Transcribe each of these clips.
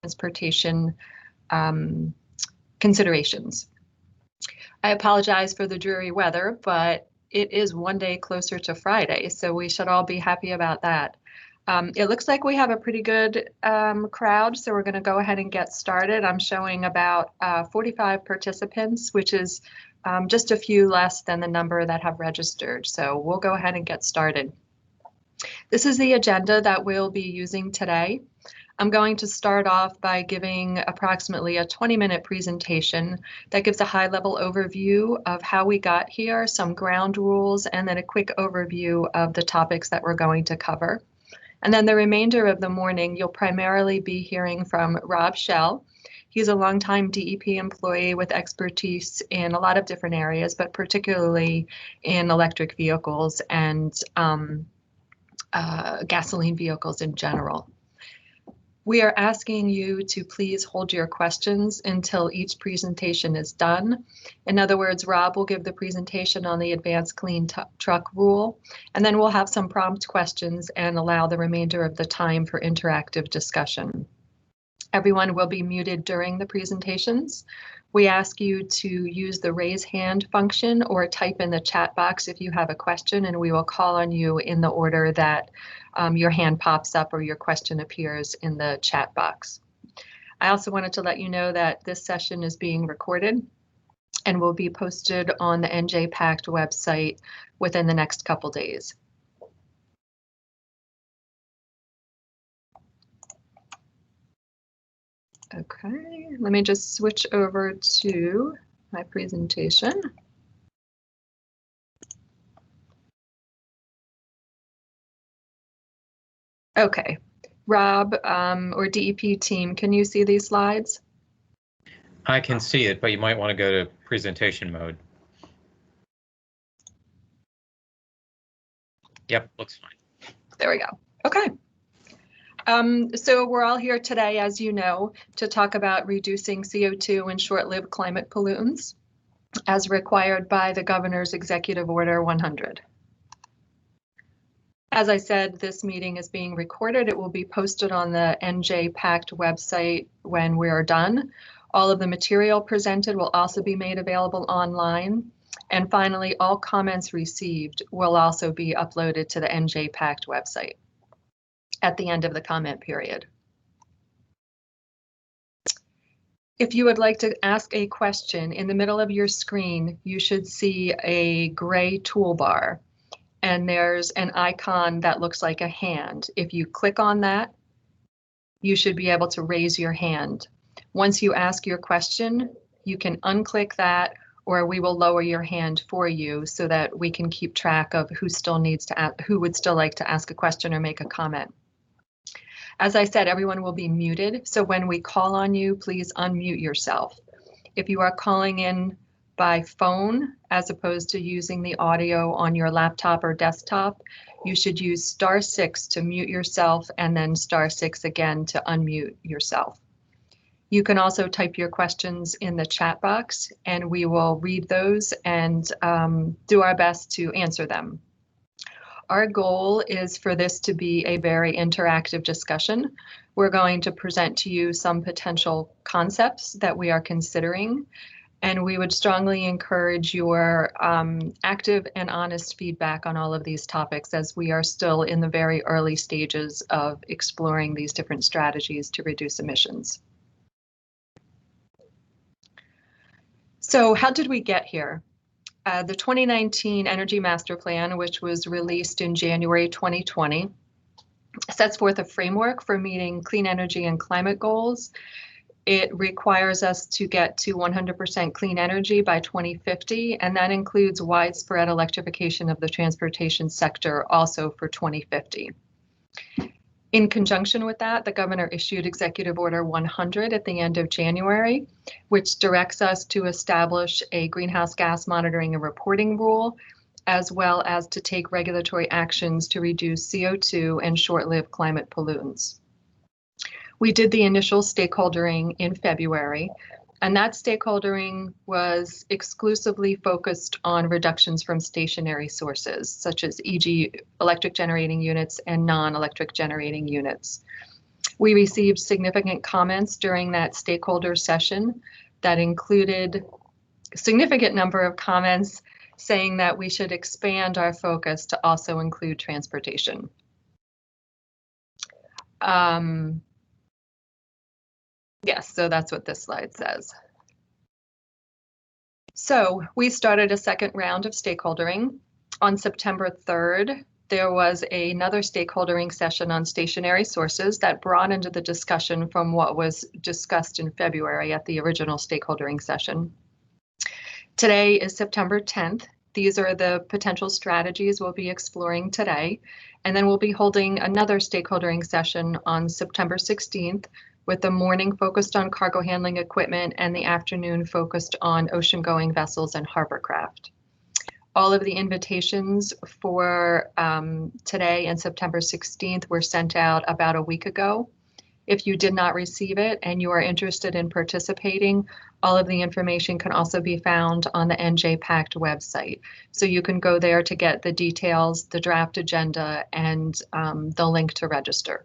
transportation considerations. I apologize for the dreary weather, but it is one day closer to Friday, so we should all be happy about that. It looks like we have a pretty good crowd, so we're going to go ahead and get started. I'm showing about 45 participants, which is just a few less than the number that have registered. So we'll go ahead and get started. This is the agenda that we'll be using today. I'm going to start off by giving approximately a 20-minute presentation that gives a high-level overview of how we got here, some ground rules, and then a quick overview of the topics that we're going to cover. And then the remainder of the morning, you'll primarily be hearing from Rob Schell. He's a longtime DEP employee with expertise in a lot of different areas, but particularly in electric vehicles and gasoline vehicles in general. We are asking you to please hold your questions until each presentation is done. In other words, Rob will give the presentation on the Advanced Clean Truck Rule, and then we'll have some prompt questions and allow the remainder of the time for interactive discussion. Everyone will be muted during the presentations. We ask you to use the raise hand function or type in the chat box if you have a question, and we will call on you in the order that your hand pops up or your question appears in the chat box. I also wanted to let you know that this session is being recorded and will be posted on the NJPACT website within the next couple days. Okay, let me just switch over to my presentation. Okay, Rob or DEP team, can you see these slides? I can see it, but you might want to go to presentation mode. Yep, looks fine. There we go. Okay. So we're all here today, as you know, to talk about reducing CO2 and short-lived climate pollutants as required by the Governor's Executive Order 100. As I said, this meeting is being recorded. It will be posted on the NJPACT website when we're done. All of the material presented will also be made available online. And finally, all comments received will also be uploaded to the NJPACT website at the end of the comment period. If you would like to ask a question, in the middle of your screen, you should see a gray toolbar, and there's an icon that looks like a hand. If you click on that, you should be able to raise your hand. Once you ask your question, you can unclick that, or we will lower your hand for you so that we can keep track of who still needs to who would still like to ask a question or make a comment. As I said, everyone will be muted, so when we call on you, please unmute yourself. If you are calling in by phone, as opposed to using the audio on your laptop or desktop, you should use *6 to mute yourself and then *6 again to unmute yourself. You can also type your questions in the chat box, and we will read those and do our best to answer them. Our goal is for this to be a very interactive discussion. We're going to present to you some potential concepts that we are considering, and we would strongly encourage your active and honest feedback on all of these topics, as we are still in the very early stages of exploring these different strategies to reduce emissions. So how did we get here? The 2019 Energy Master Plan, which was released in January 2020, sets forth a framework for meeting clean energy and climate goals. It requires us to get to 100% clean energy by 2050, and that includes widespread electrification of the transportation sector also for 2050. In conjunction with that, the governor issued Executive Order 100 at the end of January, which directs us to establish a greenhouse gas monitoring and reporting rule, as well as to take regulatory actions to reduce CO2 and short-lived climate pollutants. We did the initial stakeholdering in February, and that stakeholdering was exclusively focused on reductions from stationary sources, such as e.g. electric generating units and non-electric generating units. We received significant comments during that stakeholder session that included a significant number of comments saying that we should expand our focus to also include transportation. Yes, so that's what this slide says. So we started a second round of stakeholdering. On September 3rd, there was another stakeholdering session on stationary sources that broadened the discussion from what was discussed in February at the original stakeholdering session. Today is September 10th. These are the potential strategies we'll be exploring today. And then we'll be holding another stakeholdering session on September 16th, with the morning focused on cargo handling equipment and the afternoon focused on ocean-going vessels and hovercraft. All of the invitations for today and September 16th were sent out about a week ago. If you did not receive it and you are interested in participating, all of the information can also be found on the NJPACT website. So you can go there to get the details, the draft agenda, and the link to register.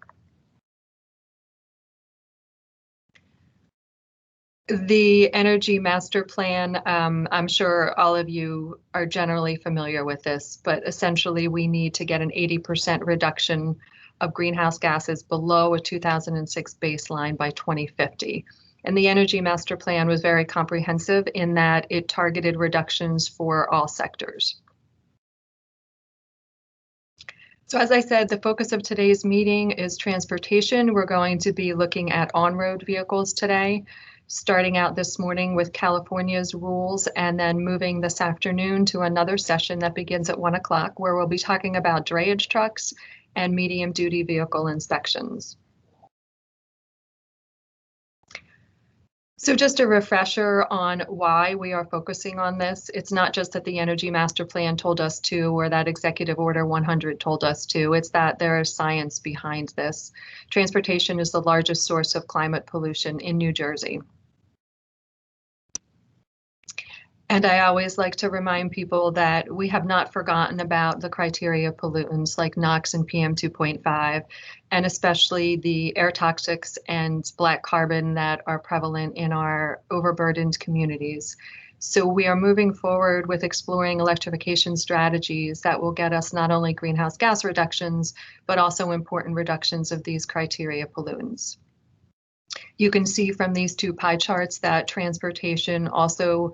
The Energy Master Plan, I'm sure all of you are generally familiar with this, but essentially we need to get an 80% reduction of greenhouse gases below a 2006 baseline by 2050. And the Energy Master Plan was very comprehensive in that it targeted reductions for all sectors. So as I said, the focus of today's meeting is transportation. We're going to be looking at on-road vehicles today, starting out this morning with California's rules and then moving this afternoon to another session that begins at 1 o'clock, where we'll be talking about drayage trucks and medium-duty vehicle inspections. So just a refresher on why we are focusing on this. It's not just that the Energy Master Plan told us to, or that Executive Order 100 told us to. It's that there is science behind this. Transportation is the largest source of climate pollution in New Jersey. And I always like to remind people that we have not forgotten about the criteria pollutants like NOx and PM2.5, and especially the air toxics and black carbon that are prevalent in our overburdened communities. So we are moving forward with exploring electrification strategies that will get us not only greenhouse gas reductions, but also important reductions of these criteria pollutants. You can see from these two pie charts that transportation also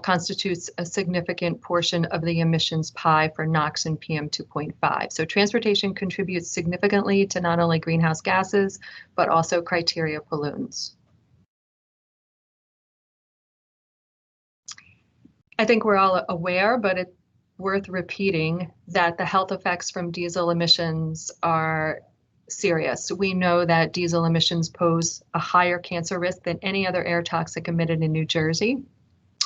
constitutes a significant portion of the emissions pie for NOx and PM2.5. So transportation contributes significantly to not only greenhouse gases, but also criteria pollutants. I think we're all aware, but it's worth repeating that the health effects from diesel emissions are serious. We know that diesel emissions pose a higher cancer risk than any other air toxic emitted in New Jersey.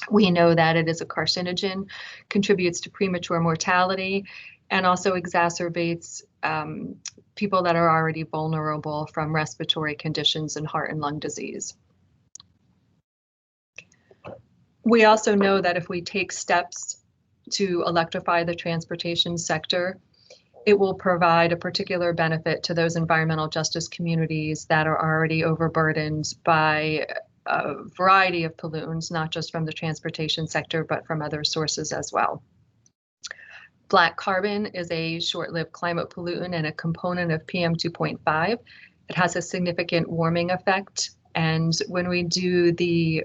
We know that it is a carcinogen, contributes to premature mortality, and also exacerbates people that are already vulnerable from respiratory conditions and heart and lung disease. We also know that if we take steps to electrify the transportation sector, it will provide a particular benefit to those environmental justice communities that are already overburdened by a variety of pollutants, not just from the transportation sector, but from other sources as well. Black carbon is a short-lived climate pollutant and a component of PM2.5. It has a significant warming effect. And when we do the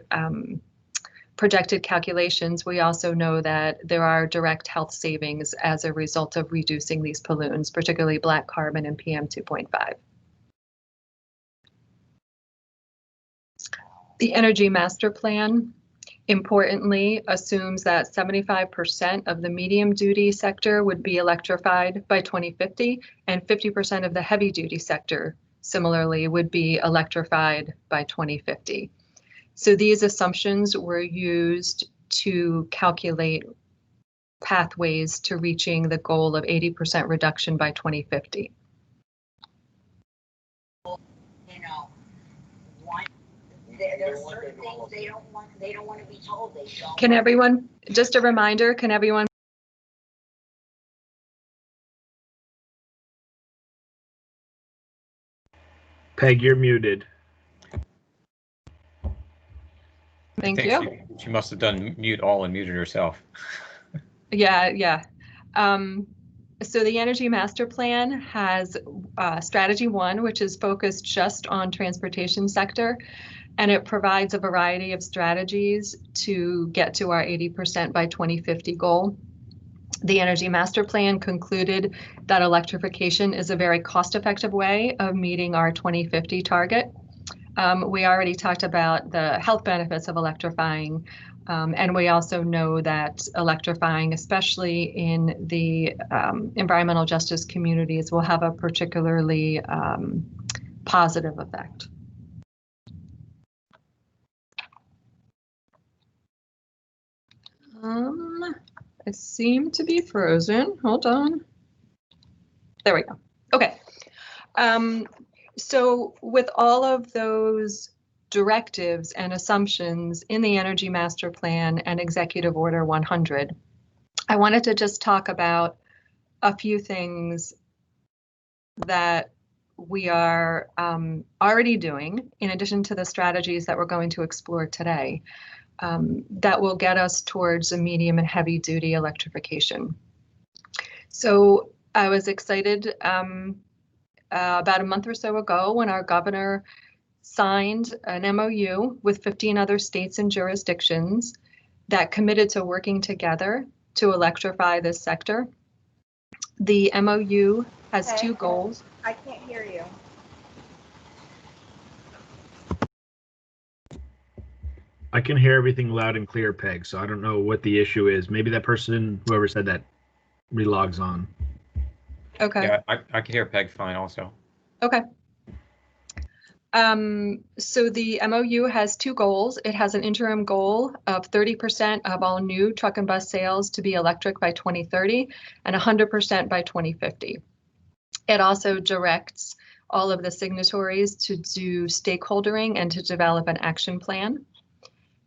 projected calculations, we also know that there are direct health savings as a result of reducing these pollutants, particularly black carbon and PM2.5. The Energy Master Plan, importantly, assumes that 75% of the medium-duty sector would be electrified by 2050, and 50% of the heavy-duty sector, similarly, would be electrified by 2050. So these assumptions were used to calculate pathways to reaching the goal of 80% reduction by 2050. There are certain things they don't want to be told. They don't. Can everyone, just a reminder, can everyone? Peg, you're muted. Thank I think you. she must have done mute all and muted herself. Yeah. So the Energy Master Plan has Strategy 1, which is focused just on transportation sector, and it provides a variety of strategies to get to our 80% by 2050 goal. The Energy Master Plan concluded that electrification is a very cost-effective way of meeting our 2050 target. We already talked about the health benefits of electrifying, and we also know that electrifying, especially in the environmental justice communities, will have a particularly positive effect. I seem to be frozen. Hold on. There we go. Okay. So with all of those directives and assumptions in the Energy Master Plan and Executive Order 100, I wanted to just talk about a few things that we are already doing, in addition to the strategies that we're going to explore today, that will get us towards a medium and heavy duty electrification. So I was excited about a month or so ago when our governor signed an MOU with 15 other states and jurisdictions that committed to working together to electrify this sector. The MOU has two goals. I can't hear you. I can hear everything loud and clear, Peg, so I don't know what the issue is. Maybe that person, whoever said that, relogs on. Okay. Yeah, I can hear Peg fine also. Okay. So the MOU has two goals. It has an interim goal of 30% of all new truck and bus sales to be electric by 2030 and 100% by 2050. It also directs all of the signatories to do stakeholdering and to develop an action plan.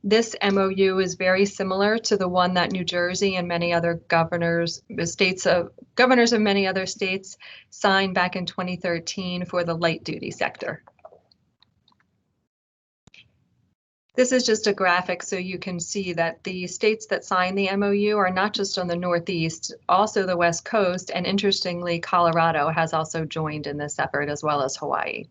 This MOU is very similar to the one that New Jersey and many other governors of many other states signed back in 2013 for the light duty sector. This is just a graphic so you can see that the states that signed the MOU are not just on the Northeast, also the West Coast, and interestingly, Colorado has also joined in this effort as well as Hawaii.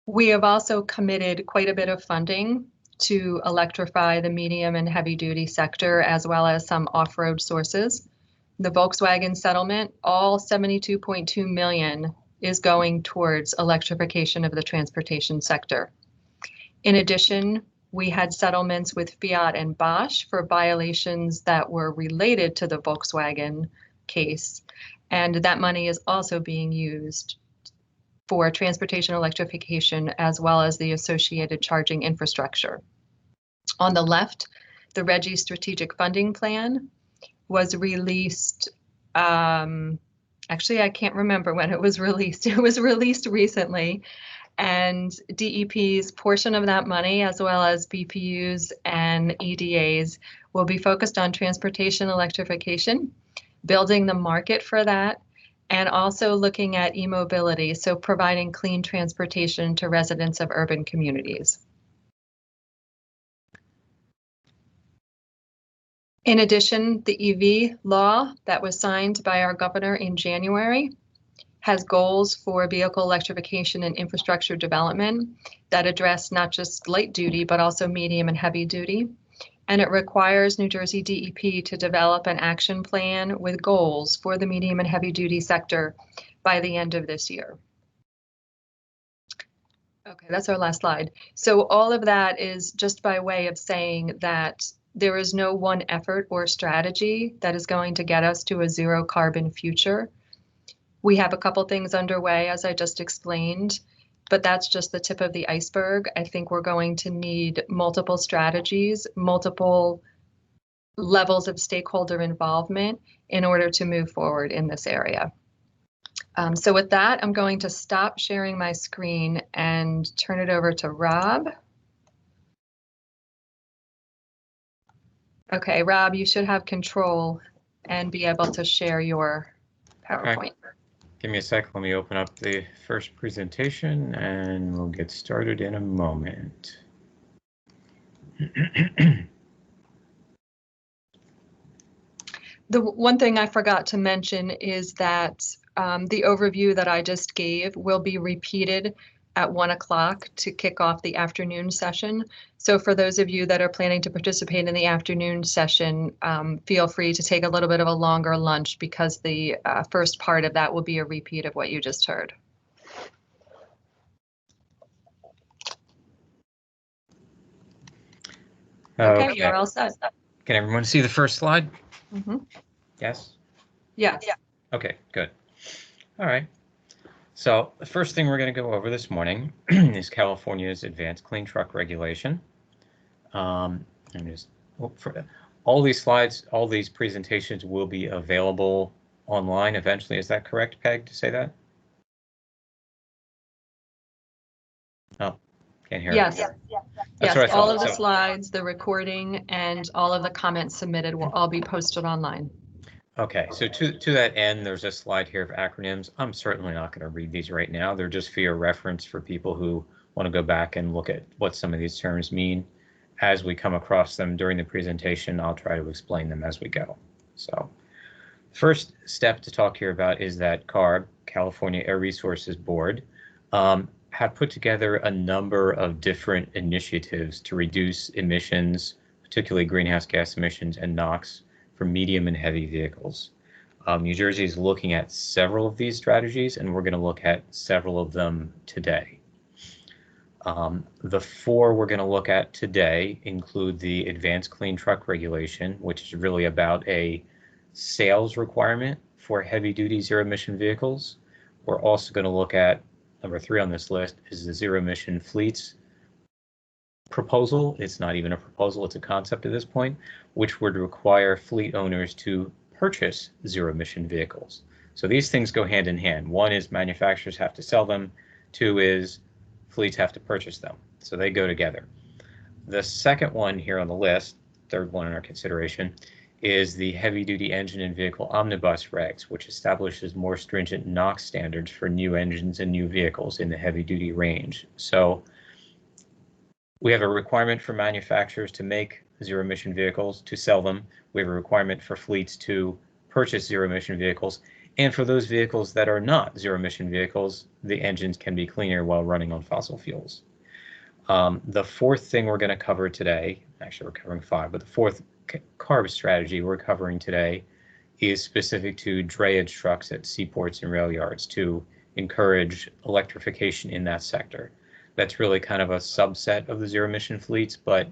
We have also committed quite a bit of funding to electrify the medium and heavy duty sector, as well as some off-road sources. The Volkswagen settlement, all 72.2 million is going towards electrification of the transportation sector. In addition, we had settlements with Fiat and Bosch for violations that were related to the Volkswagen case, and that money is also being used for transportation electrification as well as the associated charging infrastructure. On the left, the RGGI Strategic Funding Plan was released, actually I can't remember when it was released. It was released recently, and DEP's portion of that money, as well as BPUs and EDAs, will be focused on transportation electrification, building the market for that, and also looking at e-mobility, so providing clean transportation to residents of urban communities. In addition, the EV law that was signed by our governor in January has goals for vehicle electrification and infrastructure development that address not just light duty, but also medium and heavy duty. And it requires New Jersey DEP to develop an action plan with goals for the medium and heavy duty sector by the end of this year. Okay, that's our last slide. So all of that is just by way of saying that there is no one effort or strategy that is going to get us to a zero carbon future. We have a couple things underway, as I just explained, but that's just the tip of the iceberg. I think we're going to need multiple strategies, multiple levels of stakeholder involvement in order to move forward in this area. So with that, I'm going to stop sharing my screen and turn it over to Rob. Okay, Rob, you should have control and be able to share your PowerPoint. Give me a sec. Let me open up the first presentation and we'll get started in a moment. The one thing I forgot to mention is that the overview that I just gave will be repeated at 1 o'clock to kick off the afternoon session. So for those of you that are planning to participate in the afternoon session, feel free to take a little bit of a longer lunch because the first part of that will be a repeat of what you just heard. Okay, you're all set. Can everyone see the first slide? Mm-hmm. Yes? Yeah. Okay, good. All right. So the first thing we're going to go over this morning is California's Advanced Clean Truck Regulation. And just for all these slides, all these presentations will be available online eventually. Is that correct, Peg, to say that? Oh, can't hear. Yes. That's Yes, what I all thought. of the So, slides, the recording, and all of the comments submitted will all be posted online. okay, so to that end, there's a slide here of acronyms. I'm certainly not going to read these right now. They're just for your reference for people who want to go back and look at what some of these terms mean. As we come across them during the presentation, I'll try to explain them as we go. So, first step to talk here about is that CARB, California Air Resources Board, have put together a number of different initiatives to reduce emissions, particularly greenhouse gas emissions and NOx, for medium and heavy vehicles. New Jersey is looking at several of these strategies, and we're going to look at several of them today. The four we're going to look at today include the Advanced Clean Truck Regulation, which is really about a sales requirement for heavy-duty zero-emission vehicles. We're also going to look at number 3 on this list is the zero-emission fleets proposal. It's not even a proposal, it's a concept at this point, which would require fleet owners to purchase zero-emission vehicles. So these things go hand in hand. One is manufacturers have to sell them. 2 is fleets have to purchase them. So they go together. The second one here on the list, third one in our consideration, is the heavy-duty engine and vehicle omnibus regs, which establishes more stringent NOx standards for new engines and new vehicles in the heavy-duty range. So we have a requirement for manufacturers to make zero-emission vehicles, to sell them. We have a requirement for fleets to purchase zero-emission vehicles. And for those vehicles that are not zero-emission vehicles, the engines can be cleaner while running on fossil fuels. The fourth thing we're going to cover today, actually we're covering 5, but the fourth CARB strategy we're covering today is specific to drayage trucks at seaports and rail yards to encourage electrification in that sector. That's really kind of a subset of the zero-emission fleets, but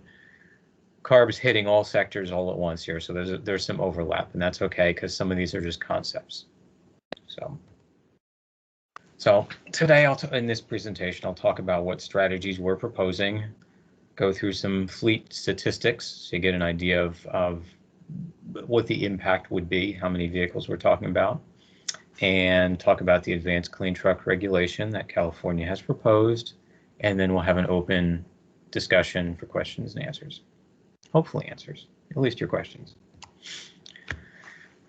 CARB's hitting all sectors all at once here, so there's some overlap, and that's okay because some of these are just concepts. So today, in this presentation, I'll talk about what strategies we're proposing, go through some fleet statistics so you get an idea of what the impact would be, how many vehicles we're talking about, and talk about the Advanced Clean Truck Regulation that California has proposed, and then we'll have an open discussion for questions and answers. Hopefully answers, at least your questions.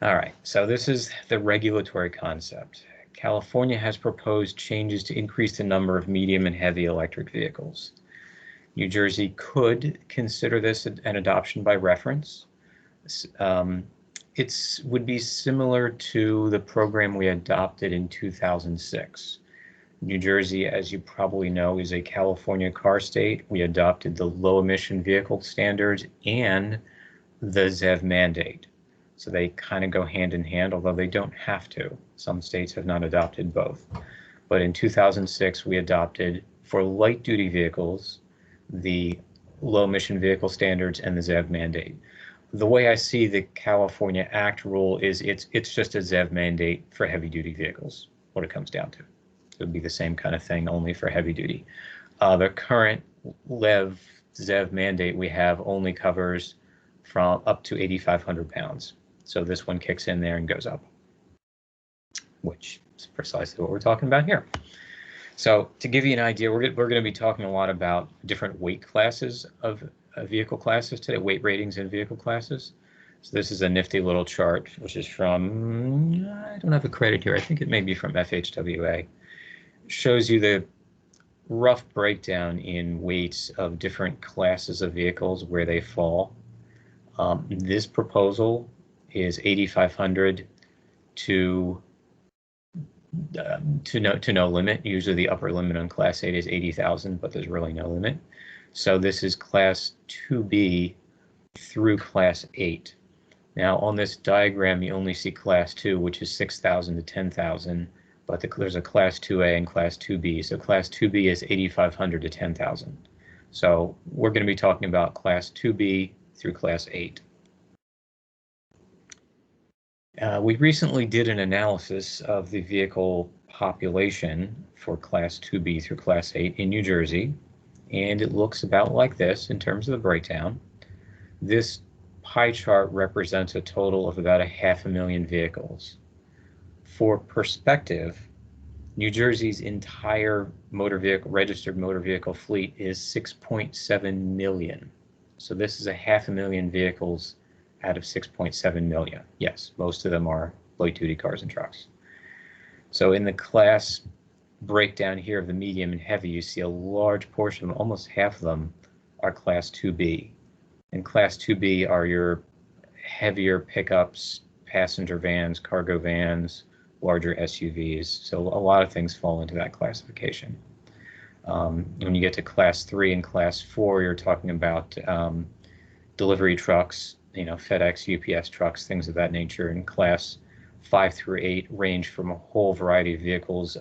All right, so this is the regulatory concept. California has proposed changes to increase the number of medium and heavy electric vehicles. New Jersey could consider this an adoption by reference. It would be similar to the program we adopted in 2006. New Jersey, as you probably know, is a California car state. We adopted the low emission vehicle standards and the ZEV mandate. So they kind of go hand in hand, although they don't have to. Some states have not adopted both. But in 2006, we adopted for light duty vehicles, the low emission vehicle standards and the ZEV mandate. The way I see the California Act rule is it's just a ZEV mandate for heavy duty vehicles, what it comes down to. It would be the same kind of thing, only for heavy duty. The current ZEV mandate we have only covers from up to 8,500 pounds. So this one kicks in there and goes up, which is precisely what we're talking about here. So to give you an idea, we're going to be talking a lot about different weight classes of vehicle classes today, weight ratings in vehicle classes. So this is a nifty little chart, which is from, I don't have a credit here, I think it may be from FHWA. Shows you the rough breakdown in weights of different classes of vehicles, where they fall. This proposal is 8,500 to no limit. Usually the upper limit on Class 8 is 80,000, but there's really no limit. So this is Class 2B through Class 8. Now on this diagram, you only see Class 2, which is 6,000 to 10,000, but there's a Class 2A and Class 2B. So Class 2B is 8,500 to 10,000. So we're going to be talking about Class 2B through Class 8. We recently did an analysis of the vehicle population for Class 2B through Class 8 in New Jersey, and it looks about like this in terms of the breakdown. This pie chart represents a total of about 500,000 vehicles. For perspective, New Jersey's entire registered motor vehicle fleet is 6.7 million. So this is 500,000 vehicles out of 6.7 million. Yes, most of them are light-duty cars and trucks. So in the class breakdown here of the medium and heavy, you see a large portion, almost half of them, are Class 2B. And Class 2B are your heavier pickups, passenger vans, cargo vans, larger SUVs. So a lot of things fall into that classification. When you get to Class 3 and Class 4, you're talking about delivery trucks, FedEx, UPS trucks, things of that nature. And Class 5 through 8 range from a whole variety of vehicles.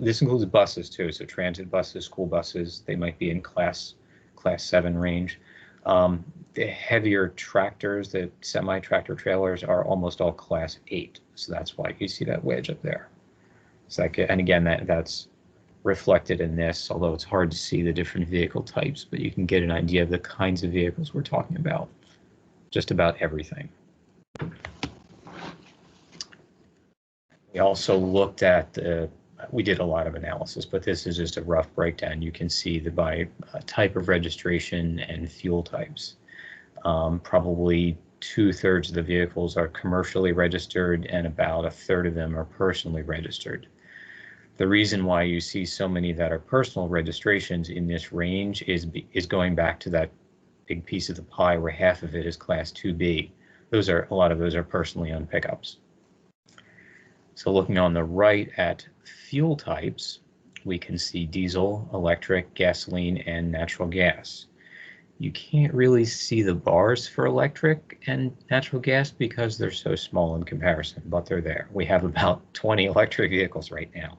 This includes buses too, so transit buses, school buses. They might be in Class 7 range. The heavier tractors, the semi-tractor trailers, are almost all Class 8. So that's why you see that wedge up there. So and again, that's reflected in this, although it's hard to see the different vehicle types, but you can get an idea of the kinds of vehicles we're talking about. Just about everything. We also looked at we did a lot of analysis, but this is just a rough breakdown. You can see that by type of registration and fuel types. Probably 2/3 of the vehicles are commercially registered and about 1/3 of them are personally registered. The reason why you see so many that are personal registrations in this range is going back to that big piece of the pie where half of it is Class 2B. A lot of those are personally owned pickups. So looking on the right at fuel types, we can see diesel, electric, gasoline, and natural gas. You can't really see the bars for electric and natural gas because they're so small in comparison, but they're there. We have about 20 electric vehicles right now.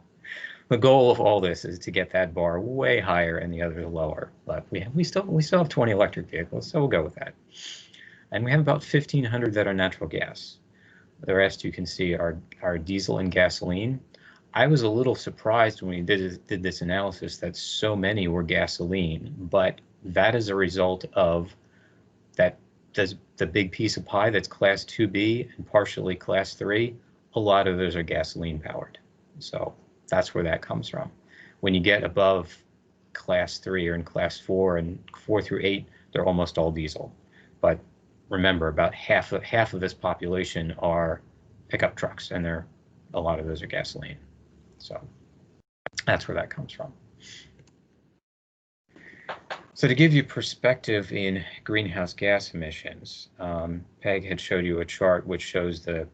The goal of all this is to get that bar way higher and the others lower, but we still have 20 electric vehicles, so we'll go with that. And we have about 1,500 that are natural gas. The rest you can see are diesel and gasoline. I was a little surprised when we did this analysis that so many were gasoline, but that is a result of the big piece of pie that's Class 2B and partially Class 3. A lot of those are gasoline powered. So that's where that comes from. When you get above Class 3 or in Class 4 and 4 through 8, they're almost all diesel. But remember, about half of this population are pickup trucks, and a lot of those are gasoline. So that's where that comes from. So to give you perspective in greenhouse gas emissions, Peg had showed you a chart which shows the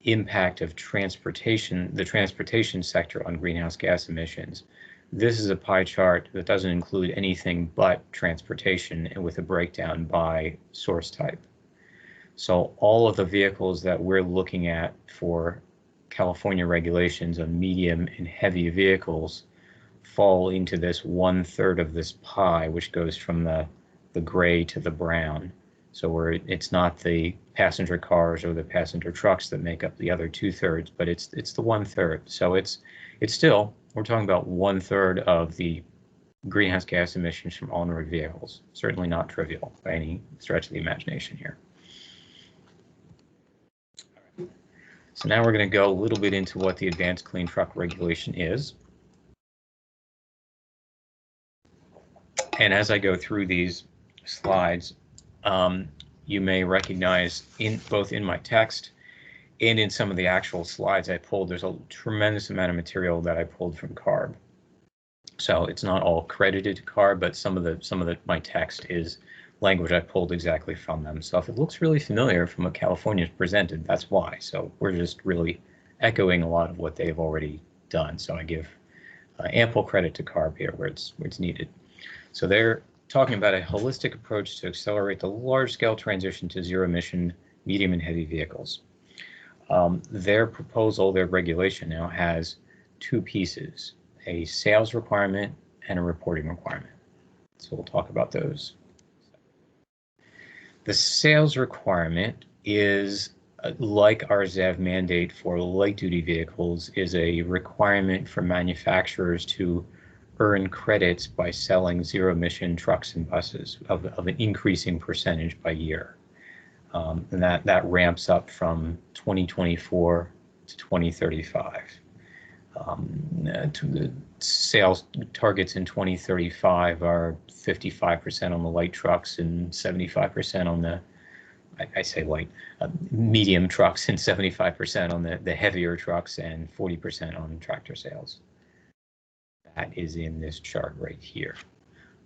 impact of the transportation sector on greenhouse gas emissions. This is a pie chart that doesn't include anything but transportation, and with a breakdown by source type. So all of the vehicles that we're looking at for California regulations on medium and heavy vehicles fall into this 1/3 of this pie, which goes from the gray to the brown. So it's not the passenger cars or the passenger trucks that make up the other 2/3, but it's the 1/3. So it's still, we're talking about 1/3 of the greenhouse gas emissions from on-road vehicles. Certainly not trivial by any stretch of the imagination here. So now we're going to go a little bit into what the Advanced Clean Truck Regulation is. And as I go through these slides, you may recognize both in my text and in some of the actual slides I pulled. There's a tremendous amount of material that I pulled from CARB. So it's not all credited to CARB, but some of my text is language I pulled exactly from them. So if it looks really familiar from what California's presented, that's why. So we're just really echoing a lot of what they've already done. So I give ample credit to CARB here where it's needed. So they're talking about a holistic approach to accelerate the large-scale transition to zero-emission medium and heavy vehicles. Their proposal, their regulation now has two pieces, a sales requirement and a reporting requirement. So we'll talk about those. The sales requirement is like our ZEV mandate for light-duty vehicles, is a requirement for manufacturers to earn credits by selling zero-emission trucks and buses of an increasing percentage by year. And that ramps up from 2024 to 2035. The sales targets in 2035 are 55% on the light trucks and 75% on the, I say light, medium trucks, and 75% on the heavier trucks and 40% on tractor sales. That is in this chart right here.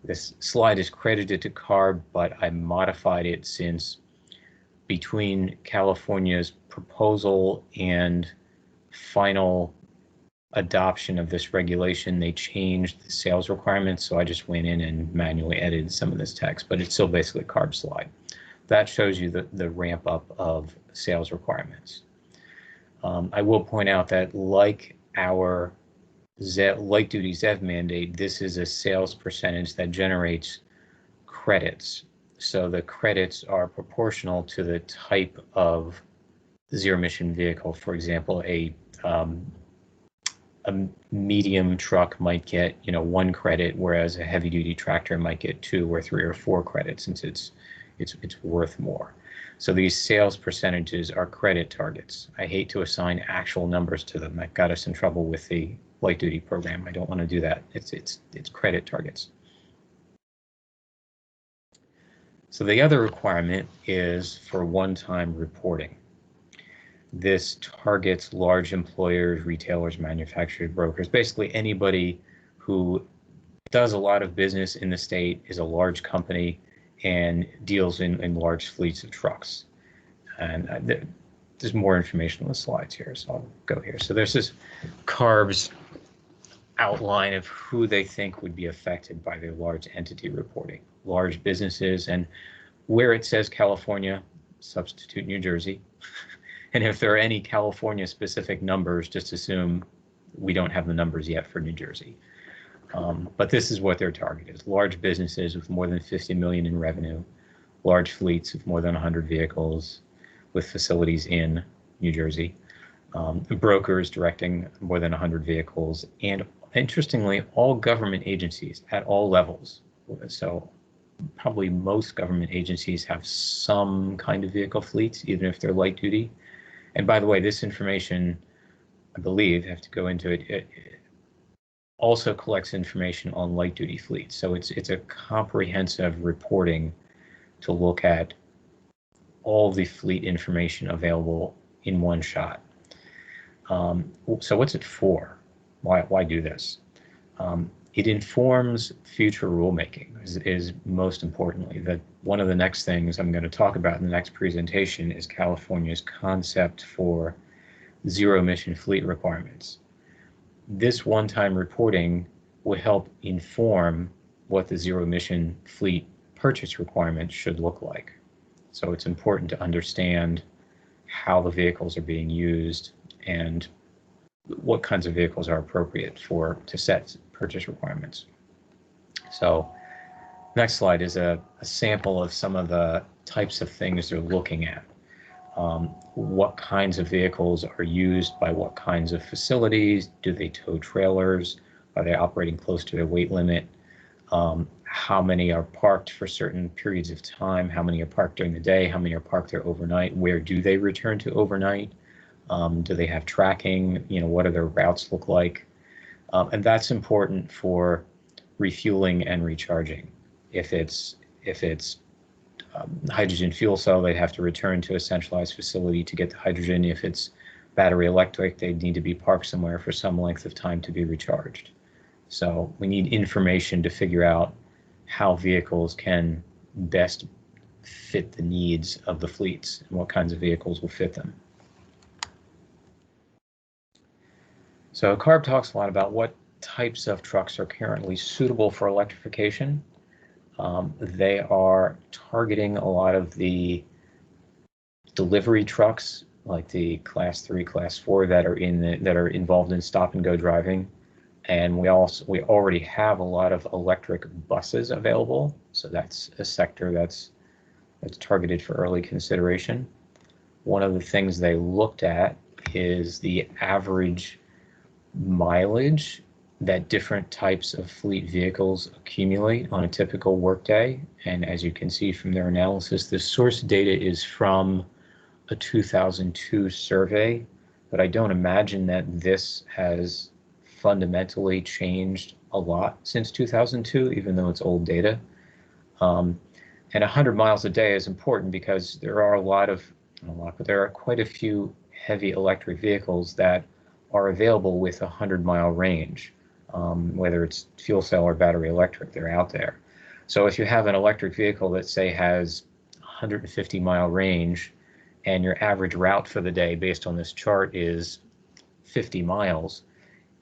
This slide is credited to CARB, but I modified it since between California's proposal and final adoption of this regulation, they changed the sales requirements. So I just went in and manually edited some of this text, but it's still basically a CARB slide. That shows you the ramp up of sales requirements. I will point out that like our light duty ZEV mandate, this is a sales percentage that generates credits. So the credits are proportional to the type of zero emission vehicle. For example, a medium truck might get 1 credit, whereas a heavy duty tractor might get 2 or 3 or 4 credits, since it's worth more. So these sales percentages are credit targets. I hate to assign actual numbers to them. That got us in trouble with the light duty program. I don't want to do that. It's credit targets. So the other requirement is for one-time reporting. This targets large employers, retailers, manufacturers, brokers, basically anybody who does a lot of business in the state, is a large company, and deals in large fleets of trucks. And there's more information on the slides here, so I'll go here. So there's this CARB's outline of who they think would be affected by the large entity reporting. Large businesses, and where it says California, substitute New Jersey. And if there are any California specific numbers, just assume we don't have the numbers yet for New Jersey. But this is what their target is: large businesses with more than 50 million in revenue, large fleets of more than 100 vehicles with facilities in New Jersey, brokers directing more than 100 vehicles, and interestingly, all government agencies at all levels. So probably most government agencies have some kind of vehicle fleets, even if they're light duty. And by the way, this information, I believe, have to go into it, it also collects information on light duty fleets. So it's a comprehensive reporting to look at all the fleet information available in one shot. So what's it for? Why do this? It informs future rulemaking, is most importantly. That one of the next things I'm going to talk about in the next presentation is California's concept for zero emission fleet requirements. This one-time reporting will help inform what the zero emission fleet purchase requirements should look like. So it's important to understand how the vehicles are being used and what kinds of vehicles are appropriate to set purchase requirements. So next slide is a sample of some of the types of things they're looking at. What kinds of vehicles are used by what kinds of facilities? Do they tow trailers? Are they operating close to their weight limit? How many are parked for certain periods of time? How many are parked during the day? How many are parked there overnight? Where do they return to overnight? Do they have tracking? What do their routes look like? And that's important for refueling and recharging. If it's hydrogen fuel cell, they'd have to return to a centralized facility to get the hydrogen. If it's battery electric, they'd need to be parked somewhere for some length of time to be recharged. So we need information to figure out how vehicles can best fit the needs of the fleets and what kinds of vehicles will fit them. So CARB talks a lot about what types of trucks are currently suitable for electrification. They are targeting a lot of the delivery trucks, like the Class 3, Class 4 that are involved in stop and go driving, and we already have a lot of electric buses available. So that's a sector that's targeted for early consideration. One of the things they looked at is the average mileage that different types of fleet vehicles accumulate on a typical workday. And as you can see from their analysis, the source data is from a 2002 survey, but I don't imagine that this has fundamentally changed a lot since 2002, even though it's old data. And 100 miles a day is important because there are but there are quite a few heavy electric vehicles that are available with a 100-mile range, whether it's fuel cell or battery electric, they're out there. So if you have an electric vehicle that, say, has 150-mile range, and your average route for the day based on this chart is 50 miles,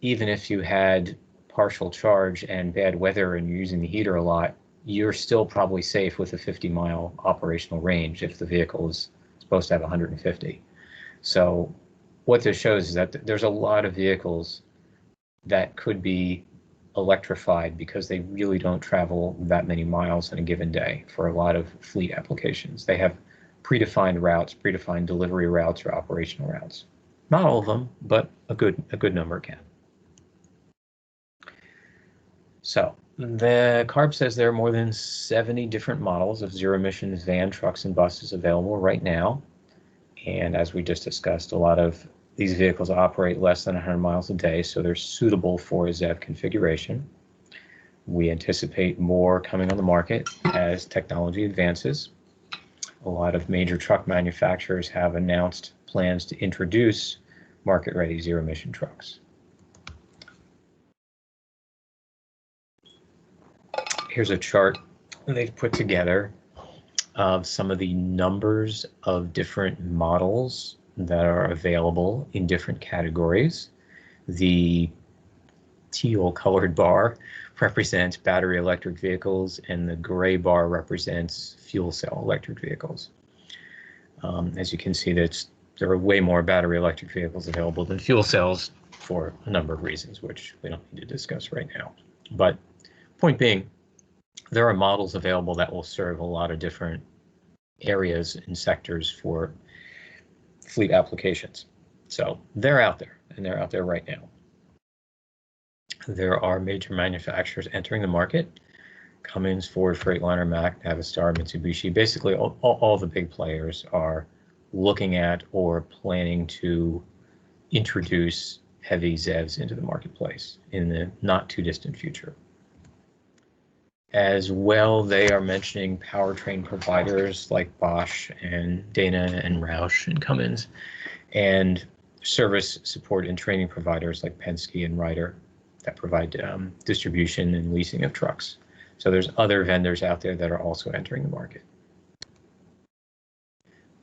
even if you had partial charge and bad weather and you're using the heater a lot, you're still probably safe with a 50-mile operational range if the vehicle is supposed to have 150. So what this shows is that there's a lot of vehicles that could be electrified because they really don't travel that many miles in a given day for a lot of fleet applications. They have predefined routes, predefined delivery routes or operational routes. Not all of them, but a good number can. So the CARB says there are more than 70 different models of zero-emission van trucks and buses available right now. And as we just discussed, a lot of these vehicles operate less than 100 miles a day, so they're suitable for a ZEV configuration. We anticipate more coming on the market as technology advances. A lot of major truck manufacturers have announced plans to introduce market-ready zero-emission trucks. Here's a chart they've put together of some of the numbers of different models that are available in different categories. The teal colored bar represents battery electric vehicles and the gray bar represents fuel cell electric vehicles. As you can see, there are way more battery electric vehicles available than fuel cells for a number of reasons, which we don't need to discuss right now. But point being, there are models available that will serve a lot of different areas and sectors for fleet applications. So they're out there, and they're out there right now. There are major manufacturers entering the market: Cummins, Ford, Freightliner, Mack, Navistar, Mitsubishi. Basically, all the big players are looking at or planning to introduce heavy ZEVs into the marketplace in the not too distant future. As well, they are mentioning powertrain providers like Bosch and Dana and Roush and Cummins, and service support and training providers like Penske and Ryder that provide distribution and leasing of trucks. So there's other vendors out there that are also entering the market.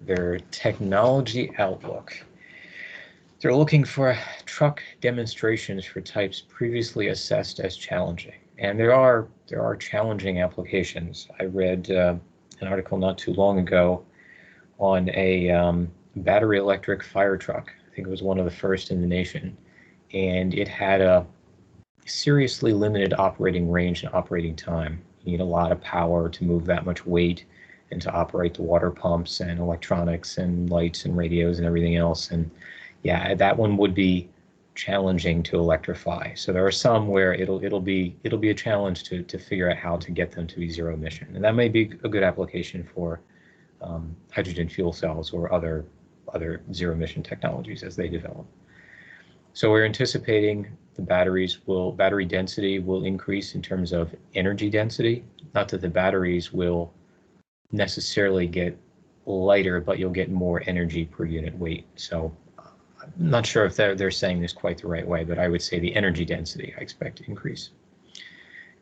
Their technology outlook. They're looking for truck demonstrations for types previously assessed as challenging. And there are challenging applications. I read an article not too long ago on a battery electric fire truck. I think it was one of the first in the nation. And it had a seriously limited operating range and operating time. You need a lot of power to move that much weight and to operate the water pumps and electronics and lights and radios and everything else. And yeah, that one would be challenging to electrify. So there are some where it'll be a challenge to figure out how to get them to be zero emission, and that may be a good application for hydrogen fuel cells or other zero emission technologies as they develop. So we're anticipating the battery density will increase in terms of energy density. Not that the batteries will necessarily get lighter, but you'll get more energy per unit weight. So I'm not sure if they're saying this quite the right way, but I would say the energy density I expect to increase.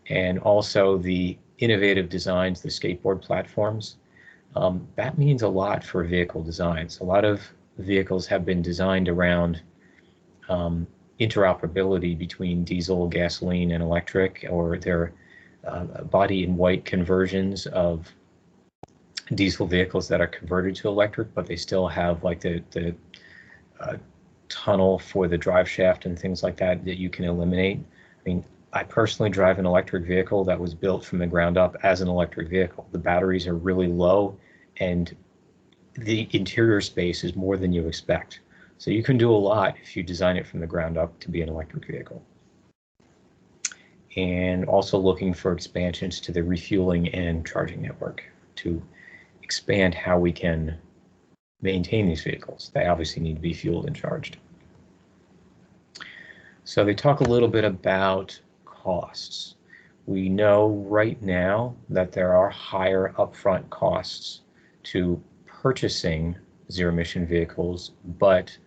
And also the innovative designs, the skateboard platforms, that means a lot for vehicle designs. A lot of vehicles have been designed around interoperability between diesel, gasoline, and electric, or their body in white conversions of diesel vehicles that are converted to electric, but they still have like the tunnel for the drive shaft and things like that you can eliminate. I mean, I personally drive an electric vehicle that was built from the ground up as an electric vehicle. The batteries are really low and the interior space is more than you expect. So you can do a lot if you design it from the ground up to be an electric vehicle. And also looking for expansions to the refueling and charging network to expand how we can maintain these vehicles. They obviously need to be fueled and charged. So they talk a little bit about costs. We know right now that there are higher upfront costs to purchasing zero-emission vehicles, but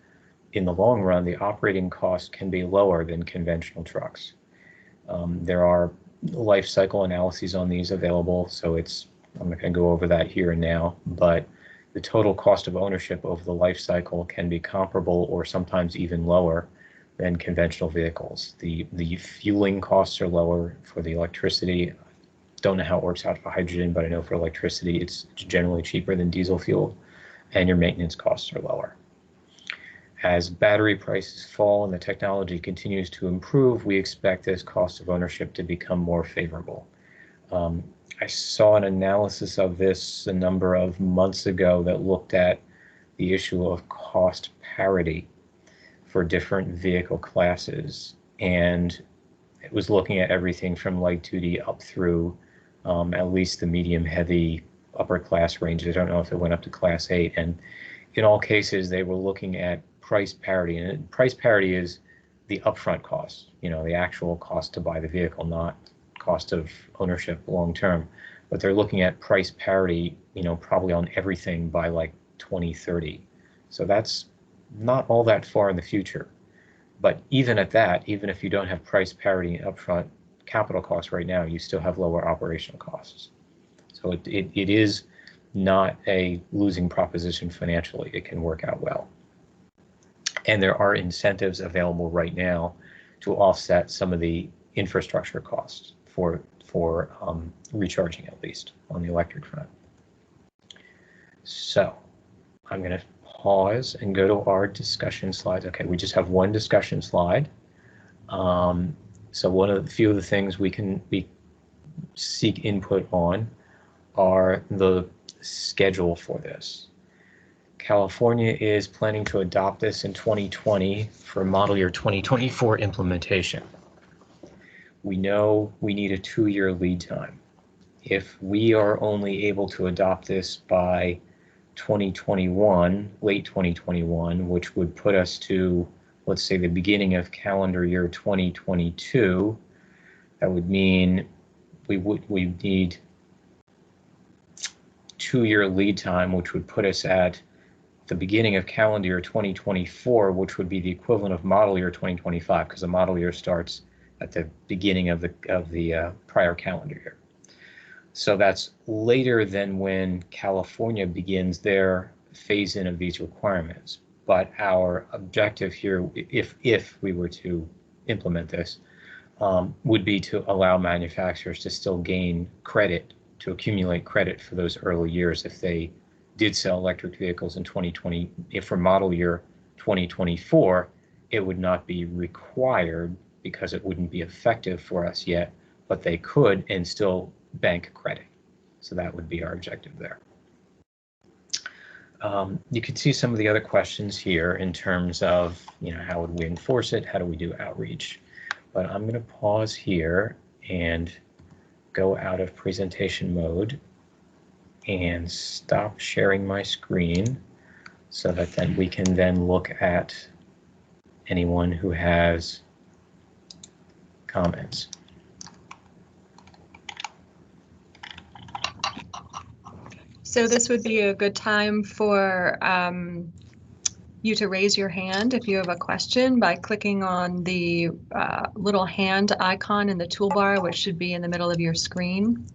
in the long run, the operating cost can be lower than conventional trucks. There are life cycle analyses on these available, so I'm not going to go over that here and now, but the total cost of ownership over the life cycle can be comparable or sometimes even lower than conventional vehicles. The fueling costs are lower for the electricity. Don't know how it works out for hydrogen, but I know for electricity it's generally cheaper than diesel fuel, and your maintenance costs are lower. As battery prices fall and the technology continues to improve, we expect this cost of ownership to become more favorable. I saw an analysis of this a number of months ago that looked at the issue of cost parity for different vehicle classes, and it was looking at everything from light duty up through at least the medium heavy upper class range. I don't know if it went up to class 8, and in all cases they were looking at price parity, and price parity is the upfront cost, the actual cost to buy the vehicle, not cost of ownership long term. But they're looking at price parity, probably on everything by like 2030. So that's not all that far in the future. But even at that, even if you don't have price parity upfront capital costs right now, you still have lower operational costs. So it is not a losing proposition financially. It can work out well. And there are incentives available right now to offset some of the infrastructure costs for recharging, at least on the electric front. So I'm going to pause and go to our discussion slides. Okay, we just have one discussion slide. So one of the few of the things we seek input on are the schedule for this. California is planning to adopt this in 2020 for model year 2024 implementation. We know we need a 2-year lead time. If we are only able to adopt this by 2021, late 2021, which would put us to, let's say, the beginning of calendar year 2022, that would mean we need 2-year lead time, which would put us at the beginning of calendar year 2024, which would be the equivalent of model year 2025, because the model year starts at the beginning of the prior calendar year. So that's later than when California begins their phase-in of these requirements. But our objective here, if we were to implement this, would be to allow manufacturers to still gain credit, to accumulate credit for those early years if they did sell electric vehicles in 2020. If for model year 2024, it would not be required because it wouldn't be effective for us yet, but they could and still bank credit. So that would be our objective there. You can see some of the other questions here in terms of, how would we enforce it? How do we do outreach? But I'm going to pause here and go out of presentation mode and stop sharing my screen so that then we can then look at anyone who has comments. So this would be a good time for you to raise your hand if you have a question by clicking on the little hand icon in the toolbar, which should be in the middle of your screen.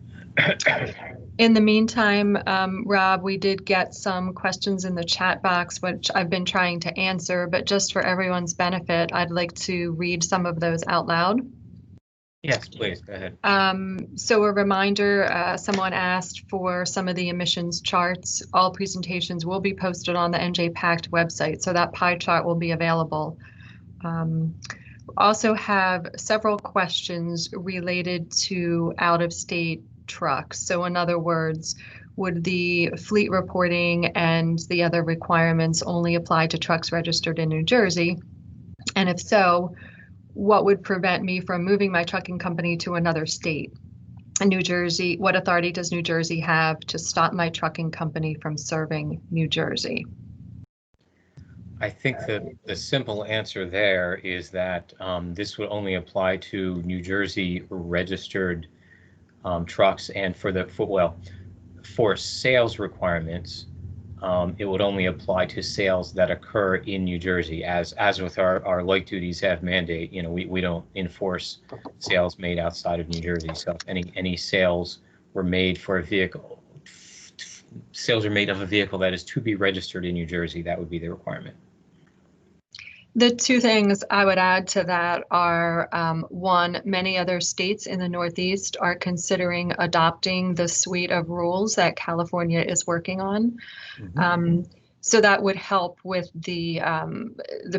In the meantime, Rob, we did get some questions in the chat box, which I've been trying to answer, but just for everyone's benefit, I'd like to read some of those out loud. Yes, please, go ahead. So a reminder, someone asked for some of the emissions charts. All presentations will be posted on the NJPACT website, so that pie chart will be available. Also have several questions related to out-of-state trucks. So in other words, would the fleet reporting and the other requirements only apply to trucks registered in New Jersey? And if so, what would prevent me from moving my trucking company to another state? In New Jersey, what authority does New Jersey have to stop my trucking company from serving New Jersey? I think the simple answer there is that this would only apply to New Jersey registered trucks, and for sales requirements, it would only apply to sales that occur in New Jersey. As with our light duties have mandate, we don't enforce sales made outside of New Jersey. So if any sales were made for a vehicle, sales are made of a vehicle that is to be registered in New Jersey, that would be the requirement. The two things I would add to that are, one, many other states in the Northeast are considering adopting the suite of rules that California is working on. Mm-hmm. So that would help with the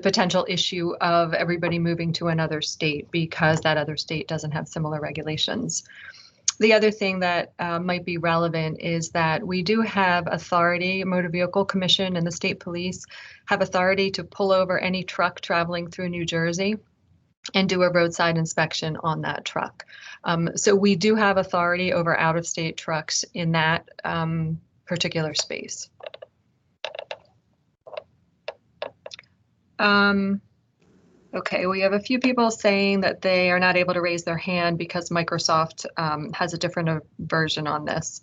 potential issue of everybody moving to another state because that other state doesn't have similar regulations. The other thing that might be relevant is that we do have authority, Motor Vehicle Commission and the state police have authority to pull over any truck traveling through New Jersey and do a roadside inspection on that truck. So we do have authority over out-of-state trucks in that particular space. Okay, we have a few people saying that they are not able to raise their hand because Microsoft has a different version on this.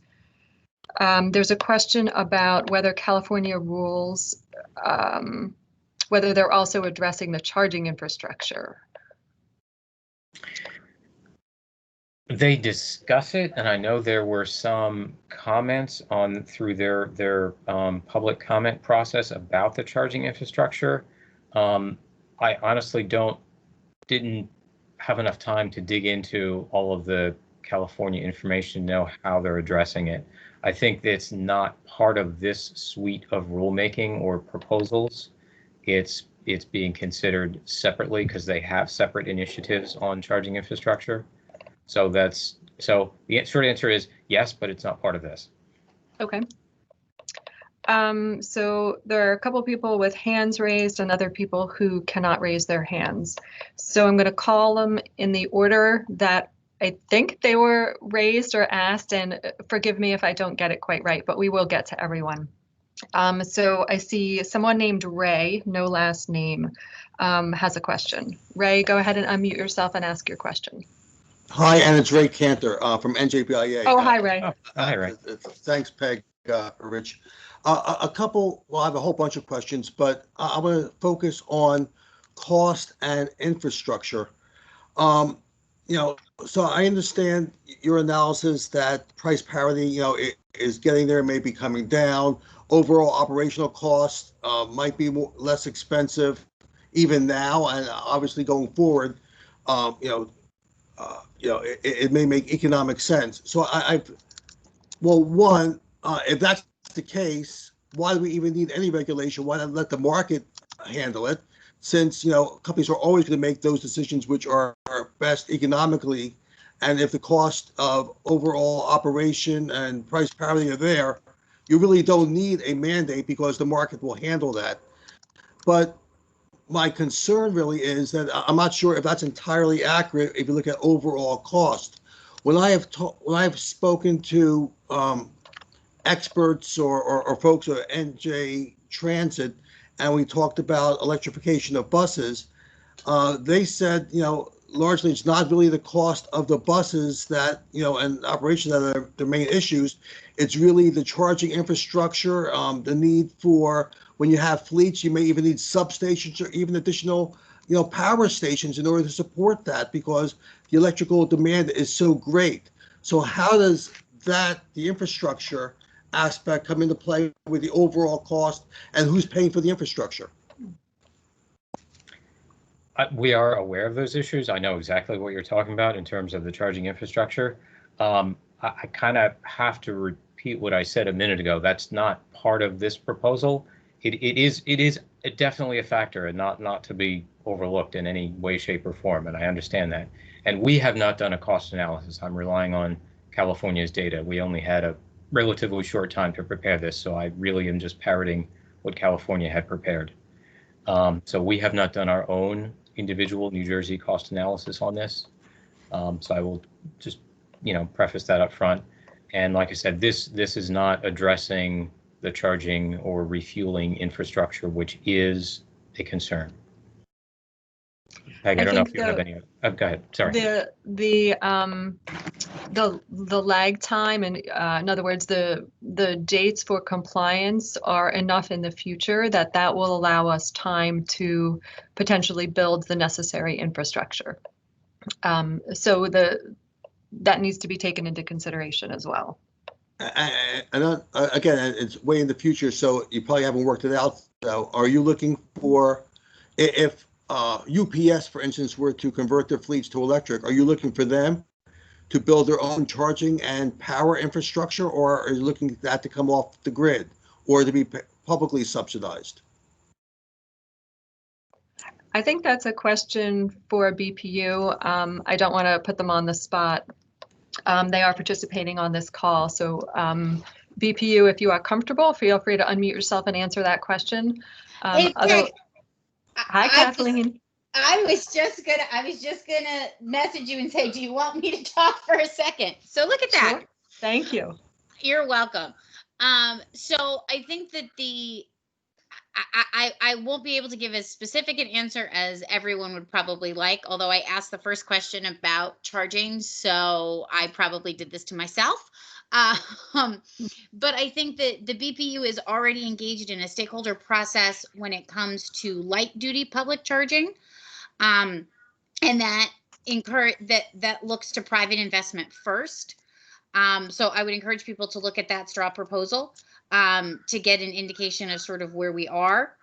There's a question about whether California rules, whether they're also addressing the charging infrastructure. They discuss it, and I know there were some comments through their public comment process about the charging infrastructure. I honestly didn't have enough time to dig into all of the California information to know how they're addressing it. I think it's not part of this suite of rulemaking or proposals. It's being considered separately because they have separate initiatives on charging infrastructure. So the short answer is yes, but it's not part of this. Okay. So there are a couple people with hands raised and other people who cannot raise their hands. So I'm going to call them in the order that I think they were raised or asked, and forgive me if I don't get it quite right, but we will get to everyone. So I see someone named Ray, no last name, has a question. Ray, go ahead and unmute yourself and ask your question. Hi, and it's Ray Cantor from NJPACT. Oh, hi, Ray. Hi, Ray. Thanks, Peg, Rich. I have a whole bunch of questions, but I'm going to focus on cost and infrastructure. So I understand your analysis that price parity, it is getting there, maybe coming down. Overall operational costs might be less expensive even now, and obviously going forward, it may make economic sense. So if that's the case, why do we even need any regulation? Why not let the market handle it? Since companies are always going to make those decisions which are best economically, and if the cost of overall operation and price parity are there, you really don't need a mandate because the market will handle that. But my concern really is that I'm not sure if that's entirely accurate if you look at overall cost. When I have spoken to experts or folks at NJ Transit, and we talked about electrification of buses, they said, largely it's not really the cost of the buses that, and operation that are the main issues. It's really the charging infrastructure, the need for, when you have fleets, you may even need substations or even additional, power stations in order to support that, because the electrical demand is so great. So how does the infrastructure aspect come into play with the overall cost, and who's paying for the infrastructure? We are aware of those issues. I know exactly what you're talking about in terms of the charging infrastructure. I kind of have to repeat what I said a minute ago. That's not part of this proposal. It is definitely a factor, and not to be overlooked in any way, shape, or form. And I understand that. And we have not done a cost analysis. I'm relying on California's data. We only had a relatively short time to prepare this, so I really am just parroting what California had prepared. So we have not done our own individual New Jersey cost analysis on this. So I will just, preface that up front. And like I said, this is not addressing the charging or refueling infrastructure, which is a concern. Peg, I don't know if you have any. Go ahead. Sorry. The lag time, and in other words, the dates for compliance are enough in the future that will allow us time to potentially build the necessary infrastructure. So that needs to be taken into consideration as well. And again, it's way in the future, so you probably haven't worked it out. So are you looking for, if UPS, for instance, were to convert their fleets to electric, are you looking for them to build their own charging and power infrastructure, or are you looking at that to come off the grid or to be publicly subsidized? I think that's a question for BPU. I don't want to put them on the spot. They are participating on this call, so BPU, if you are comfortable, feel free to unmute yourself and answer that question. Hey, Peg, Hi, Kathleen. I was just gonna message you and say, do you want me to talk for a second? So look at that. Sure. Thank you. You're welcome. So I think that I won't be able to give as specific an answer as everyone would probably like, although I asked the first question about charging, so I probably did this to myself. But I think that the BPU is already engaged in a stakeholder process when it comes to light duty public charging. And that looks to private investment first. So I would encourage people to look at that straw proposal to get an indication of sort of where we are.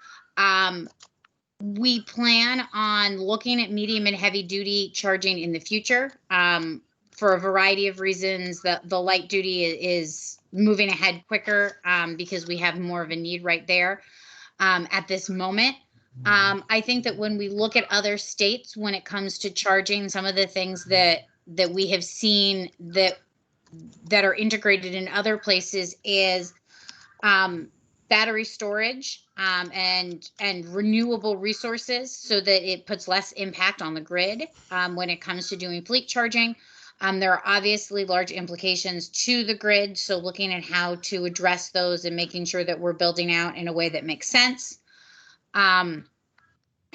We plan on looking at medium and heavy duty charging in the future for a variety of reasons. The light duty is moving ahead quicker because we have more of a need right there at this moment. I think that when we look at other states, when it comes to charging, some of the things that we have seen that are integrated in other places is battery storage and renewable resources, so that it puts less impact on the grid when it comes to doing fleet charging. There are obviously large implications to the grid, so looking at how to address those and making sure that we're building out in a way that makes sense. And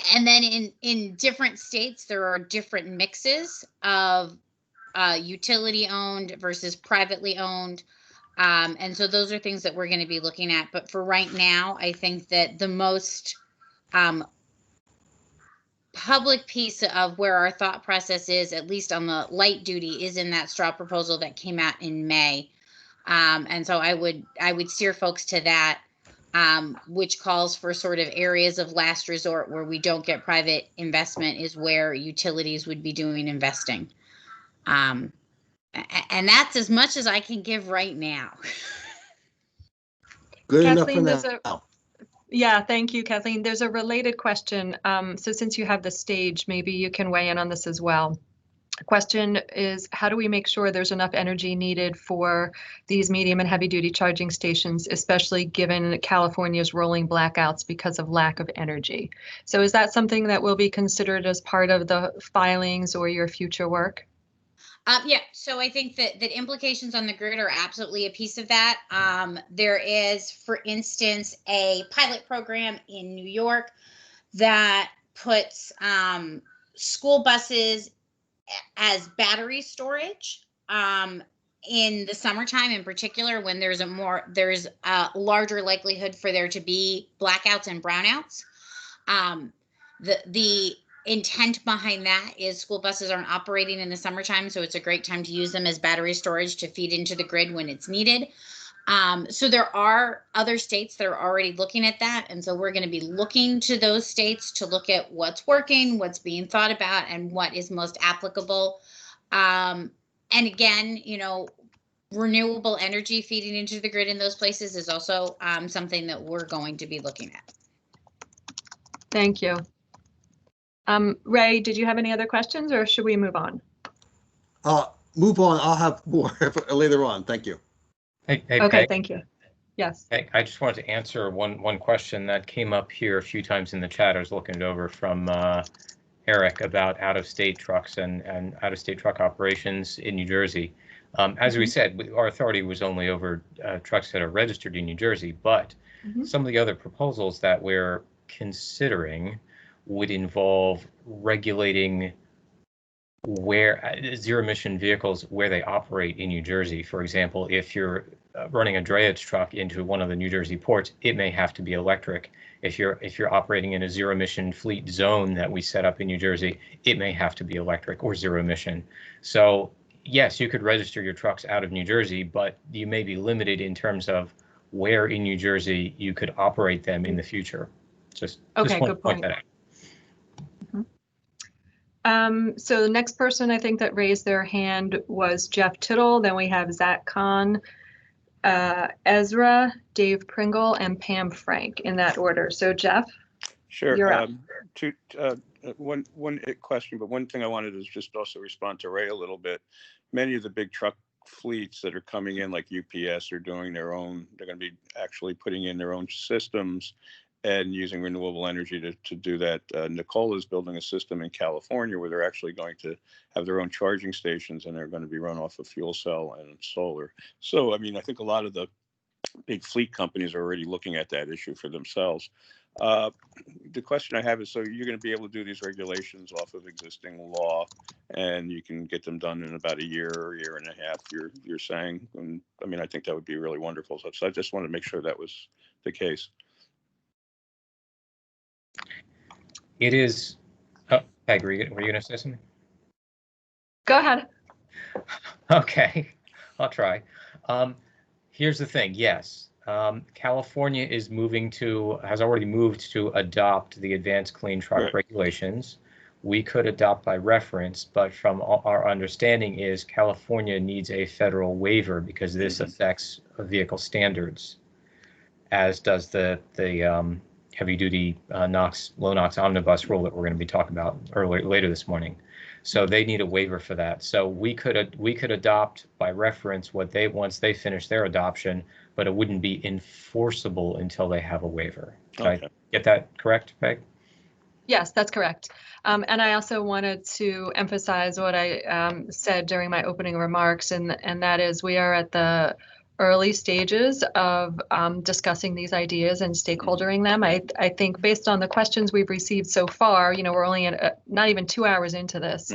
then in different states, there are different mixes of utility owned versus privately owned. And so those are things that we're going to be looking at. But for right now, I think that the most public piece of where our thought process is, at least on the light duty, is in that straw proposal that came out in May. And so I would steer folks to that, which calls for sort of areas of last resort where we don't get private investment, is where utilities would be doing investing. And that's as much as I can give right now. Good Kathleen, enough for now. Yeah, thank you, Kathleen. There's a related question. So since you have the stage, maybe you can weigh in on this as well. The question is, how do we make sure there's enough energy needed for these medium and heavy duty charging stations, especially given California's rolling blackouts because of lack of energy? So is that something that will be considered as part of the filings or your future work? Yeah, so I think that implications on the grid are absolutely a piece of that. There is, for instance, a pilot program in New York that puts school buses as battery storage in the summertime, in particular, when there's a larger likelihood for there to be blackouts and brownouts. The intent behind that is school buses aren't operating in the summertime, so it's a great time to use them as battery storage to feed into the grid when it's needed. So there are other states that are already looking at that. And so we're going to be looking to those states to look at what's working, what's being thought about, and what is most applicable. And again, you know, renewable energy feeding into the grid in those places is also something that we're going to be looking at. Thank you. Ray, did you have any other questions, or should we move on? Move on. I'll have more later on. Thank you. Hey, Okay, Peg, thank you. Yes. I just wanted to answer one question that came up here a few times in the chat. I was looking it over from Eric about out-of-state trucks and out-of-state truck operations in New Jersey. As we said, our authority was only over trucks that are registered in New Jersey, but some of the other proposals that we're considering would involve regulating where zero-emission vehicles, where they operate in New Jersey. For example, if you're running a drayage truck into one of the New Jersey ports, it may have to be electric. If you're operating in a zero-emission fleet zone that we set up in New Jersey, it may have to be electric or zero-emission. So yes, you could register your trucks out of New Jersey, but you may be limited in terms of where in New Jersey you could operate them in the future. Just want to point that out. So the next person I think that raised their hand was Jeff Tittle. Then we have Zach Kahn, Ezra, Dave Pringle, and Pam Frank in that order. So Jeff, sure. You're up. One question, but one thing I wanted to just also respond to Ray a little bit. Many of the big truck fleets that are coming in, like UPS, are doing their own. They're going to be actually putting in their own systems and using renewable energy to do that. Nicole is building a system in California where they're actually going to have their own charging stations, and they're going to be run off of fuel cell and solar. So, I mean, I think a lot of the big fleet companies are already looking at that issue for themselves. The question I have is, so you're going to be able to do these regulations off of existing law, and you can get them done in about a year or year and a half, you're saying? And I mean, I think that would be really wonderful. So I just wanted to make sure that was the case. It is. Oh, Peg, were you going to say something? go ahead. Okay, I'll try. Here's the thing. Yes, California has already moved to adopt the advanced clean truck regulations. We could adopt by reference, but from our understanding is California needs a federal waiver because this affects vehicle standards, as does the heavy-duty low NOx omnibus rule that we're going to be talking about later this morning. So they need a waiver for that. So we could adopt by reference once they finish their adoption, but it wouldn't be enforceable until they have a waiver. Did I get that correct, Peg? Yes, that's correct. And I also wanted to emphasize what I said during my opening remarks, and that is we are at the early stages of discussing these ideas and stakeholdering them. I think based on the questions we've received so far, you know, we're only not even 2 hours into this.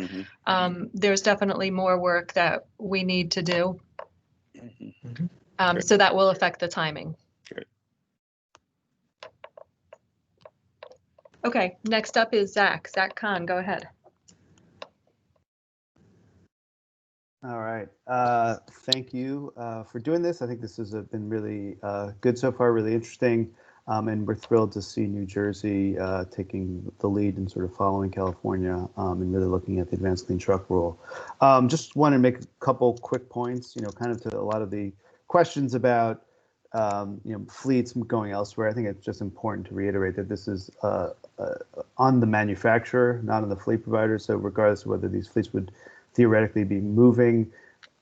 There's definitely more work that we need to do. So that will affect the timing. Okay, next up is Zach Kahn, go ahead. All right, thank you for doing this. I think this has been really good so far, really interesting, and we're thrilled to see New Jersey taking the lead and sort of following California and really looking at the advanced clean truck rule. Just want to make a couple quick points, you know, kind of to a lot of the questions about fleets going elsewhere. I think it's just important to reiterate that this is on the manufacturer, not on the fleet provider. So regardless of whether these fleets would theoretically be moving,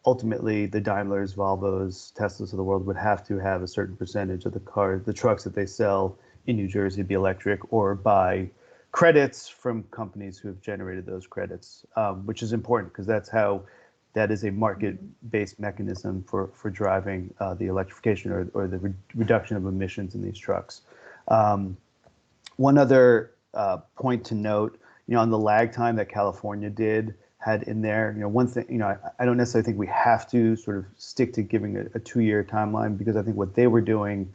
ultimately the Daimlers, Volvos, Teslas of the world would have to have a certain percentage of the trucks that they sell in New Jersey be electric or buy credits from companies who have generated those credits, which is important because that is a market-based mechanism for driving the electrification or the reduction of emissions in these trucks. One other point to note, on the lag time that California did had in there. One thing, I don't necessarily think we have to sort of stick to giving a 2-year timeline, because I think what they were doing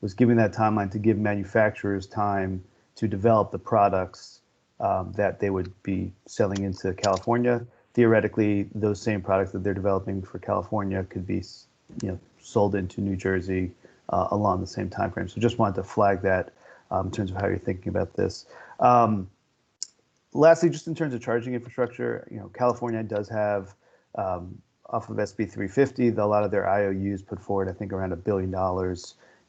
was giving that timeline to give manufacturers time to develop the products that they would be selling into California. Theoretically, those same products that they're developing for California could be, sold into New Jersey along the same time frame. So just wanted to flag that in terms of how you're thinking about this. Lastly, just in terms of charging infrastructure, California does have, off of SB 350, a lot of their IOUs put forward, I think, around $1 billion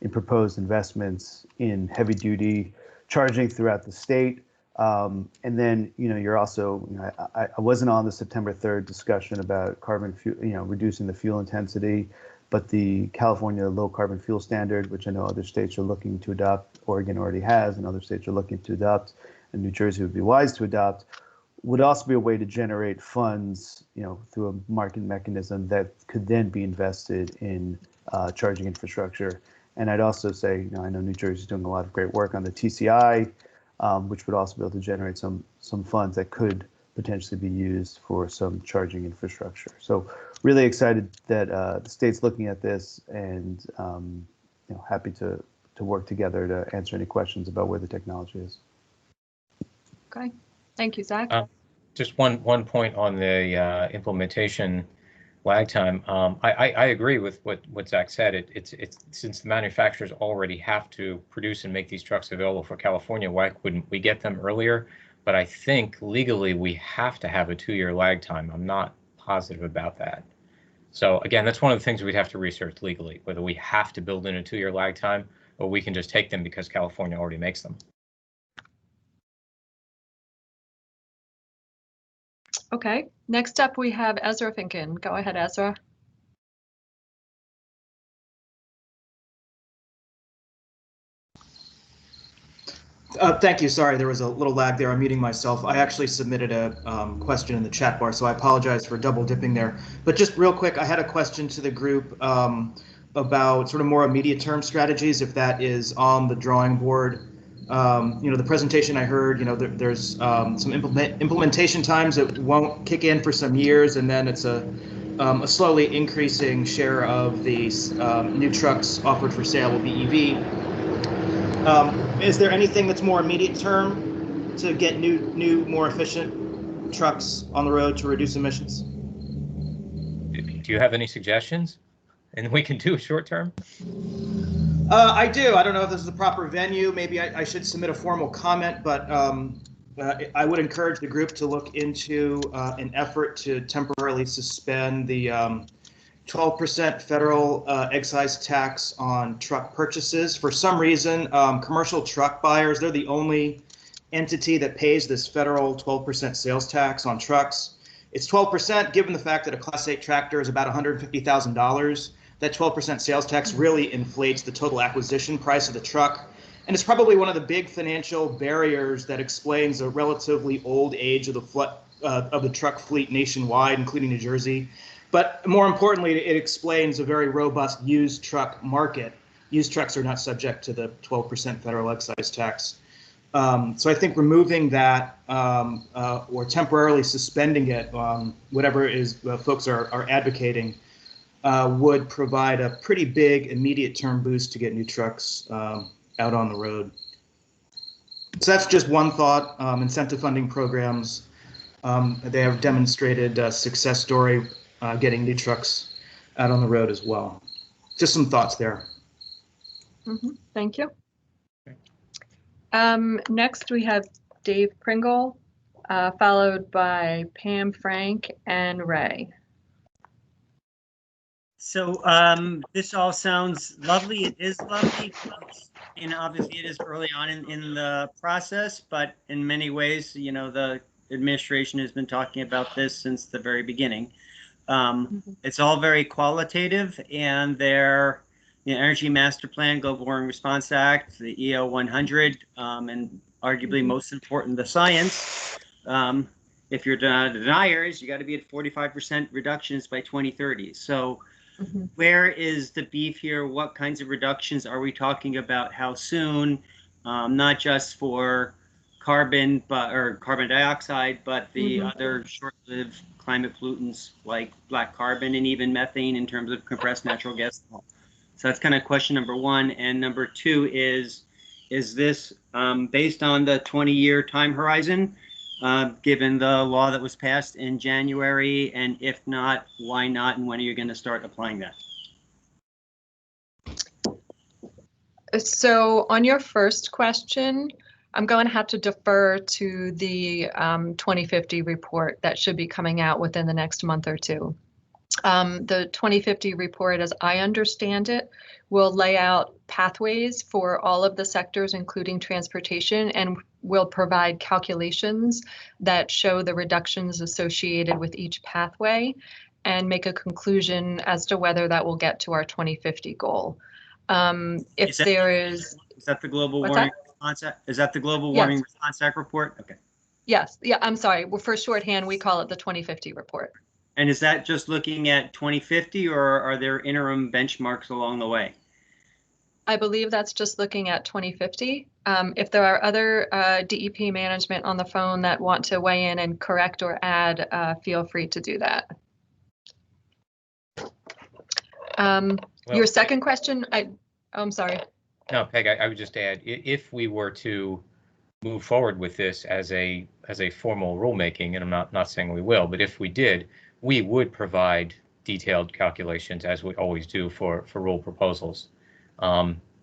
in proposed investments in heavy duty charging throughout the state. And then, you're also, I wasn't on the September 3rd discussion about carbon fuel, reducing the fuel intensity, but the California low carbon fuel standard, which I know other states are looking to adopt, Oregon already has, and other states are looking to adopt, and New Jersey would be wise to adopt, would also be a way to generate funds, through a market mechanism that could then be invested in charging infrastructure. And I'd also say, I know New Jersey is doing a lot of great work on the TCI, which would also be able to generate some funds that could potentially be used for some charging infrastructure. So really excited that the state's looking at this, and happy to work together to answer any questions about where the technology is. Okay, thank you, Zach. Just one point on the implementation lag time. I agree with what Zach said. It's since the manufacturers already have to produce and make these trucks available for California, why couldn't we get them earlier? But I think legally we have to have a 2-year lag time. I'm not positive about that. So again, that's one of the things we'd have to research legally, whether we have to build in a 2-year lag time or we can just take them because California already makes them. Okay, next up we have Ezra Finken. Go ahead, Ezra. Thank you. Sorry, there was a little lag there. I'm muting myself. I actually submitted a question in the chat bar, so I apologize for double dipping there. But just real quick, I had a question to the group about sort of more immediate term strategies, if that is on the drawing board. The presentation I heard, there's some implementation times that won't kick in for some years, and then it's a slowly increasing share of these new trucks offered for sale will be EV. Is there anything that's more immediate term to get new, more efficient trucks on the road to reduce emissions? Do you have any suggestions? And we can do a short term? I do. I don't know if this is the proper venue. Maybe I should submit a formal comment, but I would encourage the group to look into an effort to temporarily suspend the 12% federal excise tax on truck purchases. For some reason, commercial truck buyers, they're the only entity that pays this federal 12% sales tax on trucks. It's 12% given the fact that a Class 8 tractor is about $150,000. That 12% sales tax really inflates the total acquisition price of the truck. And it's probably one of the big financial barriers that explains the relatively old age of the truck fleet nationwide, including New Jersey. But more importantly, it explains a very robust used truck market. Used trucks are not subject to the 12% federal excise tax. So I think removing that or temporarily suspending it, whatever it is folks are advocating, would provide a pretty big immediate term boost to get new trucks out on the road. So that's just one thought. Incentive funding programs, they have demonstrated a success story getting new trucks out on the road as well. Just some thoughts there. Thank you. Next we have Dave Pringle, followed by Pam Frank and Ray. So this all sounds lovely. It is lovely. And obviously it is early on in the process, but in many ways, the administration has been talking about this since the very beginning. It's all very qualitative, and their Energy Master Plan, Global Warming Response Act, the EO 100, and arguably most important, the science. If you're deniers, you got to be at 45% reductions by 2030. So where is the beef here? What kinds of reductions are we talking about? How soon? Not just for carbon, or carbon dioxide, but the other short-lived climate pollutants like black carbon and even methane in terms of compressed natural gas. So that's kind of question number one. And number two is this based on the 20-year time horizon, given the law that was passed in January? And if not, why not? And when are you going to start applying that? So on your first question, I'm going to have to defer to the 2050 report that should be coming out within the next month or two. The 2050 report, as I understand it, will lay out pathways for all of the sectors, including transportation, and will provide calculations that show the reductions associated with each pathway and make a conclusion as to whether that will get to our 2050 goal. Is that the global warming response? Is that the global warming response act report? Okay. Yes. Yeah. I'm sorry. Well, for shorthand, we call it the 2050 report. And is that just looking at 2050, or are there interim benchmarks along the way? I believe that's just looking at 2050. If there are other DEP management on the phone that want to weigh in and correct or add, feel free to do that. Your second question, I'm sorry. No, Peg, I would just add, if we were to move forward with this as a formal rulemaking, and I'm not saying we will, but if we did, we would provide detailed calculations, as we always do for rule proposals.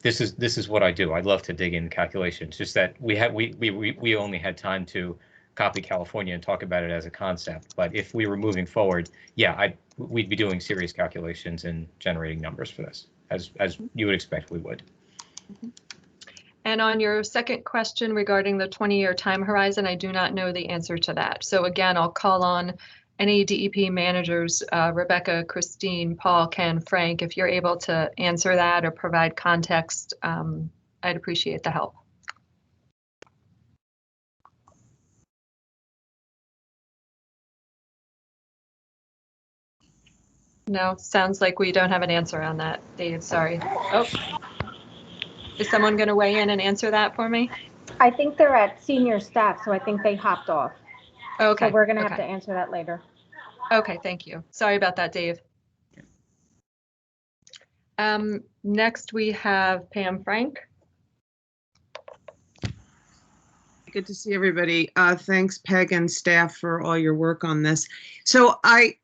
This is what I do. I'd love to dig in calculations. Just that we only had time to copy California and talk about it as a concept. But if we were moving forward, yeah, we'd be doing serious calculations and generating numbers for this, as you would expect we would. And on your second question regarding the 20-year time horizon, I do not know the answer to that. So again, I'll call on any DEP managers, Rebecca, Christine, Paul, Ken, Frank, if you're able to answer that or provide context, I'd appreciate the help. No, sounds like we don't have an answer on that, Dave, sorry. Oh, is someone going to weigh in and answer that for me? I think they're at senior staff, so I think they hopped off. Okay. So we're going to have to answer that later. Okay, thank you. Sorry about that, Dave. Next, we have Pam Frank. Good to see everybody. Thanks, Peg and staff, for all your work on this. So I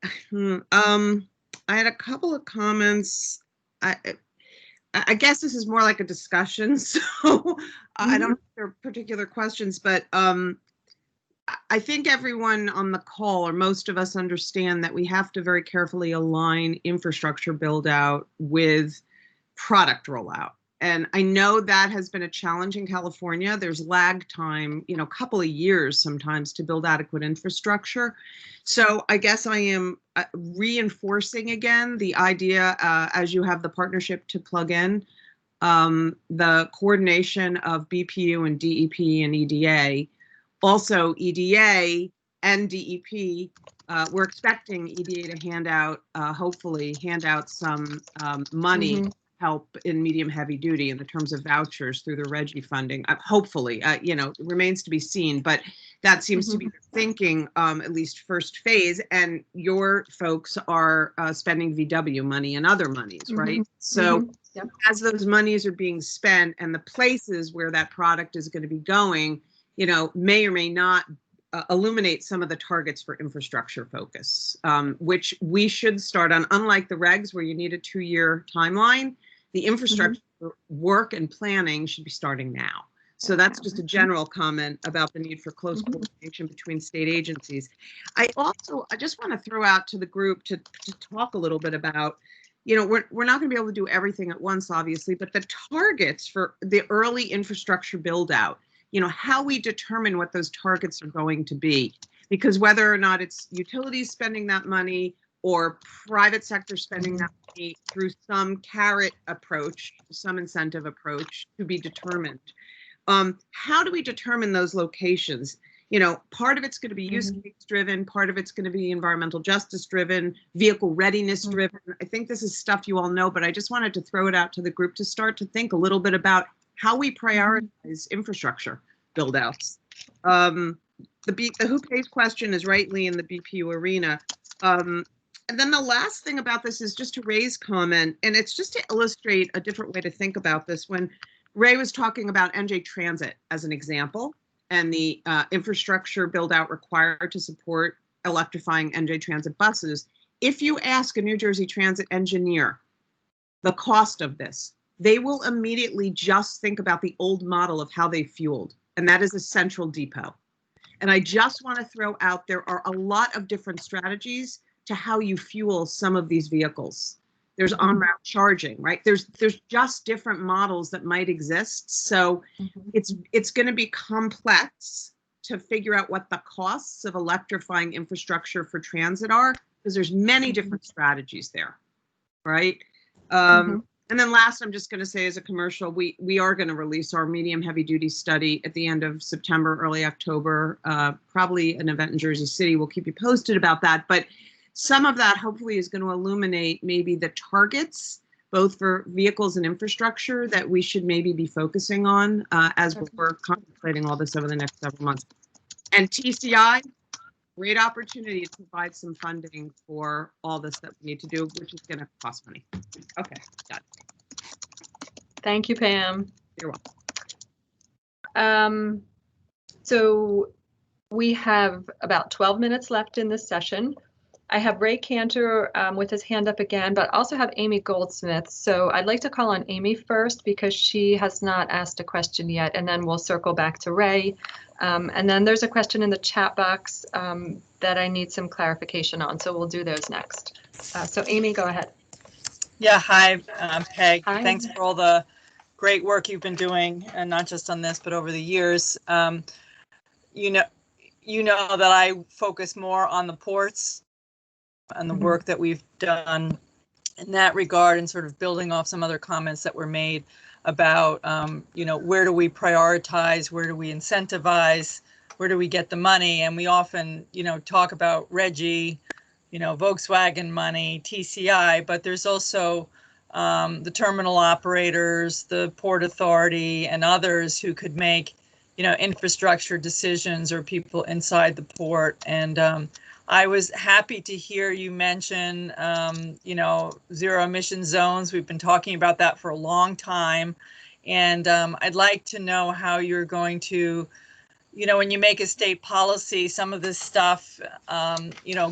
had a couple of comments. I guess this is more like a discussion, so I don't have their particular questions, but I think everyone on the call, or most of us, understand that we have to very carefully align infrastructure build out with product rollout. And I know that has been a challenge in California. There's lag time, a couple of years sometimes to build adequate infrastructure. So I guess I am reinforcing again the idea, as you have the partnership to plug in, the coordination of BPU and DEP and EDA. Also, EDA and DEP, we're expecting EDA to hopefully hand out some money help in medium heavy duty in the terms of vouchers through the RGGI funding. Hopefully, it remains to be seen, but that seems to be the thinking, at least first phase. And your folks are spending VW money and other monies, right? So as those monies are being spent and the places where that product is going to be going, may or may not illuminate some of the targets for infrastructure focus, which we should start on. Unlike the regs where you need a 2-year timeline, the infrastructure work and planning should be starting now. So that's just a general comment about the need for close coordination between state agencies. I just want to throw out to the group to talk a little bit about, we're not going to be able to do everything at once, obviously, but the targets for the early infrastructure build out, how we determine what those targets are going to be, because whether or not it's utilities spending that money or private sector spending that money through some carrot approach, some incentive approach to be determined. How do we determine those locations? Part of it's going to be use case driven, part of it's going to be environmental justice driven, vehicle readiness driven. I think this is stuff you all know, but I just wanted to throw it out to the group to start to think a little bit about how we prioritize infrastructure build outs. The who pays question is rightly in the BPU arena. And then the last thing about this is just to raise comment, and it's just to illustrate a different way to think about this. When Ray was talking about NJ Transit as an example, and the infrastructure build out required to support electrifying NJ Transit buses, if you ask a New Jersey Transit engineer the cost of this, they will immediately just think about the old model of how they fueled, and that is a central depot. And I just want to throw out, there are a lot of different strategies to how you fuel some of these vehicles. There's on-route charging, right? There's just different models that might exist. So it's going to be complex to figure out what the costs of electrifying infrastructure for transit are, because there's many different strategies there, right? And then last, I'm just going to say as a commercial, we are going to release our medium heavy duty study at the end of September, early October, probably an event in Jersey City. We'll keep you posted about that. But some of that hopefully is going to illuminate maybe the targets, both for vehicles and infrastructure, that we should maybe be focusing on as we're contemplating all this over the next several months. And TCI, great opportunity to provide some funding for all this that we need to do, which is going to cost money. Okay, done. Thank you, Pam. You're welcome. So we have about 12 minutes left in this session. I have Ray Cantor with his hand up again, but also have Amy Goldsmith. So I'd like to call on Amy first because she has not asked a question yet, and then we'll circle back to Ray. And then there's a question in the chat box that I need some clarification on, so we'll do those next. So Amy, go ahead. Yeah, hi, Peg. Hi. Thanks for all the great work you've been doing, and not just on this, but over the years. You know that I focus more on the ports and the work that we've done in that regard, and sort of building off some other comments that were made about, where do we prioritize, where do we incentivize, where do we get the money? And we often, talk about RGGI, Volkswagen money, TCI, but there's also the terminal operators, the Port Authority, and others who could make, infrastructure decisions, or people inside the port. And I was happy to hear you mention, zero emission zones. We've been talking about that for a long time. And I'd like to know how you're going to, when you make a state policy, some of this stuff,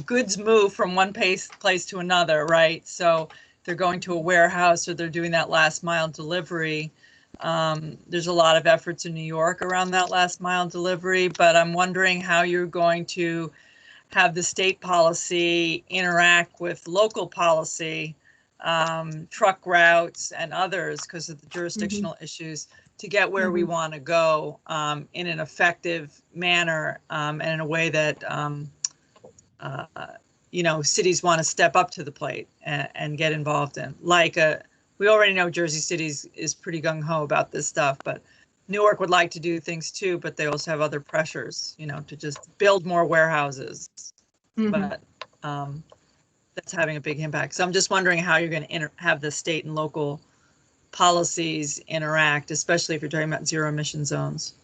goods move from one place to another, right? So they're going to a warehouse or they're doing that last mile delivery. There's a lot of efforts in New York around that last mile delivery, but I'm wondering how you're going to have the state policy interact with local policy, truck routes and others, because of the jurisdictional issues, to get where we want to go in an effective manner, and in a way that cities want to step up to the plate and get involved in. We already know Jersey City is pretty gung-ho about this stuff, but Newark would like to do things too, but they also have other pressures, to just build more warehouses. But that's having a big impact. So I'm just wondering how you're going to have the state and local policies interact, especially if you're talking about zero emission zones.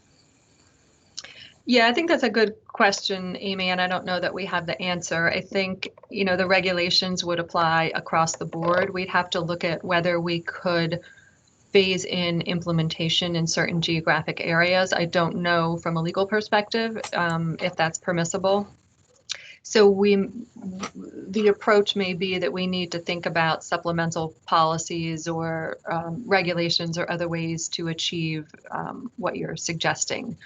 Yeah, I think that's a good question, Amy, and I don't know that we have the answer. I think, the regulations would apply across the board. We'd have to look at whether we could phase in implementation in certain geographic areas. I don't know from a legal perspective if that's permissible. So the approach may be that we need to think about supplemental policies or regulations or other ways to achieve what you're suggesting.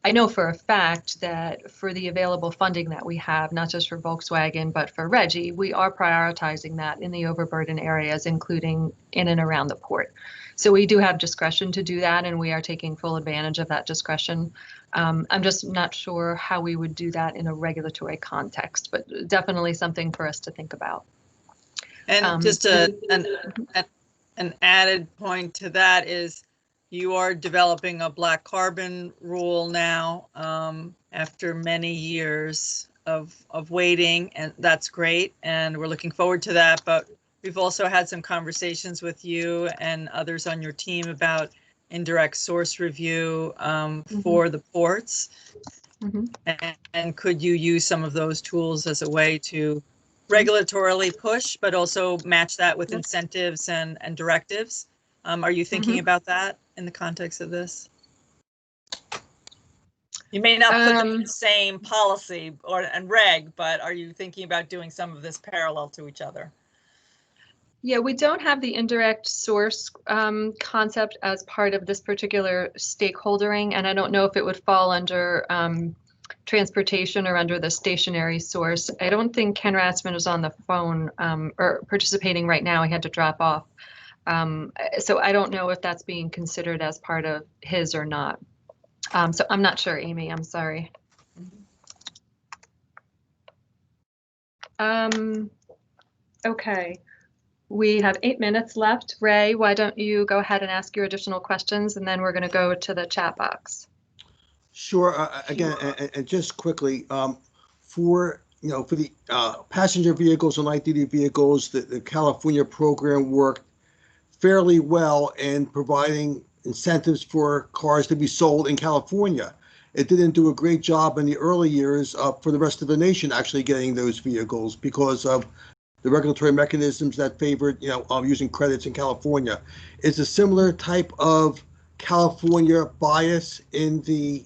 I know for a fact that for the available funding that we have, not just for Volkswagen, but for RGGI, we are prioritizing that in the overburden areas, including in and around the port. So we do have discretion to do that, and we are taking full advantage of that discretion. I'm just not sure how we would do that in a regulatory context, but definitely something for us to think about. And just an added point to that is you are developing a black carbon rule now after many years of waiting, and that's great. And we're looking forward to that. But we've also had some conversations with you and others on your team about indirect source review for the ports? And could you use some of those tools as a way to regulatorily push, but also match that with incentives and directives? Are you thinking about that in the context of this? You may not put them in the same policy and reg, but are you thinking about doing some of this parallel to each other? Yeah, we don't have the indirect source concept as part of this particular stakeholdering, and I don't know if it would fall under transportation or under the stationary source. I don't think Ken Ratzman is on the phone or participating right now. He had to drop off. So I don't know if that's being considered as part of his or not. So I'm not sure, Amy, I'm sorry. Okay, we have 8 minutes left. Ray, why don't you go ahead and ask your additional questions, and then we're going to go to the chat box. Sure. Again, and just quickly, for the passenger vehicles and light duty vehicles, the California program worked fairly well in providing incentives for cars to be sold in California. It didn't do a great job in the early years for the rest of the nation actually getting those vehicles because of the regulatory mechanisms that favored using credits in California. It's a similar type of California bias in the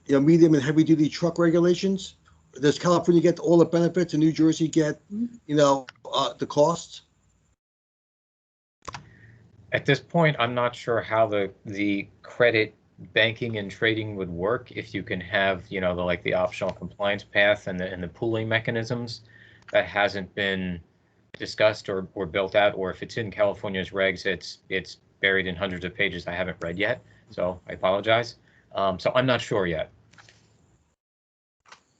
medium and heavy duty truck regulations. Does California get all the benefits and New Jersey get the costs? At this point, I'm not sure how the credit banking and trading would work if you can have the optional compliance path and the pooling mechanisms. That hasn't been discussed or built out, or if it's in California's regs, it's buried in hundreds of pages I haven't read yet, so I apologize. So I'm not sure yet.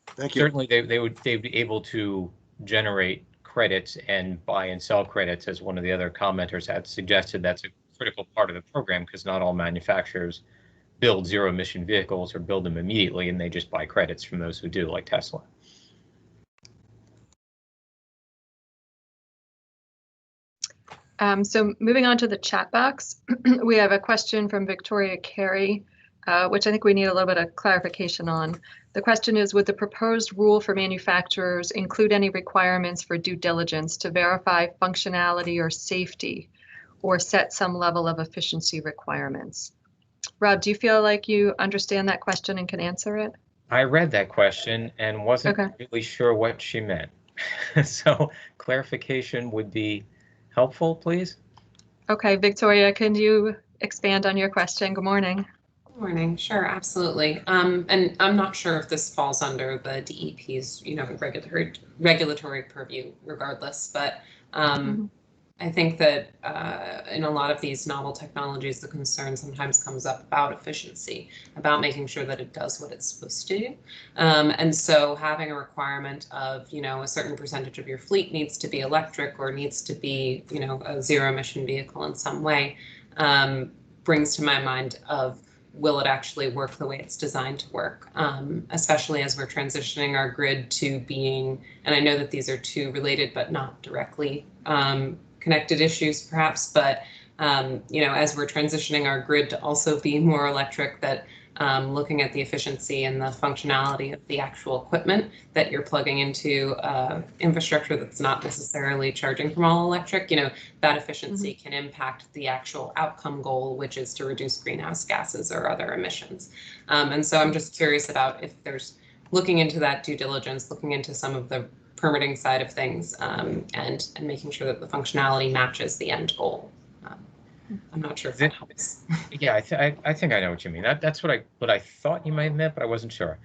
Thank you. Certainly, they'd be able to generate credits and buy and sell credits, as one of the other commenters had suggested. That's a critical part of the program because not all manufacturers build zero-emission vehicles or build them immediately, and they just buy credits from those who do, like Tesla. So moving on to the chat box, we have a question from Victoria Carey, which I think we need a little bit of clarification on. The question is, would the proposed rule for manufacturers include any requirements for due diligence to verify functionality or safety, or set some level of efficiency requirements? Rob, do you feel like you understand that question and can answer it? I read that question and wasn't really sure what she meant. So clarification would be helpful, please. Okay, Victoria, can you expand on your question? Good morning. Good morning. Sure, absolutely. And I'm not sure if this falls under the DEP's, regulatory purview, regardless. But I think that in a lot of these novel technologies, the concern sometimes comes up about efficiency, about making sure that it does what it's supposed to do. And so having a requirement of, a certain percentage of your fleet needs to be electric or needs to be, a zero emission vehicle in some way brings to my mind of, will it actually work the way it's designed to work, especially as we're transitioning our grid to being, and I know that these are two related but not directly connected issues perhaps, but as we're transitioning our grid to also be more electric, that looking at the efficiency and the functionality of the actual equipment that you're plugging into infrastructure that's not necessarily charging from all electric, that efficiency can impact the actual outcome goal, which is to reduce greenhouse gases or other emissions. And so I'm just curious about if there's looking into that due diligence, looking into some of the permitting side of things, and making sure that the functionality matches the end goal. I'm not sure if that helps. Yeah, I think I know what you mean. That's what I thought you might have meant, but I wasn't sure.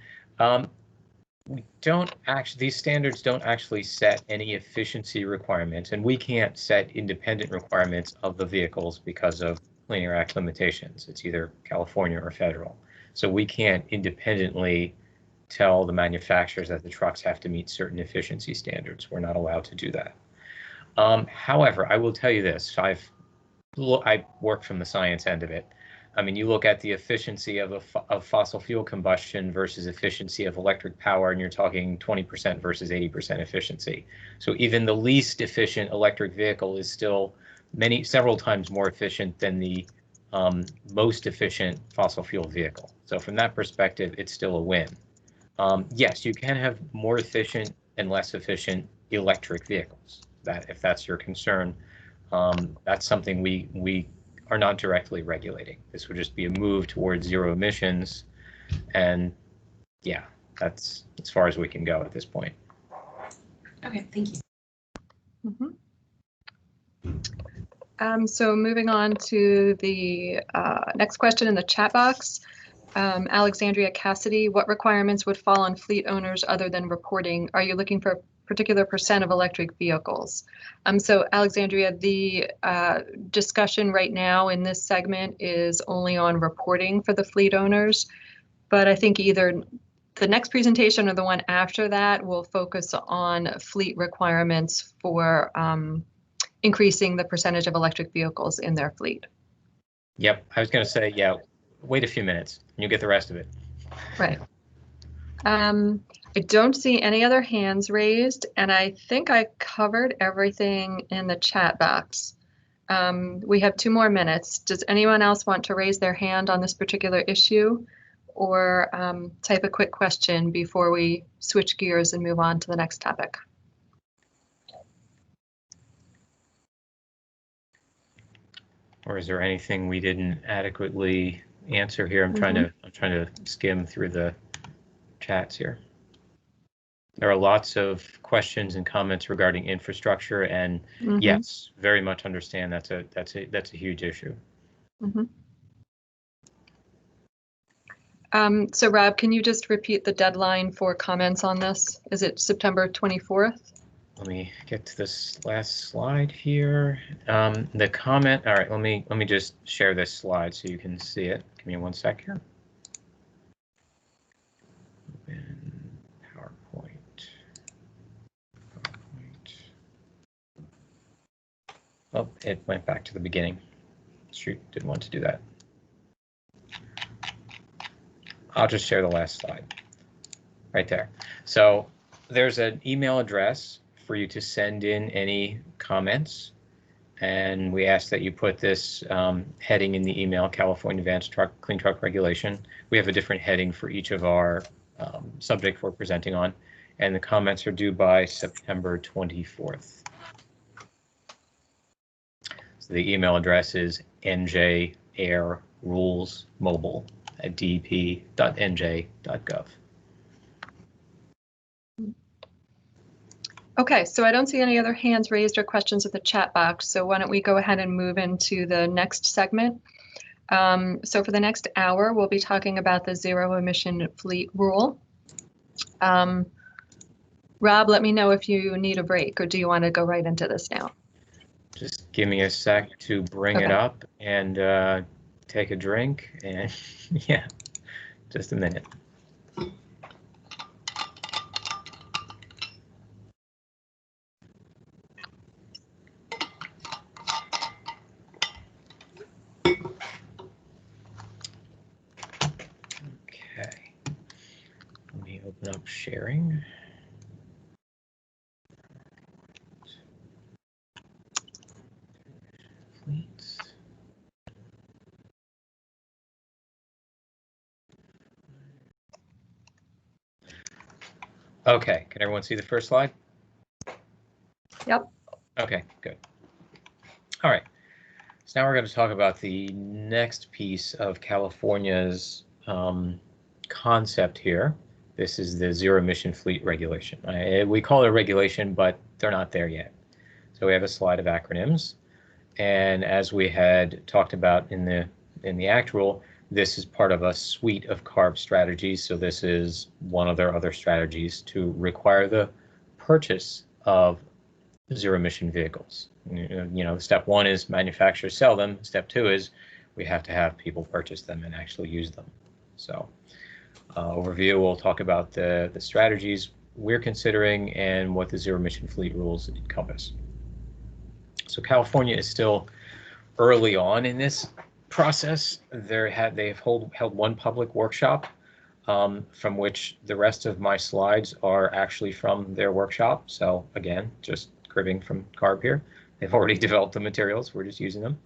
We don't actually, these standards don't actually set any efficiency requirements, and we can't set independent requirements of the vehicles because of Clean Air Act limitations. It's either California or federal. So we can't independently tell the manufacturers that the trucks have to meet certain efficiency standards. We're not allowed to do that. However, I will tell you this. I work from the science end of it. I mean, you look at the efficiency of fossil fuel combustion versus efficiency of electric power, and you're talking 20% versus 80% efficiency. So even the least efficient electric vehicle is still several times more efficient than the most efficient fossil fuel vehicle. So from that perspective, it's still a win. Yes, you can have more efficient and less efficient electric vehicles. That, if that's your concern, that's something we are not directly regulating. This would just be a move towards zero emissions, and yeah, that's as far as we can go at this point. Okay, thank you. So moving on to the next question in the chat box. Alexandria Cassidy, what requirements would fall on fleet owners other than reporting? Are you looking for a particular percent of electric vehicles? So Alexandria, the discussion right now in this segment is only on reporting for the fleet owners, but I think either the next presentation or the one after that will focus on fleet requirements for increasing the percentage of electric vehicles in their fleet. Yep, I was going to say, yeah, wait a few minutes and you get the rest of it. Right. I don't see any other hands raised, and I think I covered everything in the chat box. We have 2 more minutes. Does anyone else want to raise their hand on this particular issue, or type a quick question before we switch gears and move on to the next topic? Or is there anything we didn't adequately answer here? I'm trying to skim through the chats here. There are lots of questions and comments regarding infrastructure, and yes, very much understand that's a huge issue. So Rob, can you just repeat the deadline for comments on this? Is it September 24th? Let me get to this last slide here. The comment. All right, let me just share this slide so you can see it. Give me 1 sec here. Open PowerPoint. Oh, it went back to the beginning. Shoot, didn't want to do that. I'll just share the last slide right there. So there's an email address for you to send in any comments, and we ask that you put this heading in the email, California Advanced Clean Truck Regulation. We have a different heading for each of our subject we're presenting on, and the comments are due by September 24th. So the email address is njAirRulesMobile@dep.nj.gov. Okay, so I don't see any other hands raised or questions in the chat box, so why don't we go ahead and move into the next segment. So for the next hour, we'll be talking about the zero emission fleet rule. Rob, let me know if you need a break, or do you want to go right into this now? Just give me a sec to bring it up and take a drink, and yeah, just a minute. Okay, let me open up sharing. Okay, can everyone see the first slide? Yep. Okay, good. All right, so now we're going to talk about the next piece of California's concept here. This is the zero emission fleet regulation. We call it a regulation, but they're not there yet. So we have a slide of acronyms, and as we had talked about in the ACT rule, this is part of a suite of CARB strategies. So this is one of their other strategies to require the purchase of zero emission vehicles. You know, step 1 is manufacturers sell them. Step 2 is we have to have people purchase them and actually use them. So overview, we'll talk about the strategies we're considering and what the zero emission fleet rules encompass. So California is still early on in this process. They've held one public workshop, from which the rest of my slides are actually from their workshop. So again, just cribbing from CARB here. They've already developed the materials, we're just using them.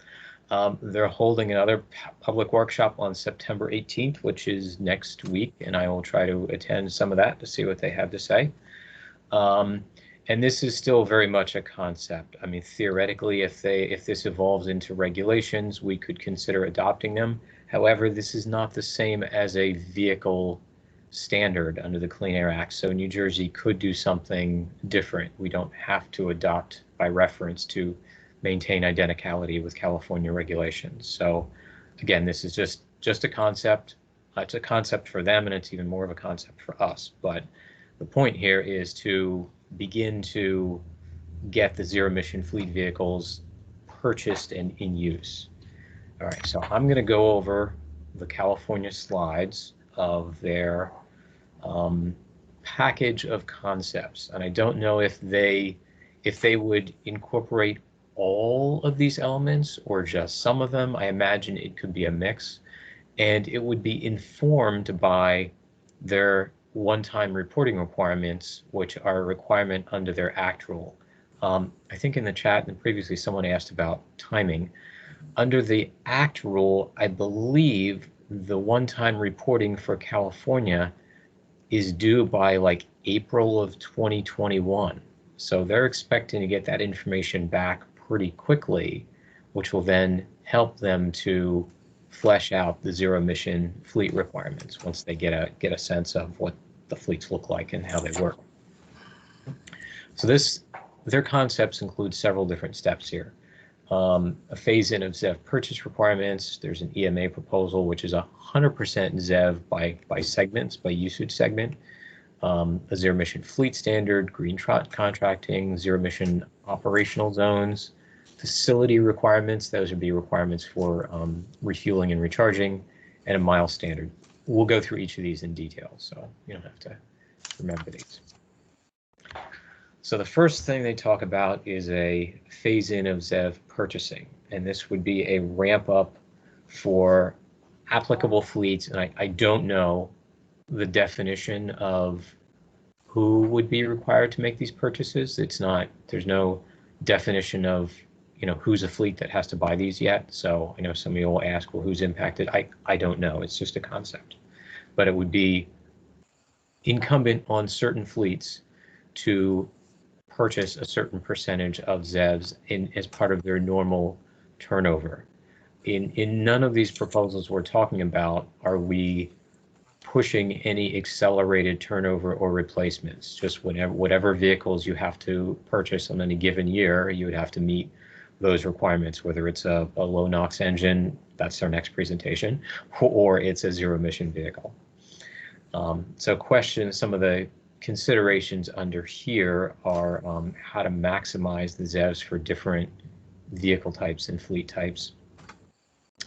They're holding another public workshop on September 18th, which is next week, and I will try to attend some of that to see what they have to say. And this is still very much a concept. I mean, theoretically, if this evolves into regulations, we could consider adopting them. However, this is not the same as a vehicle standard under the Clean Air Act. So New Jersey could do something different. We don't have to adopt by reference to maintain identicality with California regulations. So again, this is just a concept. It's a concept for them, and it's even more of a concept for us. But the point here is to begin to get the zero emission fleet vehicles purchased and in use. All right, so I'm going to go over the California slides of their package of concepts, and I don't know if they would incorporate all of these elements or just some of them. I imagine it could be a mix, and it would be informed by their one-time reporting requirements, which are a requirement under their Act rule. I think in the chat and previously someone asked about timing. Under the Act rule, I believe the one-time reporting for California is due by like April of 2021. So they're expecting to get that information back pretty quickly, which will then help them to flesh out the zero emission fleet requirements once they get a sense of what the fleets look like and how they work. So their concepts include several different steps here. A phase-in of ZEV purchase requirements. There's an EMA proposal, which is 100% ZEV by segments, by usage segment. A zero emission fleet standard, green contracting, zero emission operational zones, facility requirements. Those would be requirements for refueling and recharging, and a mile standard. We'll go through each of these in detail, so you don't have to remember these. So the first thing they talk about is a phase-in of ZEV purchasing, and this would be a ramp up for applicable fleets. And I don't know the definition of who would be required to make these purchases. There's no definition of, who's a fleet that has to buy these yet. So I know some of you will ask, well, who's impacted? I don't know. It's just a concept. But it would be incumbent on certain fleets to purchase a certain percentage of ZEVs as part of their normal turnover. In none of these proposals we're talking about are we pushing any accelerated turnover or replacements. Just whatever vehicles you have to purchase on any given year, you would have to meet those requirements, whether it's a low NOx engine, that's our next presentation, or it's a zero emission vehicle. So some of the considerations under here are how to maximize the ZEVs for different vehicle types and fleet types,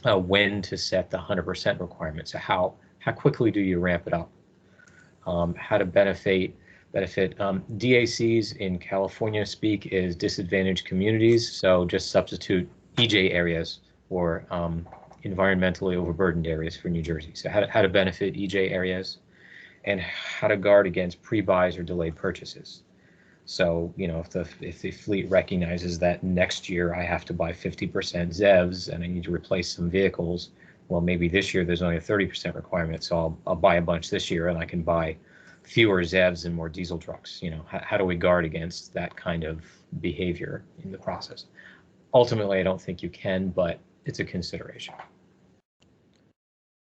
when to set the 100% requirement. So how quickly do you ramp it up? How to benefit DACs in California speak is disadvantaged communities. So just substitute EJ areas or environmentally overburdened areas for New Jersey. So how to benefit EJ areas, and how to guard against pre-buys or delayed purchases. So, if the fleet recognizes that next year I have to buy 50% ZEVs and I need to replace some vehicles, well, maybe this year there's only a 30% requirement, so I'll buy a bunch this year and I can buy fewer ZEVs and more diesel trucks. How do we guard against that kind of behavior in the process? Ultimately, I don't think you can, but it's a consideration.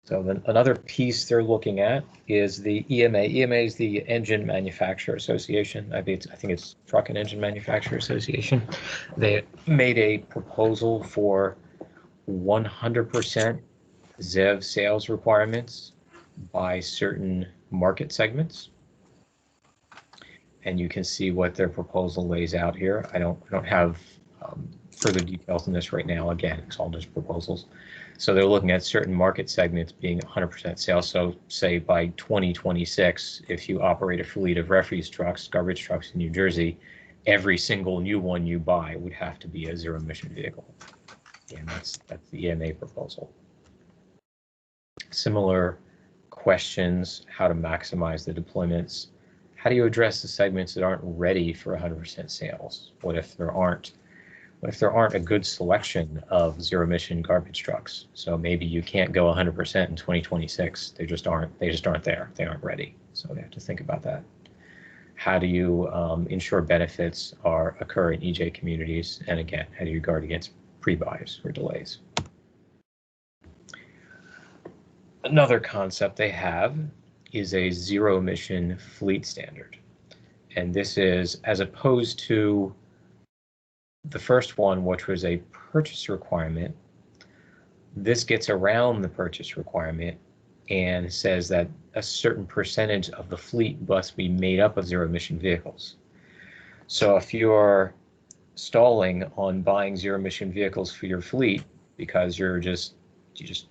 So then another piece they're looking at is the EMA. EMA is the Engine Manufacturer Association. I think it's Truck and Engine Manufacturer Association. They made a proposal for 100% ZEV sales requirements by certain market segments. And you can see what their proposal lays out here. I don't have further details on this right now. Again, it's all just proposals. So they're looking at certain market segments being 100% sales. So say by 2026, if you operate a fleet of refuse trucks, garbage trucks in New Jersey, every single new one you buy would have to be a zero emission vehicle. And that's the EMA proposal. Similar questions: how to maximize the deployments. How do you address the segments that aren't ready for 100% sales? What if What if there aren't a good selection of zero-emission garbage trucks? So maybe you can't go 100% in 2026. They just aren't there. They aren't ready. So they have to think about that. How do you ensure benefits occur in EJ communities? And again, how do you guard against pre-buys or delays? Another concept they have is a zero-emission fleet standard. And this is, as opposed to the first one, which was a purchase requirement, this gets around the purchase requirement and says that a certain percentage of the fleet must be made up of zero-emission vehicles. So if you're stalling on buying zero-emission vehicles for your fleet because you just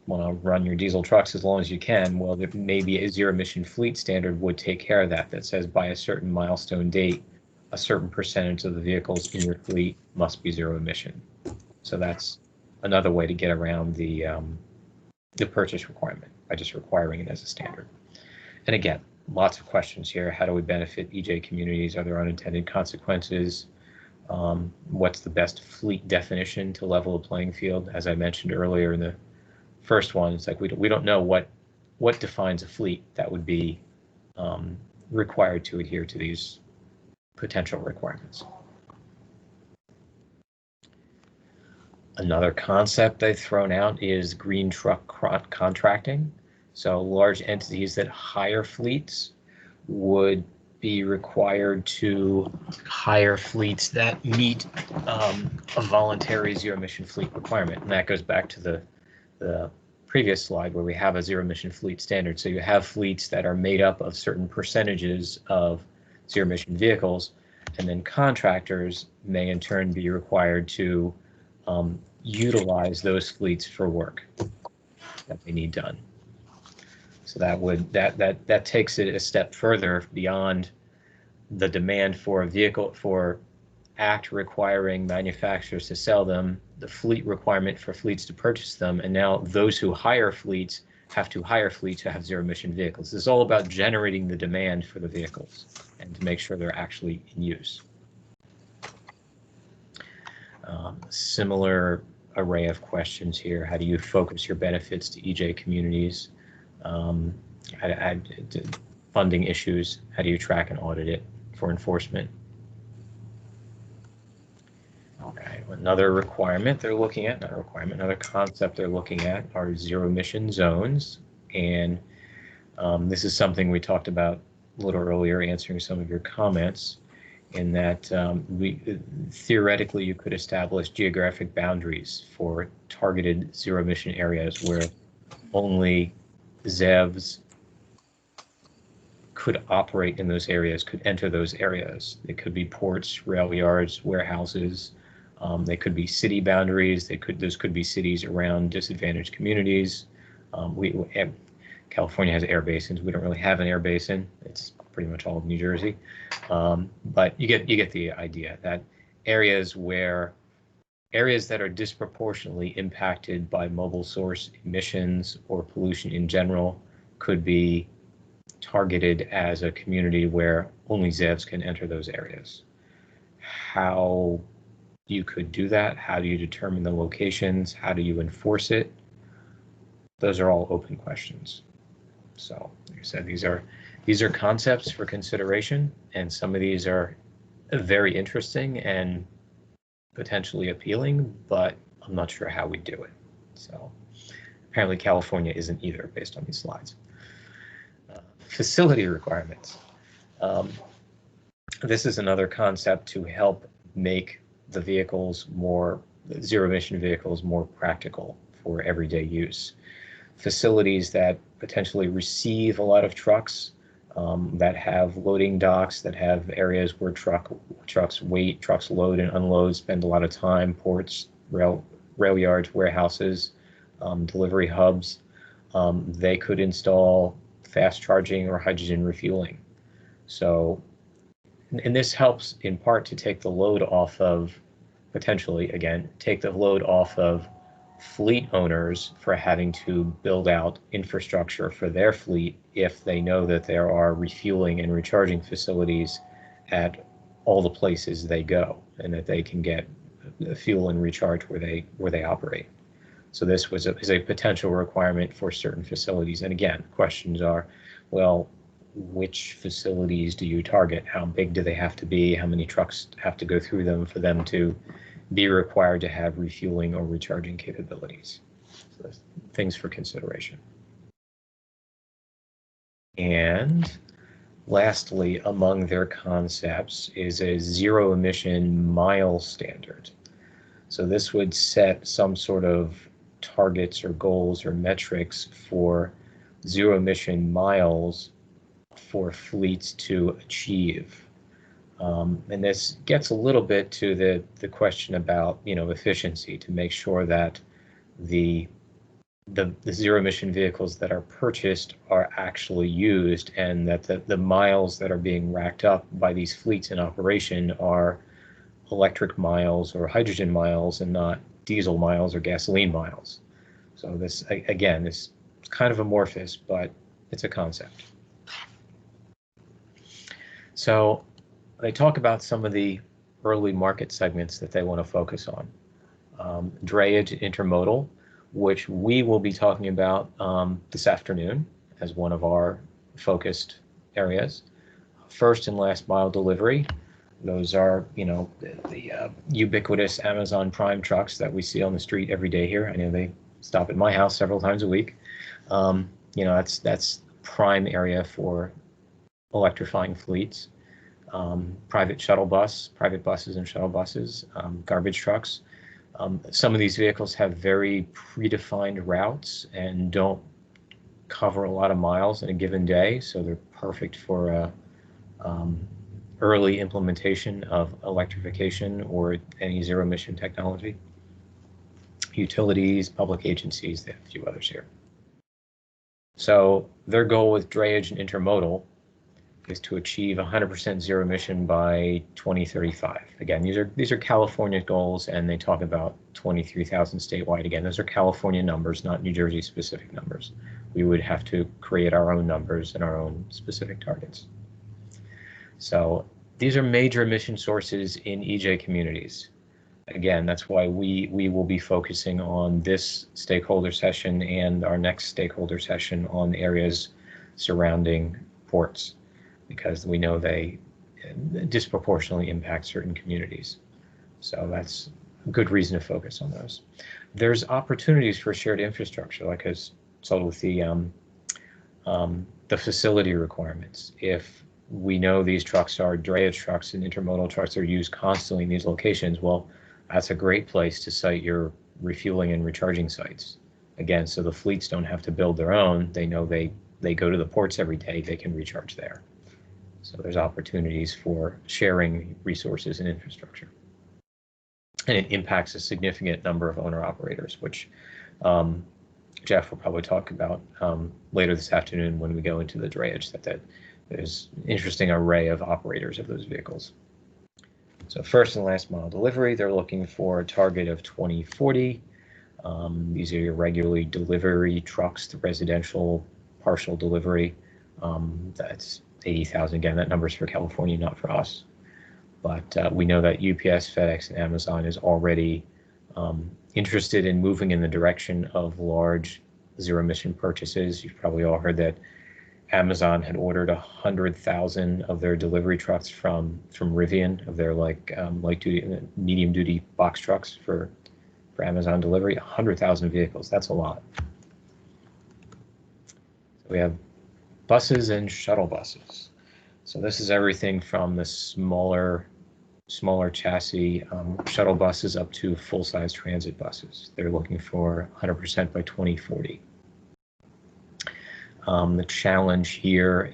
want to run your diesel trucks as long as you can, well, there maybe a zero-emission fleet standard would take care of that. That says by a certain milestone date, a certain percentage of the vehicles in your fleet must be zero emission. So that's another way to get around the purchase requirement by just requiring it as a standard. And again, lots of questions here. How do we benefit EJ communities? Are there unintended consequences? What's the best fleet definition to level the playing field? As I mentioned earlier in the first one, it's like we don't know what defines a fleet that would be required to adhere to these potential requirements. Another concept they've thrown out is green truck contracting. So large entities that hire fleets would be required to hire fleets that meet a voluntary zero-emission fleet requirement. And that goes back to the previous slide where we have a zero-emission fleet standard. So you have fleets that are made up of certain percentages of zero-emission vehicles, and then contractors may in turn be required to utilize those fleets for work that they need done. So that takes it a step further beyond the demand for a vehicle for ACT requiring manufacturers to sell them, the fleet requirement for fleets to purchase them, and now those who hire fleets have to hire fleets to have zero-emission vehicles. This is all about generating the demand for the vehicles and to make sure they're actually in use. Similar array of questions here. How do you focus your benefits to EJ communities? Funding issues. How do you track and audit it for enforcement? Okay, another requirement they're looking at, not a requirement, another concept they're looking at are zero-emission zones. And this is something we talked about a little earlier, answering some of your comments, in that theoretically you could establish geographic boundaries for targeted zero-emission areas where only ZEVs could operate in those areas, could enter those areas. It could be ports, rail yards, warehouses. They could be city boundaries. Those could be cities around disadvantaged communities. California has air basins. We don't really have an air basin. It's pretty much all of New Jersey. But you get the idea that areas that are disproportionately impacted by mobile source emissions or pollution in general could be targeted as a community where only ZEVs can enter those areas. How you could do that? How do you determine the locations? How do you enforce it? Those are all open questions. So, like I said, these are concepts for consideration, and some of these are very interesting and potentially appealing, but I'm not sure how we do it. So apparently California isn't either, based on these slides. Facility requirements. This is another concept to help make the zero-emission vehicles more practical for everyday use. Facilities that potentially receive a lot of trucks, that have loading docks, that have areas where trucks wait, trucks load and unload, spend a lot of time, ports, rail yards, warehouses, delivery hubs. They could install fast charging or hydrogen refueling. So, and this helps in part to take the load off of, potentially, again, take the load off of fleet owners for having to build out infrastructure for their fleet if they know that there are refueling and recharging facilities at all the places they go, and that they can get fuel and recharge where they operate. So this is a potential requirement for certain facilities. And again, questions are, well, which facilities do you target? How big do they have to be? How many trucks have to go through them for them to be required to have refueling or recharging capabilities? So things for consideration. And lastly, among their concepts is a zero emission mile standard. So this would set some sort of targets or goals or metrics for zero emission miles for fleets to achieve. And this gets a little bit to the question about, efficiency, to make sure that the zero emission vehicles that are purchased are actually used, and that the miles that are being racked up by these fleets in operation are electric miles or hydrogen miles and not diesel miles or gasoline miles. So this, again, is kind of amorphous, but it's a concept. So they talk about some of the early market segments that they want to focus on. Drayage, intermodal, which we will be talking about this afternoon as one of our focused areas. First and last mile delivery. Those are, the ubiquitous Amazon Prime trucks that we see on the street every day here. I know they stop at my house several times a week. That's prime area for electrifying fleets. Private buses and shuttle buses, garbage trucks. Some of these vehicles have very predefined routes and don't cover a lot of miles in a given day, so they're perfect for early implementation of electrification or any zero emission technology. Utilities, public agencies, they have a few others here. So their goal with drayage and intermodal is to achieve 100% zero emission by 2035. Again, these are California goals, and they talk about 23,000 statewide. Again, those are California numbers, not New Jersey specific numbers. We would have to create our own numbers and our own specific targets. So these are major emission sources in EJ communities. Again, that's why we will be focusing on this stakeholder session and our next stakeholder session on areas surrounding ports, because we know they disproportionately impact certain communities. So that's a good reason to focus on those. There's opportunities for shared infrastructure, like I saw with the facility requirements. If we know these trucks are drayage trucks and intermodal trucks are used constantly in these locations, well, that's a great place to site your refueling and recharging sites. Again, so the fleets don't have to build their own. They know they go to the ports every day, they can recharge there. So there's opportunities for sharing resources and infrastructure. And it impacts a significant number of owner-operators, which Jeff will probably talk about later this afternoon when we go into the drayage, that there's an interesting array of operators of those vehicles. So first and last mile delivery, they're looking for a target of 2040. These are your regularly delivery trucks, the residential partial delivery. That's 80,000. Again, that number is for California, not for us. But we know that UPS, FedEx, and Amazon is already interested in moving in the direction of large zero emission purchases. You've probably all heard that Amazon had ordered 100,000 of their delivery trucks from Rivian, of their light duty, medium duty box trucks for Amazon delivery. 100,000 vehicles. That's a lot. So we have buses and shuttle buses. So this is everything from the smaller chassis shuttle buses up to full-size transit buses. They're looking for 100% by 2040. The challenge here,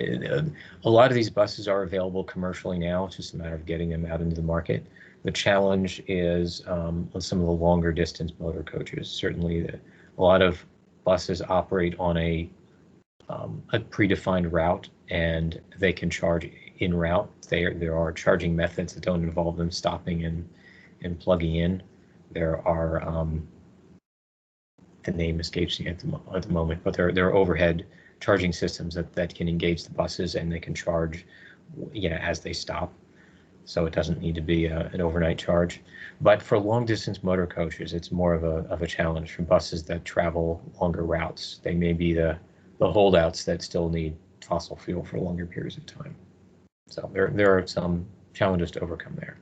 a lot of these buses are available commercially now. It's just a matter of getting them out into the market. The challenge is on some of the longer distance motor coaches. Certainly, a lot of buses operate on a predefined route, and they can charge en route. There are charging methods that don't involve them stopping and plugging in. There are the name escapes me at the moment, but there are overhead charging systems that can engage the buses, and they can charge as they stop. so it doesn't need to be an overnight charge. But for long distance motor coaches, it's more of a challenge. For buses that travel longer routes, they may be the holdouts that still need fossil fuel for longer periods of time. So there are some challenges to overcome there.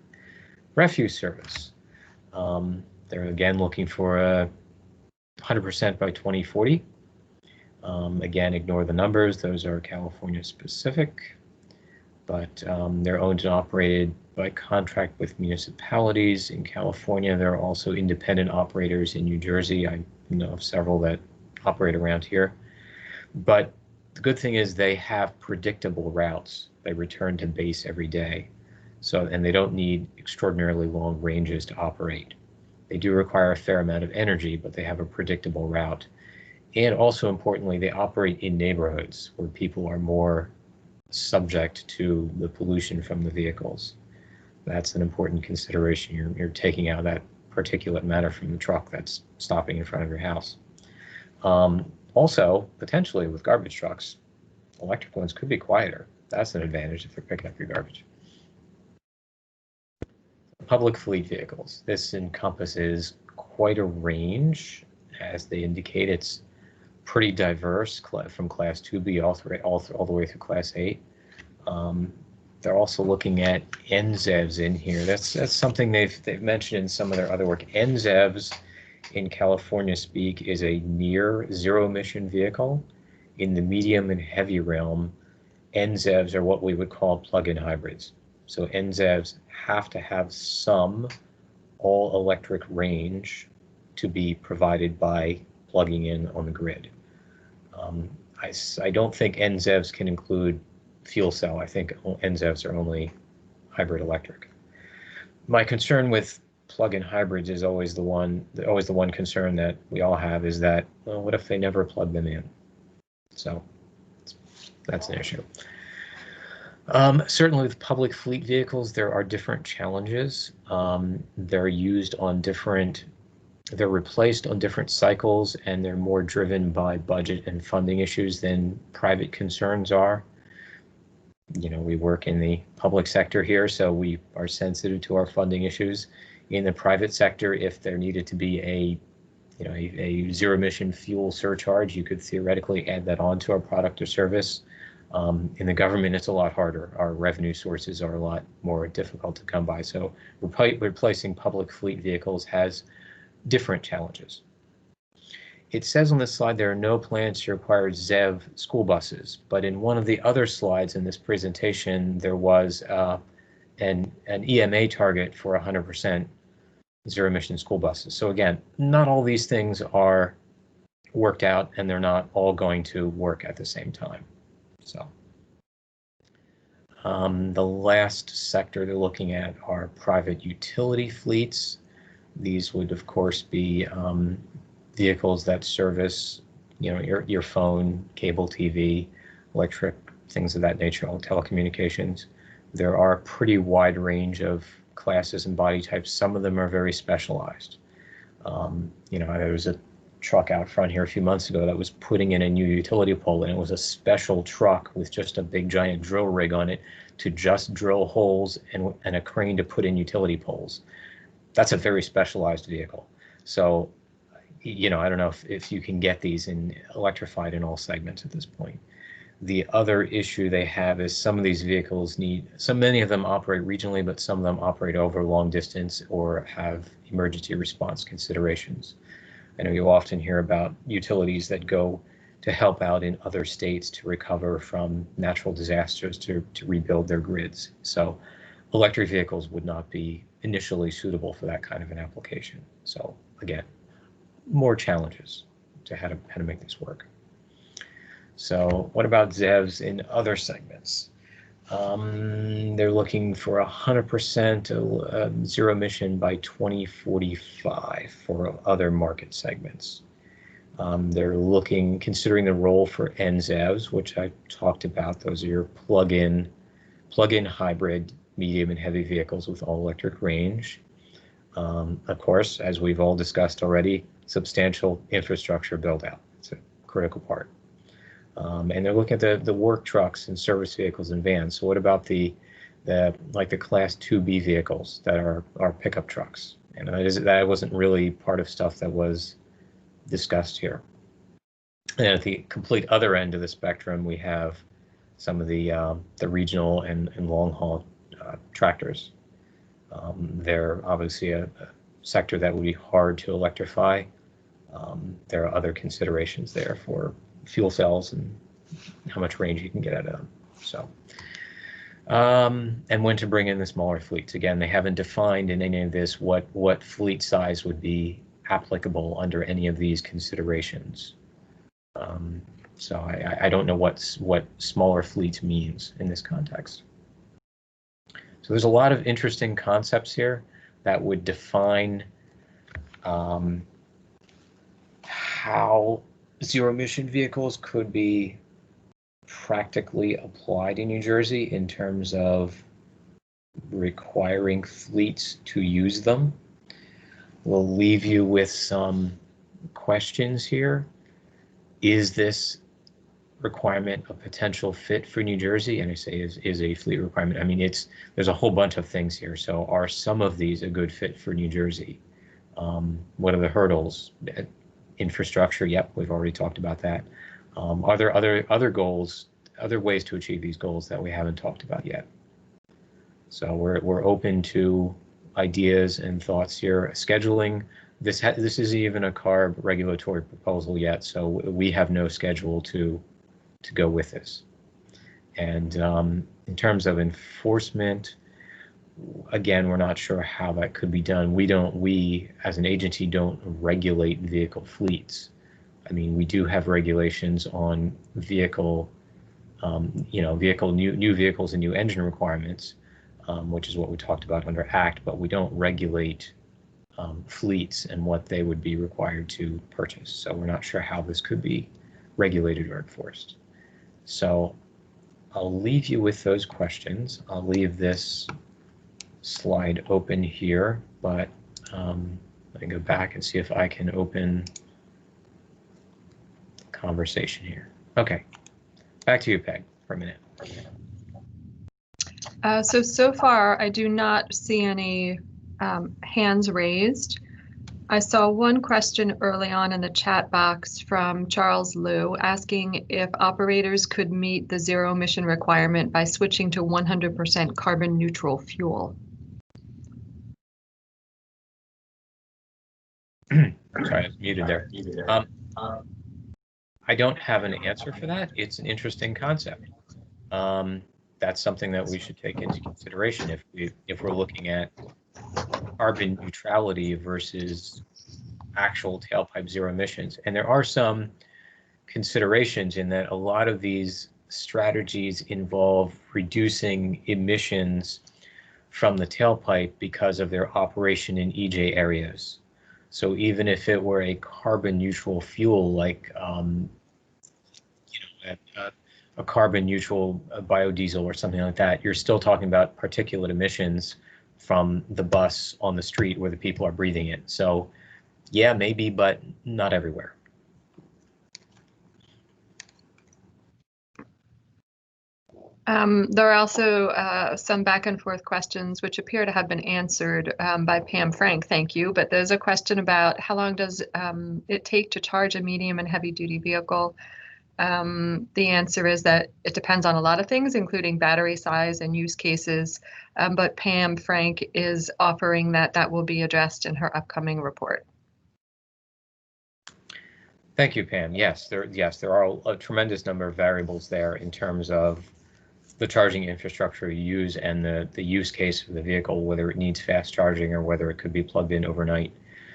Refuse service. They're again looking for 100% by 2040. Again, ignore the numbers. Those are California specific, but they're owned and operated by contract with municipalities. In California, there are also independent operators in New Jersey. I know of several that operate around here. But the good thing is they have predictable routes. They return to base every day. And they don't need extraordinarily long ranges to operate. They do require a fair amount of energy, but they have a predictable route. And also importantly, they operate in neighborhoods where people are more subject to the pollution from the vehicles. That's an important consideration. You're taking out that particulate matter from the truck that's stopping in front of your house. Also, potentially with garbage trucks, electric ones could be quieter. That's an advantage if they're picking up your garbage. Public fleet vehicles. This encompasses quite a range. As they indicate, it's pretty diverse from Class 2B all the way through Class 8. They're also looking at NZEVs in here. That's something they've mentioned in some of their other work. NZEVs in California speak is a near zero emission vehicle. In the medium and heavy realm, NZEVs are what we would call plug-in hybrids. So NZEVs have to have some all-electric range to be provided by plugging in on the grid. I don't think NZEVs can include fuel cell. I think NZEVs are only hybrid electric. My concern with plug-in hybrids is always the one concern that we all have is that, well, what if they never plug them in? So that's an issue. Certainly with public fleet vehicles, there are different challenges. They're replaced on different cycles, and they're more driven by budget and funding issues than private concerns are. You know, we work in the public sector here, so we are sensitive to our funding issues. In the private sector, if there needed to be a zero emission fuel surcharge, you could theoretically add that on to our product or service. In the government, it's a lot harder. Our revenue sources are a lot more difficult to come by. So replacing public fleet vehicles has different challenges. It says on this slide there are no plans to require ZEV school buses, but in one of the other slides in this presentation, there was an EMA target for 100% zero emission school buses. So again, not all these things are worked out, and they're not all going to work at the same time. So the last sector they're looking at are private utility fleets. These would, of course, be vehicles that service, your phone, cable TV, electric, things of that nature, all telecommunications. There are a pretty wide range of classes and body types. Some of them are very specialized. There was a truck out front here a few months ago that was putting in a new utility pole, and it was a special truck with just a big giant drill rig on it to just drill holes and a crane to put in utility poles. That's a very specialized vehicle. So, I don't know if you can get these electrified in all segments at this point. The other issue they have is some of these vehicles many of them operate regionally, but some of them operate over long distance or have emergency response considerations. I know you often hear about utilities that go to help out in other states to recover from natural disasters to rebuild their grids. So electric vehicles would not be initially suitable for that kind of an application. So again, more challenges to how to make this work. So what about ZEVs in other segments? They're looking for 100% zero emission by 2045 for other market segments. They're considering the role for NZEVs, which I talked about. Those are your plug-in hybrid, medium and heavy vehicles with all electric range. Of course, as we've all discussed already, substantial infrastructure build out. It's a critical part. And they're looking at the work trucks and service vehicles and vans. So what about the like the Class 2B vehicles that are pickup trucks. And that wasn't really part of stuff that was discussed here. And at the complete other end of the spectrum, we have some of the regional and long haul tractors. They're obviously a sector that would be hard to electrify. There are other considerations there for fuel cells and how much range you can get out of them. So, and when to bring in the smaller fleets. Again, they haven't defined in any of this what fleet size would be applicable under any of these considerations. So I don't know what smaller fleets means in this context. So there's a lot of interesting concepts here that would define how zero-emission vehicles could be practically applied in New Jersey in terms of requiring fleets to use them. We'll leave you with some questions here. Is this requirement a potential fit for New Jersey? And I say is a fleet requirement. I mean, there's a whole bunch of things here. So are some of these a good fit for New Jersey? What are the hurdles? Infrastructure, yep, we've already talked about that. Are there other goals, other ways to achieve these goals that we haven't talked about yet? So we're open to ideas and thoughts here. Scheduling, this isn't even a CARB regulatory proposal yet, so we have no schedule to go with this. And in terms of enforcement, again, we're not sure how that could be done. We as an agency don't regulate vehicle fleets. I mean, we do have regulations on vehicle, new vehicles and new engine requirements, which is what we talked about under ACT, but we don't regulate fleets and what they would be required to purchase. So we're not sure how this could be regulated or enforced. So I'll leave you with those questions. I'll leave this slide open here, but let me go back and see if I can open the conversation here. Okay, back to you, Peg, for a minute. So far, I do not see any hands raised. I saw one question early on in the chat box from Charles Liu asking if operators could meet the zero emission requirement by switching to 100% carbon neutral fuel. Sorry, I was muted there. I don't have an answer for that. It's an interesting concept. That's something that we should take into consideration if we're looking at carbon neutrality versus actual tailpipe zero emissions. And there are some considerations in that a lot of these strategies involve reducing emissions from the tailpipe because of their operation in EJ areas. So even if it were a carbon neutral fuel like a carbon neutral biodiesel or something like that, you're still talking about particulate emissions from the bus on the street where the people are breathing it. So yeah, maybe, but not everywhere. There are also some back and forth questions which appear to have been answered by Pam Frank, thank you. But there's a question about how long does it take to charge a medium and heavy duty vehicle? The answer is that it depends on a lot of things, including battery size and use cases. But Pam Frank is offering that will be addressed in her upcoming report. Thank you, Pam. Yes, there are a tremendous number of variables there in terms of the charging infrastructure you use and the use case for the vehicle, whether it needs fast charging or whether it could be plugged in overnight.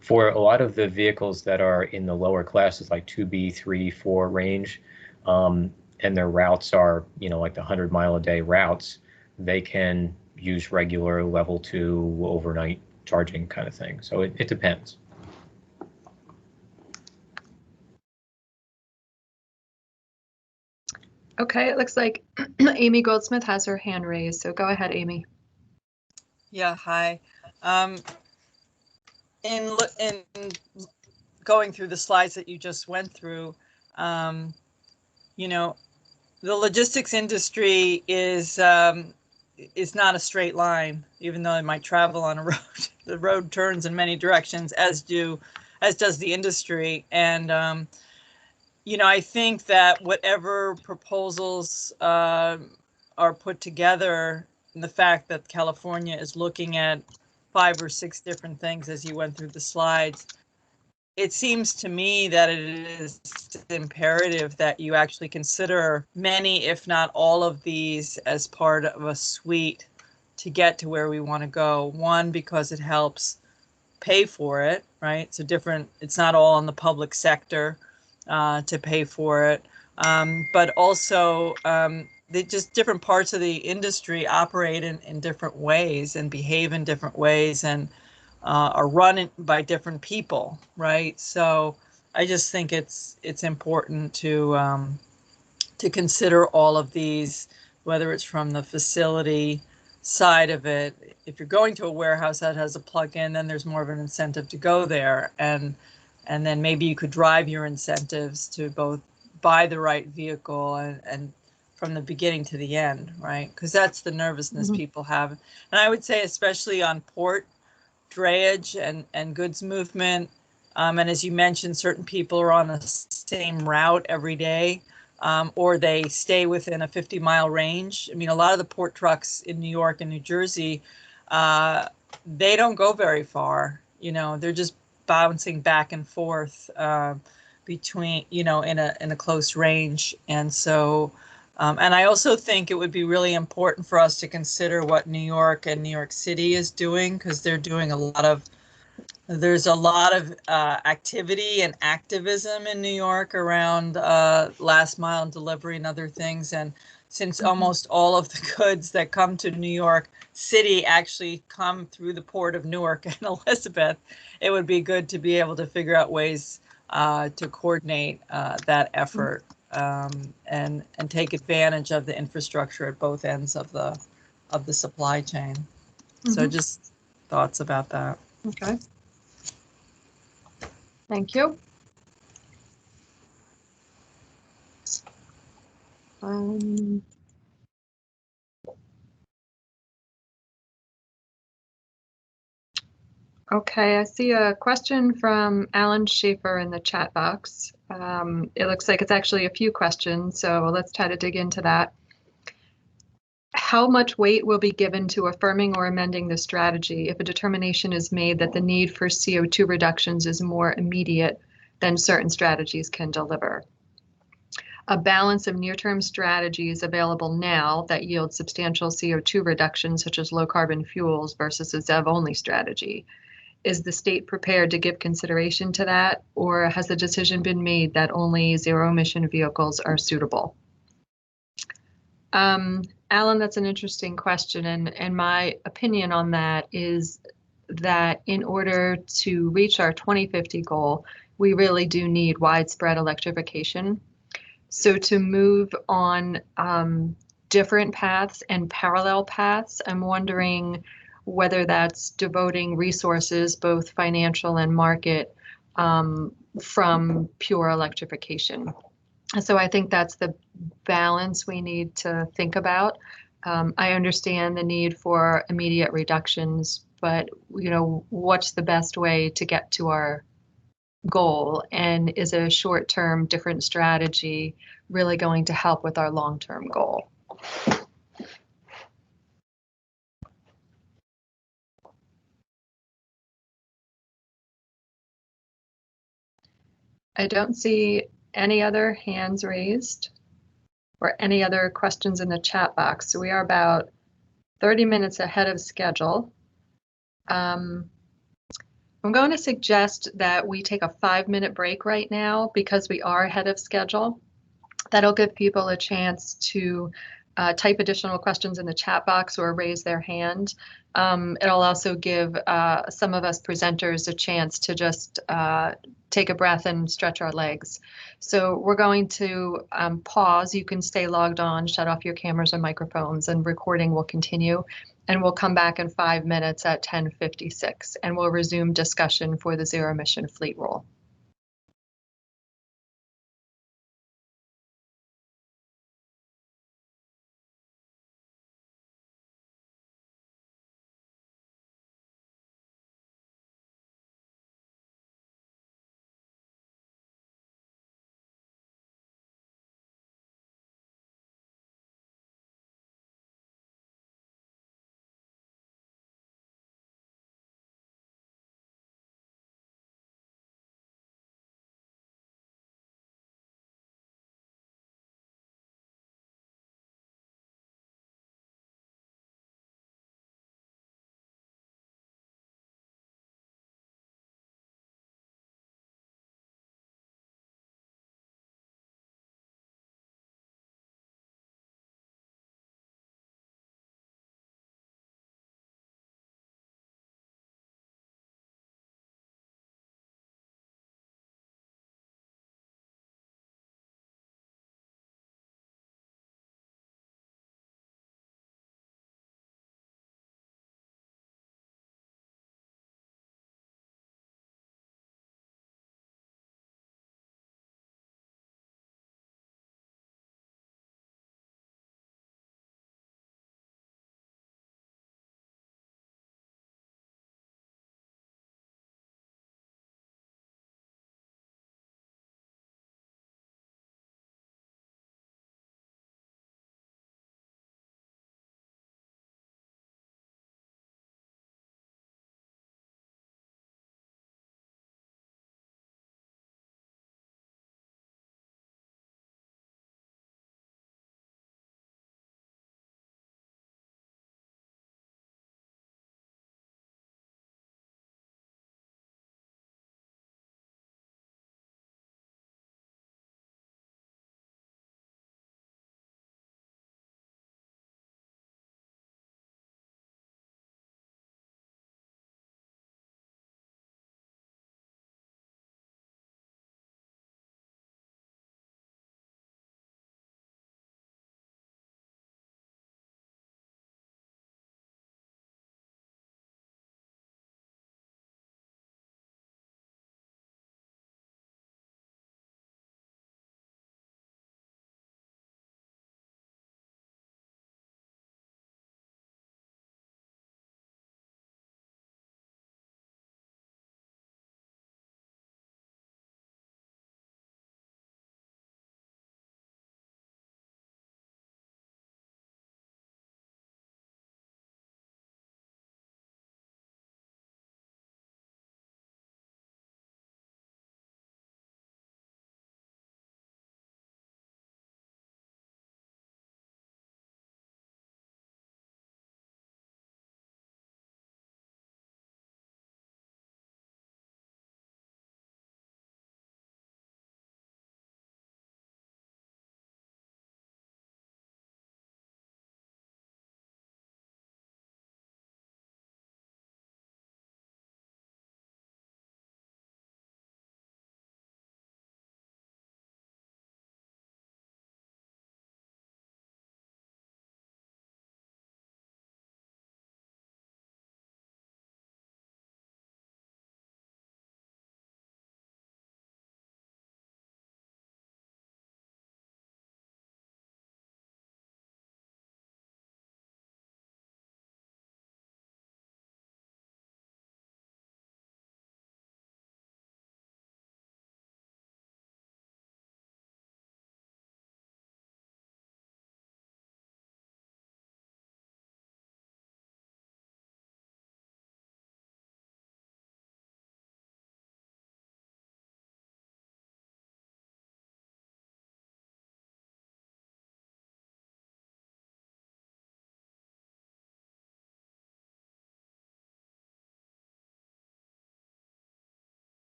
For a lot of the vehicles that are in the lower classes, like 2B, 3, 4 range, and their routes are, like the 100-mile-a-day routes, they can use regular level 2 overnight charging kind of thing. So it depends. Okay, it looks like Amy Goldsmith has her hand raised, so go ahead, Amy. Yeah, hi. In going through the slides that you just went through, the logistics industry is is not a straight line, even though it might travel on a road. The road turns in many directions, as does the industry. And I think that whatever proposals are put together, and the fact that California is looking at 5 or 6 different things as you went through the slides, it seems to me that it is imperative that you actually consider many, if not all of these, as part of a suite to get to where we want to go. One, because it helps pay for it, right? So it's not all in the public sector to pay for it. But also, just different parts of the industry operate in different ways and behave in different ways, and are run by different people, right? So I just think it's important to consider all of these, whether it's from the facility side of it. If you're going to a warehouse that has a plug-in, then there's more of an incentive to go there, and then maybe you could drive your incentives to both buy the right vehicle and from the beginning to the end, right? Because that's the nervousness people have. And I would say especially on port drayage and goods movement. And as you mentioned, certain people are on the same route every day, or they stay within a 50-mile range. I mean, a lot of the port trucks in New York and New Jersey, they don't go very far. They're just bouncing back and forth between, in a close range. And so, and I also think it would be really important for us to consider what New York and New York City is doing, because they're doing there's a lot of activity and activism in New York around last mile delivery and other things. And since almost all of the goods that come to New York City actually come through the port of Newark and Elizabeth, it would be good to be able to figure out ways to coordinate that effort. And take advantage of the infrastructure at both ends of the supply chain. So just thoughts about that. Okay. Thank you. Okay, I see a question from Alan Schaefer in the chat box. It looks like it's actually a few questions, so let's try to dig into that. How much weight will be given to affirming or amending the strategy if a determination is made that the need for CO2 reductions is more immediate than certain strategies can deliver? A balance of near-term strategies available now that yield substantial CO2 reductions, such as low-carbon fuels, versus a ZEV-only strategy. Is the state prepared to give consideration to that, or has the decision been made that only zero-emission vehicles are suitable? Alan, that's an interesting question, and my opinion on that is that in order to reach our 2050 goal, we really do need widespread electrification. So to move on different paths and parallel paths, I'm wondering whether that's devoting resources, both financial and market, from pure electrification. So I think that's the balance we need to think about. I understand the need for immediate reductions, but what's the best way to get to our goal, and is a short-term different strategy really going to help with our long-term goal? I don't see any other hands raised or any other questions in the chat box. So we are about 30 minutes ahead of schedule. I'm going to suggest that we take a 5-minute break right now because we are ahead of schedule. That'll give people a chance to type additional questions in the chat box or raise their hand. It'll also give some of us presenters a chance to just take a breath and stretch our legs. So we're going to pause. You can stay logged on, shut off your cameras and microphones, and recording will continue. And we'll come back in 5 minutes at 10:56, and we'll resume discussion for the zero-emission fleet rule.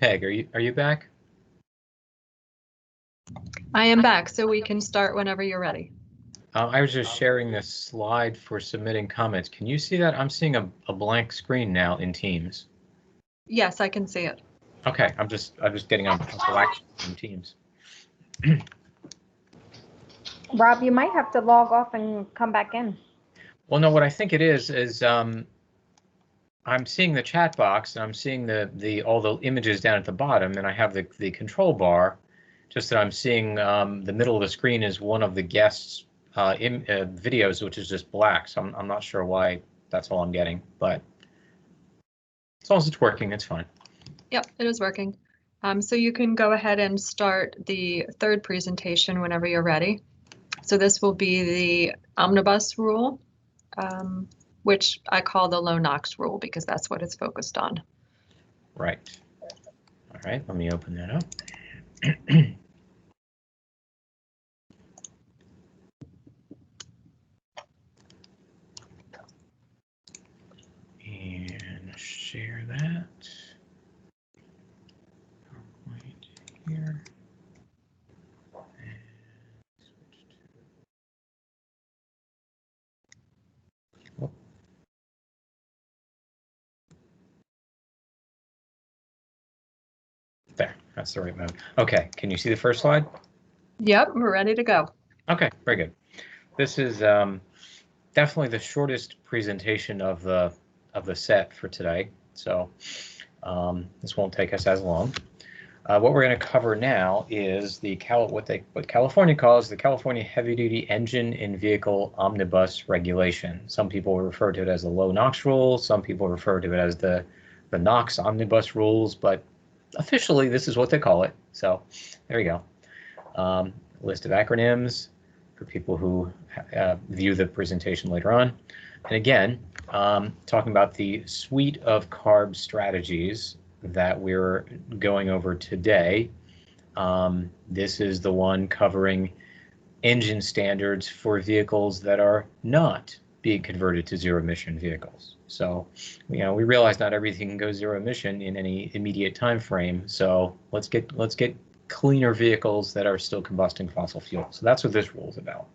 Peg, are you back? I am back, so we can start whenever you're ready. I was just sharing this slide for submitting comments. Can you see that? I'm seeing a blank screen now in Teams. Yes, I can see it. Okay, I'm just getting a black in Teams. Rob, you might have to log off and come back in. Well, no, what I think it is I'm seeing the chat box and I'm seeing all the images down at the bottom, and I have the control bar. Just that I'm seeing the middle of the screen is one of the guests' videos, which is just black. So I'm not sure why that's all I'm getting, but as long as it's working, it's fine. Yep, it is working. So you can go ahead and start the third presentation whenever you're ready. So this will be the omnibus rule, which I call the low NOx rule because that's what it's focused on. Right. All right, let me open that up. And share that. PowerPoint here. There, that's the right mode. Okay, can you see the first slide? Yep, we're ready to go. Okay, very good. This is definitely the shortest presentation of the set for today, so this won't take us as long. What we're going to cover now is what California calls the California Heavy Duty Engine and Vehicle Omnibus Regulation. Some people refer to it as the low NOx rule. Some people refer to it as the NOx Omnibus rules, but officially this is what they call it. So there you go. List of acronyms for people who view the presentation later on. And again, talking about the suite of CARB strategies that we're going over today. This is the one covering engine standards for vehicles that are not being converted to zero emission vehicles. So, we realize not everything can go zero emission in any immediate time frame. So let's get cleaner vehicles that are still combusting fossil fuel. So that's what this rule is about.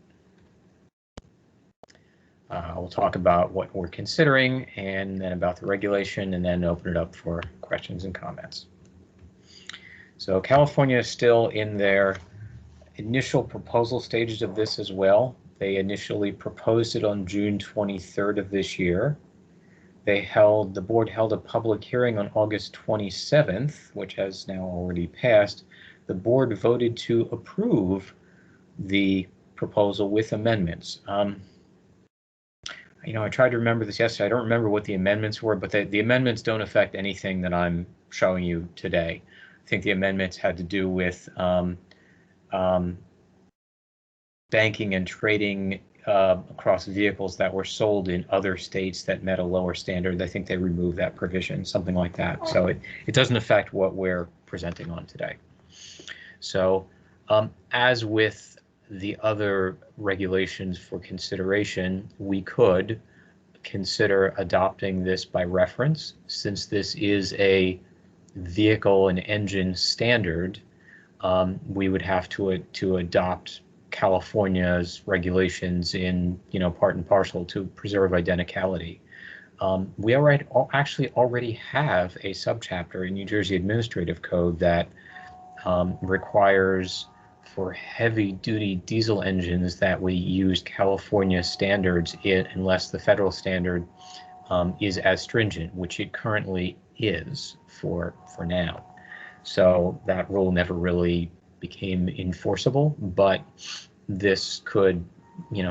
We'll talk about what we're considering and then about the regulation and then open it up for questions and comments. So California is still in their initial proposal stages of this as well. They initially proposed it on June 23rd of this year. The board held a public hearing on August 27th, which has now already passed. The board voted to approve the proposal with amendments. I tried to remember this yesterday. I don't remember what the amendments were, but the amendments don't affect anything that I'm showing you today. I think the amendments had to do with banking and trading across vehicles that were sold in other states that met a lower standard. I think they removed that provision, something like that. So it doesn't affect what we're presenting on today. So as with the other regulations for consideration, we could consider adopting this by reference. Since this is a vehicle and engine standard, we would have to adopt California's regulations in part and parcel to preserve identicality. We actually already have a subchapter in New Jersey Administrative Code that requires for heavy-duty diesel engines that we use California standards unless the federal standard is as stringent, which it currently is for now. So that rule never really became enforceable, but this could,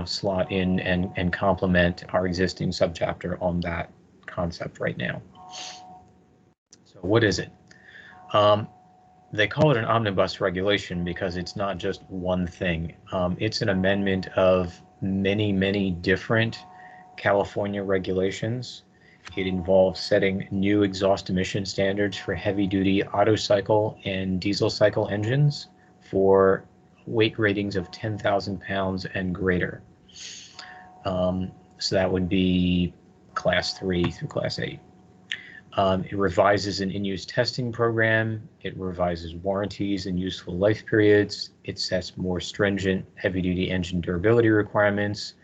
slot in and complement our existing subchapter on that concept right now. So what is it? They call it an omnibus regulation because it's not just one thing. It's an amendment of many, many different California regulations. It involves setting new exhaust emission standards for heavy-duty auto cycle and diesel cycle engines for weight ratings of 10,000 pounds and greater. So that would be Class 3 through Class 8. It revises an in-use testing program. It revises warranties and useful life periods. It sets more stringent heavy-duty engine durability requirements.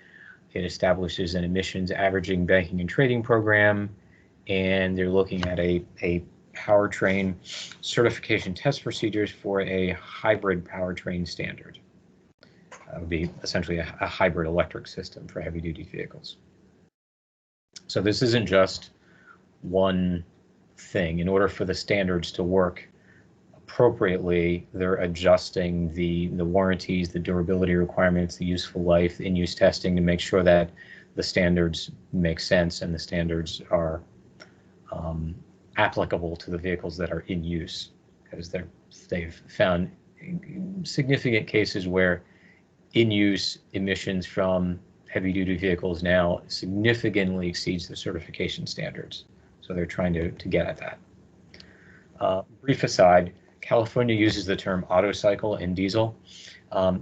It establishes an emissions averaging banking and trading program. And they're looking at a powertrain certification test procedures for a hybrid powertrain standard. That would be essentially a hybrid electric system for heavy-duty vehicles. So this isn't just one thing. In order for the standards to work appropriately, they're adjusting the warranties, the durability requirements, the useful life, in-use testing to make sure that the standards make sense and the standards are applicable to the vehicles that are in use, because they've found significant cases where in-use emissions from heavy-duty vehicles now significantly exceeds the certification standards. So they're trying to get at that. Brief aside, California uses the term auto cycle and diesel.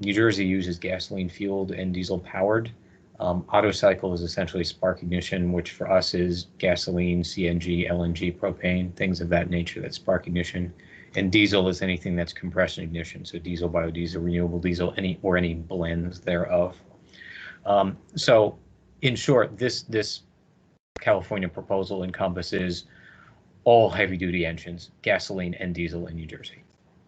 New Jersey uses gasoline fueled and diesel powered. Auto cycle is essentially spark ignition, which for us is gasoline, CNG, LNG, propane, things of that nature, that's spark ignition. And diesel is anything that's compression ignition, so diesel, biodiesel, renewable diesel, any blends thereof. So in short, this California proposal encompasses all heavy-duty engines, gasoline and diesel in New Jersey.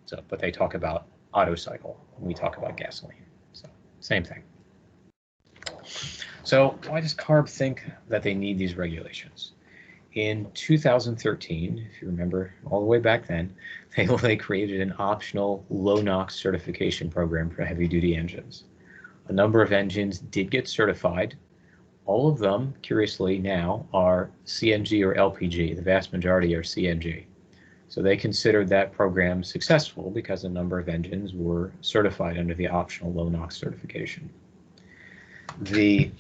So, but they talk about auto cycle when we talk about gasoline. So same thing. So why does CARB think that they need these regulations? In 2013, if you remember all the way back then, they created an optional low NOx certification program for heavy-duty engines. A number of engines did get certified. All of them, curiously now, are CNG or LPG. The vast majority are CNG. So they considered that program successful because a number of engines were certified under the optional low NOx certification. The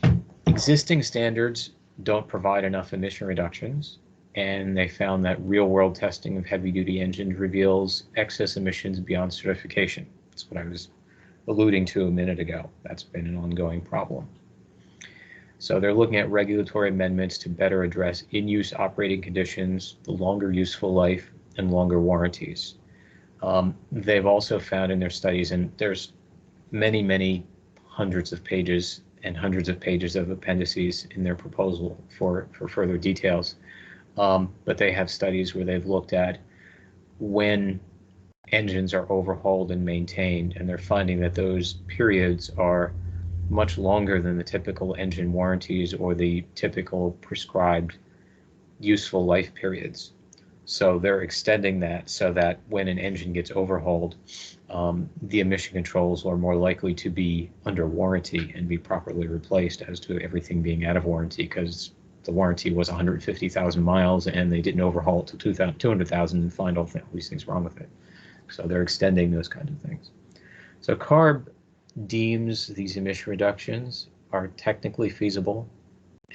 existing standards don't provide enough emission reductions, and they found that real-world testing of heavy-duty engines reveals excess emissions beyond certification. That's what I was alluding to a minute ago. That's been an ongoing problem. So they're looking at regulatory amendments to better address in-use operating conditions, the longer useful life, and longer warranties. They've also found in their studies, and there's many hundreds of pages and hundreds of pages of appendices in their proposal for further details. But they have studies where they've looked at when engines are overhauled and maintained, and they're finding that those periods are much longer than the typical engine warranties or the typical prescribed useful life periods. So they're extending that so that when an engine gets overhauled, the emission controls are more likely to be under warranty and be properly replaced as to everything being out of warranty, because the warranty was 150,000 miles and they didn't overhaul it to 200,000 and find all these things wrong with it. So they're extending those kinds of things. So CARB deems these emission reductions are technically feasible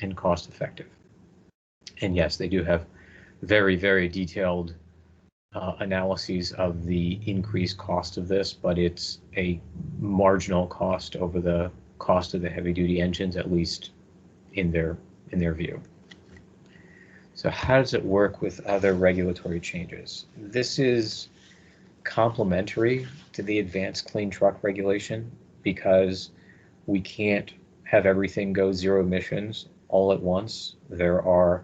and cost effective. And yes, they do have very detailed analyses of the increased cost of this, but it's a marginal cost over the cost of the heavy duty engines, at least in their view. So how does it work with other regulatory changes? This is complementary to the advanced clean truck regulation because we can't have everything go zero emissions all at once. There are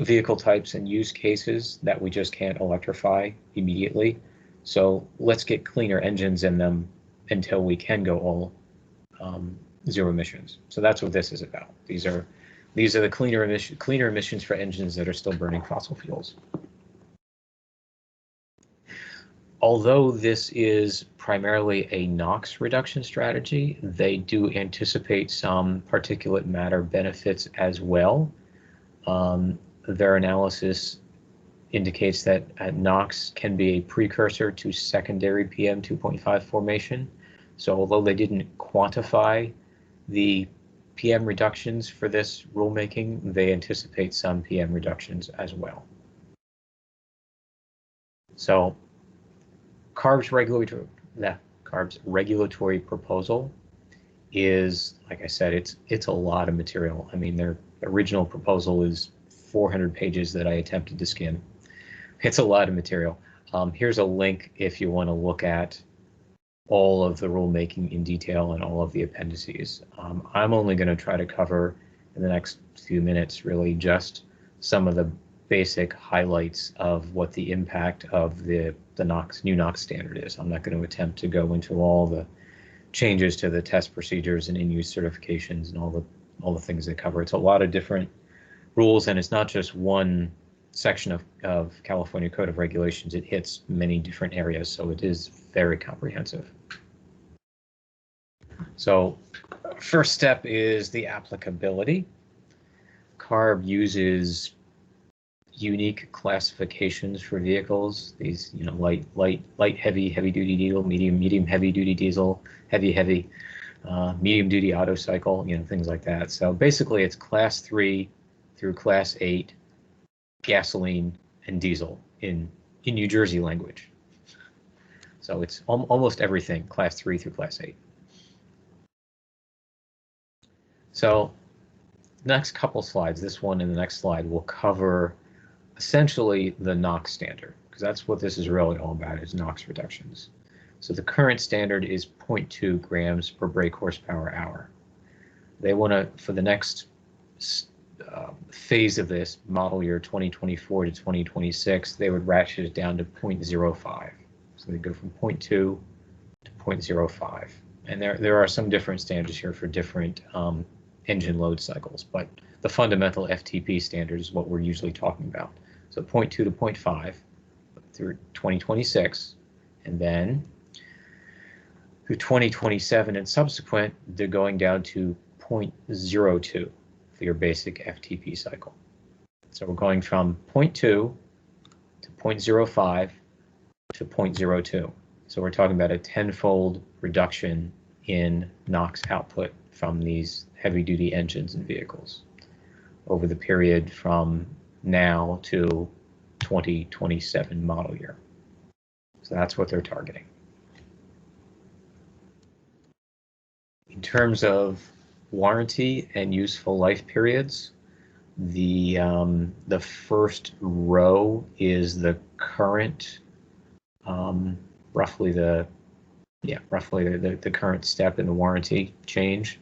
vehicle types and use cases that we just can't electrify immediately. So let's get cleaner engines in them until we can go all zero emissions. So that's what this is about. These are the cleaner emissions for engines that are still burning fossil fuels. Although this is primarily a NOx reduction strategy, they do anticipate some particulate matter benefits as well. Their analysis indicates that NOx can be a precursor to secondary PM 2.5 formation. So although they didn't quantify the PM reductions for this rulemaking, they anticipate some PM reductions as well. So CARB's regulatory proposal is, like I said, it's a lot of material. I mean, their original proposal is 400 pages that I attempted to skim. It's a lot of material. Here's a link if you want to look at all of the rulemaking in detail and all of the appendices. I'm only going to try to cover in the next few minutes really just some of the basic highlights of what the impact of the new NOx standard is. I'm not going to attempt to go into all the changes to the test procedures and in-use certifications and all the things they cover. It's a lot of different rules, and it's not just one section of California Code of Regulations. It hits many different areas, so it is very comprehensive. So first step is the applicability. CARB uses unique classifications for vehicles. These, light, heavy duty diesel, medium, heavy duty diesel, heavy, medium duty auto cycle, things like that. So basically it's class 3 through class 8 gasoline and diesel in New Jersey language. So it's almost everything class 3 through class 8. So next couple slides, this one and the next slide, will cover essentially the NOx standard, because that's what this is really all about, is NOx reductions. So the current standard is 0.2 grams per brake horsepower hour. They want to, for the next phase of this, model year 2024 to 2026, they would ratchet it down to 0.05. So they go from 0.2 to 0.05. And there are some different standards here for different engine load cycles, but the fundamental FTP standard is what we're usually talking about. So 0.2 to 0.5 through 2026, and then through 2027 and subsequent, they're going down to 0.02 for your basic FTP cycle. So we're going from 0.2 to 0.05 to 0.02. So we're talking about a 10-fold reduction in NOx output from these heavy-duty engines and vehicles over the period from now to 2027 model year. So that's what they're targeting. In terms of warranty and useful life periods, the first row is the current, roughly the current step in the warranty change.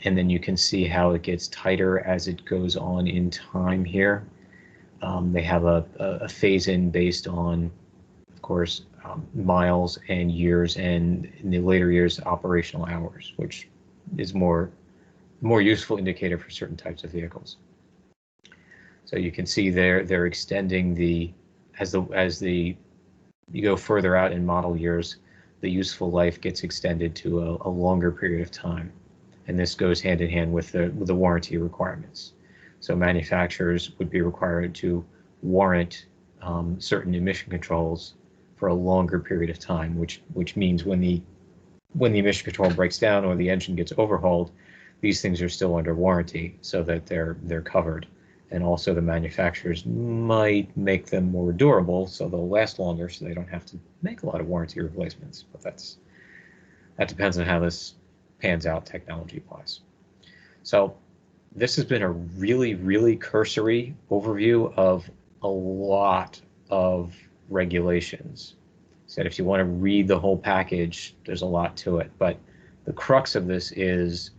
And then you can see how it gets tighter as it goes on in time here. They have a phase-in based on, of course, miles and years, and in the later years, operational hours, which is more useful indicator for certain types of vehicles. So you can see they're extending as you go further out in model years, the useful life gets extended to a longer period of time. And this goes hand in hand with the warranty requirements. So manufacturers would be required to warrant certain emission controls for a longer period of time, which means when the emission control breaks down or the engine gets overhauled, these things are still under warranty so that they're covered. And also the manufacturers might make them more durable so they'll last longer, so they don't have to make a lot of warranty replacements. But that depends on how this pans out technology-wise. So this has been a really, really cursory overview of a lot of regulations. So if you want to read the whole package, there's a lot to it. But the crux of this is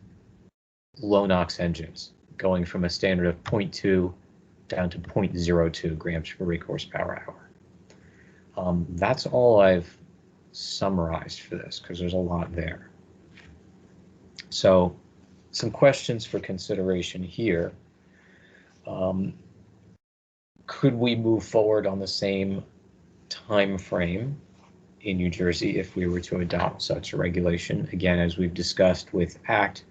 low NOx engines, going from a standard of 0.2 down to 0.02 grams per brake horsepower hour. That's all I've summarized for this, because there's a lot there. So some questions for consideration here. Could we move forward on the same time frame in New Jersey if we were to adopt such a regulation? Again, as we've discussed with ACT,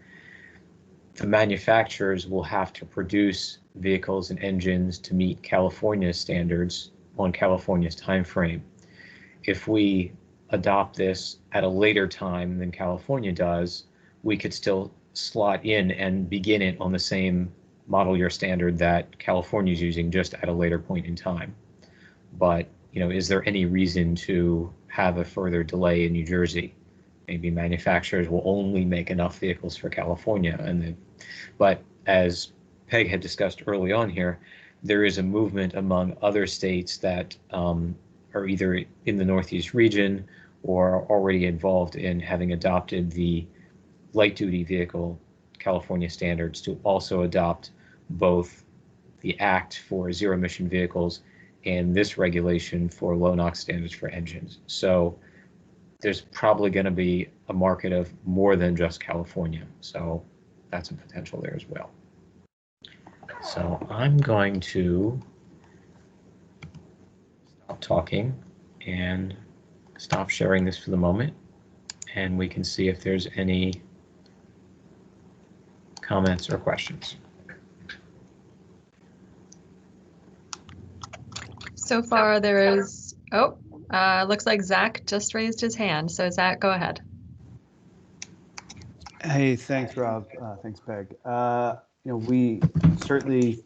the manufacturers will have to produce vehicles and engines to meet California standards on California's time frame. If we adopt this at a later time than California does, we could still slot in and begin it on the same model year standard that California is using, just at a later point in time. But, is there any reason to have a further delay in New Jersey? Maybe manufacturers will only make enough vehicles for California, but as Peg had discussed early on here, there is a movement among other states that are either in the Northeast region or are already involved in having adopted the light-duty vehicle California standards to also adopt both the Act for zero-emission vehicles and this regulation for low NOx standards for engines. So there's probably going to be a market of more than just California. So that's a potential there as well. So I'm going to stop talking and stop sharing this for the moment, and we can see if there's any comments or questions. So far there is, looks like Zach just raised his hand. So Zach, go ahead. Hey, thanks, Rob. Thanks, Peg. We certainly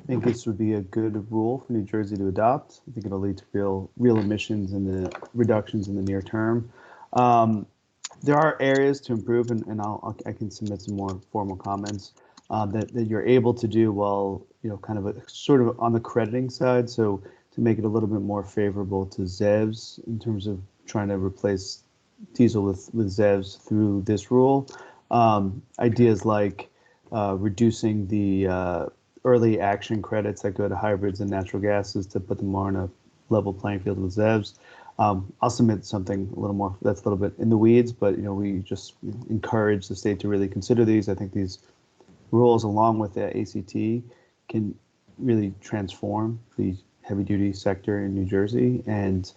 think this would be a good rule for New Jersey to adopt. I think it'll lead to real emissions and the reductions in the near term. There are areas to improve, and I can submit some more formal comments that you're able to do while kind of sort of on the crediting side. So to make it a little bit more favorable to ZEVs in terms of trying to replace diesel with ZEVs through this rule. Ideas like reducing the early action credits that go to hybrids and natural gases to put them more on a level playing field with ZEVs. I'll submit something a little more that's a little bit in the weeds, but we just encourage the state to really consider these. I think these rules, along with the ACT, can really transform the heavy-duty sector in New Jersey. And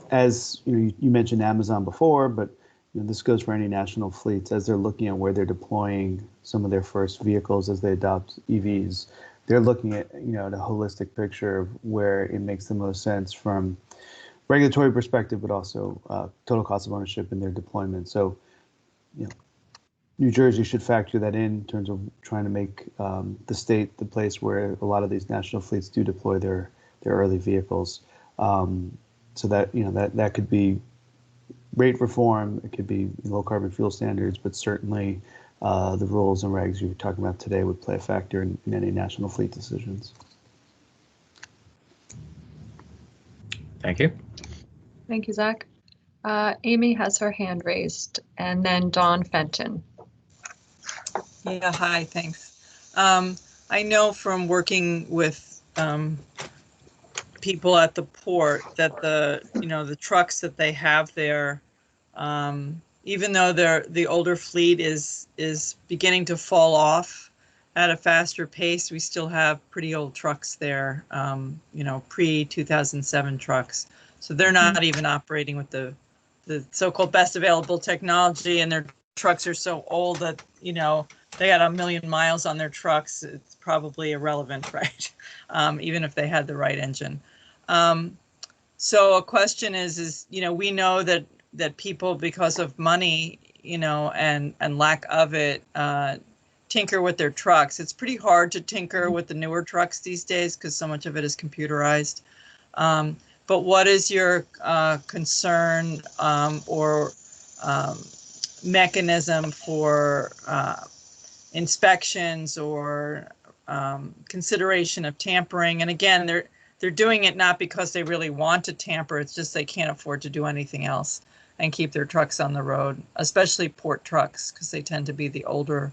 as you mentioned Amazon before, but this goes for any national fleets as they're looking at where they're deploying some of their first vehicles as they adopt EVs. They're looking at the holistic picture of where it makes the most sense from regulatory perspective, but also total cost of ownership in their deployment. So, New Jersey should factor that in terms of trying to make the state the place where a lot of these national fleets do deploy their early vehicles. So that that could be rate reform, it could be low carbon fuel standards, but certainly the rules and regs you were talking about today would play a factor in any national fleet decisions. Thank you. Thank you, Zach. Amy has her hand raised, and then Dawn Fenton. Yeah, hi, thanks. I know from working with people at the port that the trucks that they have there, even though the older fleet is beginning to fall off at a faster pace, we still have pretty old trucks there, pre-2007 trucks. So they're not even operating with the so-called best available technology, and their trucks are so old that they got 1 million miles on their trucks. It's probably irrelevant, right? Even if they had the right engine. So a question is we know that people, because of money, and lack of it, tinker with their trucks. It's pretty hard to tinker with the newer trucks these days because so much of it is computerized. But what is your concern or mechanism for inspections or consideration of tampering? And again, they're doing it not because they really want to tamper, it's just they can't afford to do anything else and keep their trucks on the road, especially port trucks, because they tend to be the older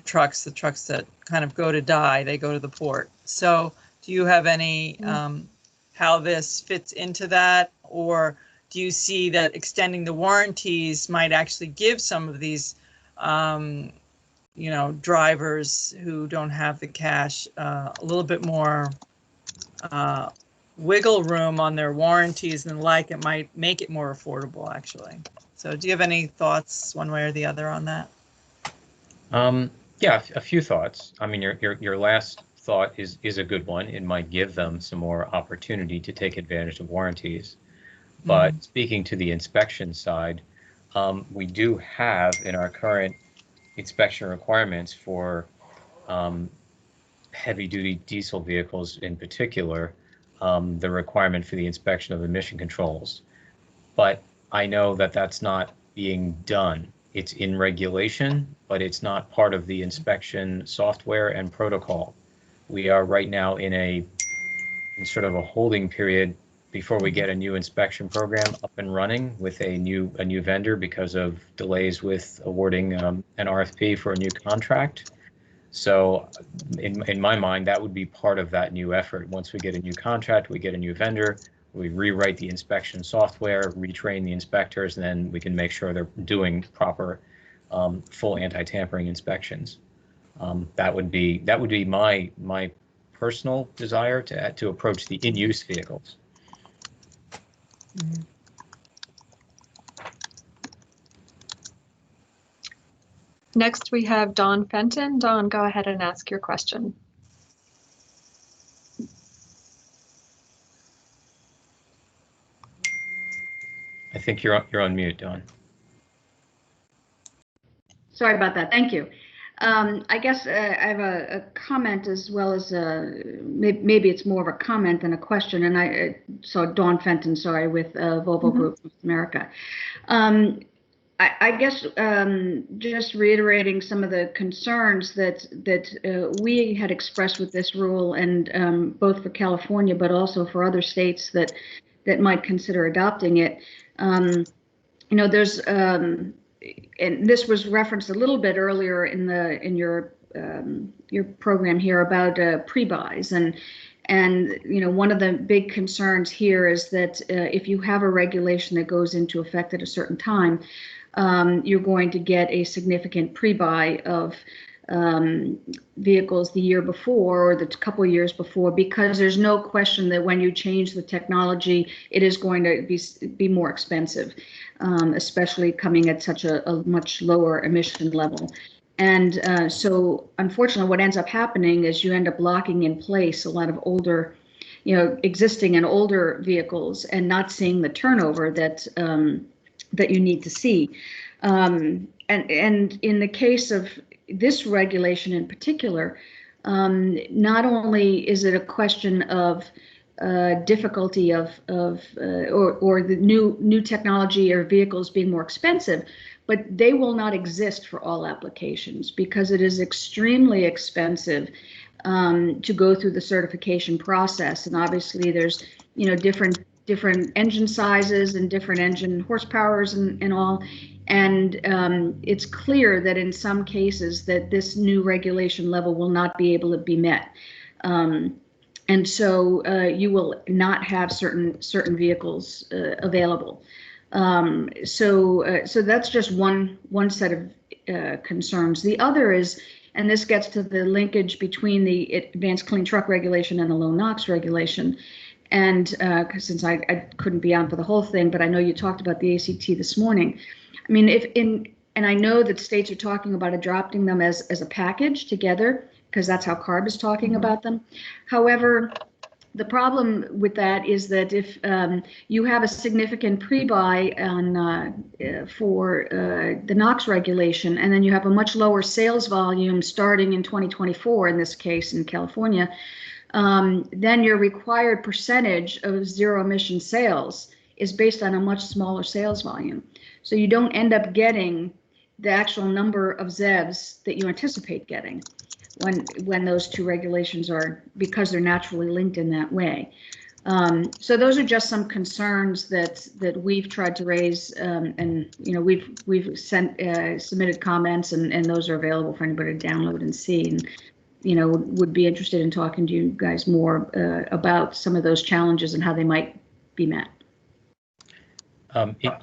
trucks, the trucks that kind of go to die, they go to the port. So do you have any how this fits into that, or do you see that extending the warranties might actually give some of these drivers who don't have the cash a little bit more wiggle room on their warranties and the like? It might make it more affordable, actually. So do you have any thoughts one way or the other on that? Yeah, a few thoughts. I mean, your last thought is a good one. It might give them some more opportunity to take advantage of warranties. But speaking to the inspection side, we do have in our current inspection requirements for heavy-duty diesel vehicles in particular, the requirement for the inspection of emission controls. But I know that that's not being done It's in regulation, but it's not part of the inspection software and protocol. We are right now in sort of a holding period before we get a new inspection program up and running with a new vendor because of delays with awarding an RFP for a new contract. So in my mind, that would be part of that new effort. Once we get a new contract, we get a new vendor, we rewrite the inspection software, retrain the inspectors, and then we can make sure they're doing proper full anti-tampering inspections. That would be my personal desire to approach the in-use vehicles. Mm-hmm. Next, we have Dawn Fenton. Dawn, go ahead and ask your question. I think you're on mute, Dawn. Sorry about that. Thank you. I guess I have a comment as well as maybe it's more of a comment than a question. And so Dawn Fenton, sorry, with Volvo Group North America. I guess just reiterating some of the concerns that we had expressed with this rule, and both for California, but also for other states that might consider adopting it. You know, there's and this was referenced a little bit earlier in your program here about pre-buys, and you know, one of the big concerns here is that if you have a regulation that goes into effect at a certain time, you're going to get a significant pre-buy of vehicles the year before or the couple years before, because there's no question that when you change the technology, it is going to be more expensive, especially coming at such a much lower emission level. And so unfortunately, what ends up happening is you end up locking in place a lot of older, you know, existing and older vehicles and not seeing the turnover that that you need to see. And in the case of this regulation in particular, not only is it a question of difficulty or the new technology or vehicles being more expensive, but they will not exist for all applications because it is extremely expensive to go through the certification process. And obviously there's, you know, different engine sizes and different engine horsepowers and all. And it's clear that in some cases that this new regulation level will not be able to be met. And so you will not have certain vehicles available. So that's just one set of concerns. The other is, and this gets to the linkage between the Advanced Clean Truck Regulation and the Low NOx regulation. And since I couldn't be on for the whole thing, but I know you talked about the ACT this morning. I mean, and I know that states are talking about adopting them as a package together, because that's how CARB is talking about them. However, the problem with that is that if you have a significant pre-buy on for the NOx regulation, and then you have a much lower sales volume starting in 2024, in this case in California, then your required percentage of zero emission sales is based on a much smaller sales volume. So you don't end up getting the actual number of ZEVs that you anticipate getting when those two regulations are, because they're naturally linked in that way. So those are just some concerns that we've tried to raise, and you know, we've submitted comments, and those are available for anybody to download and see. And you know, would be interested in talking to you guys more about some of those challenges and how they might be met.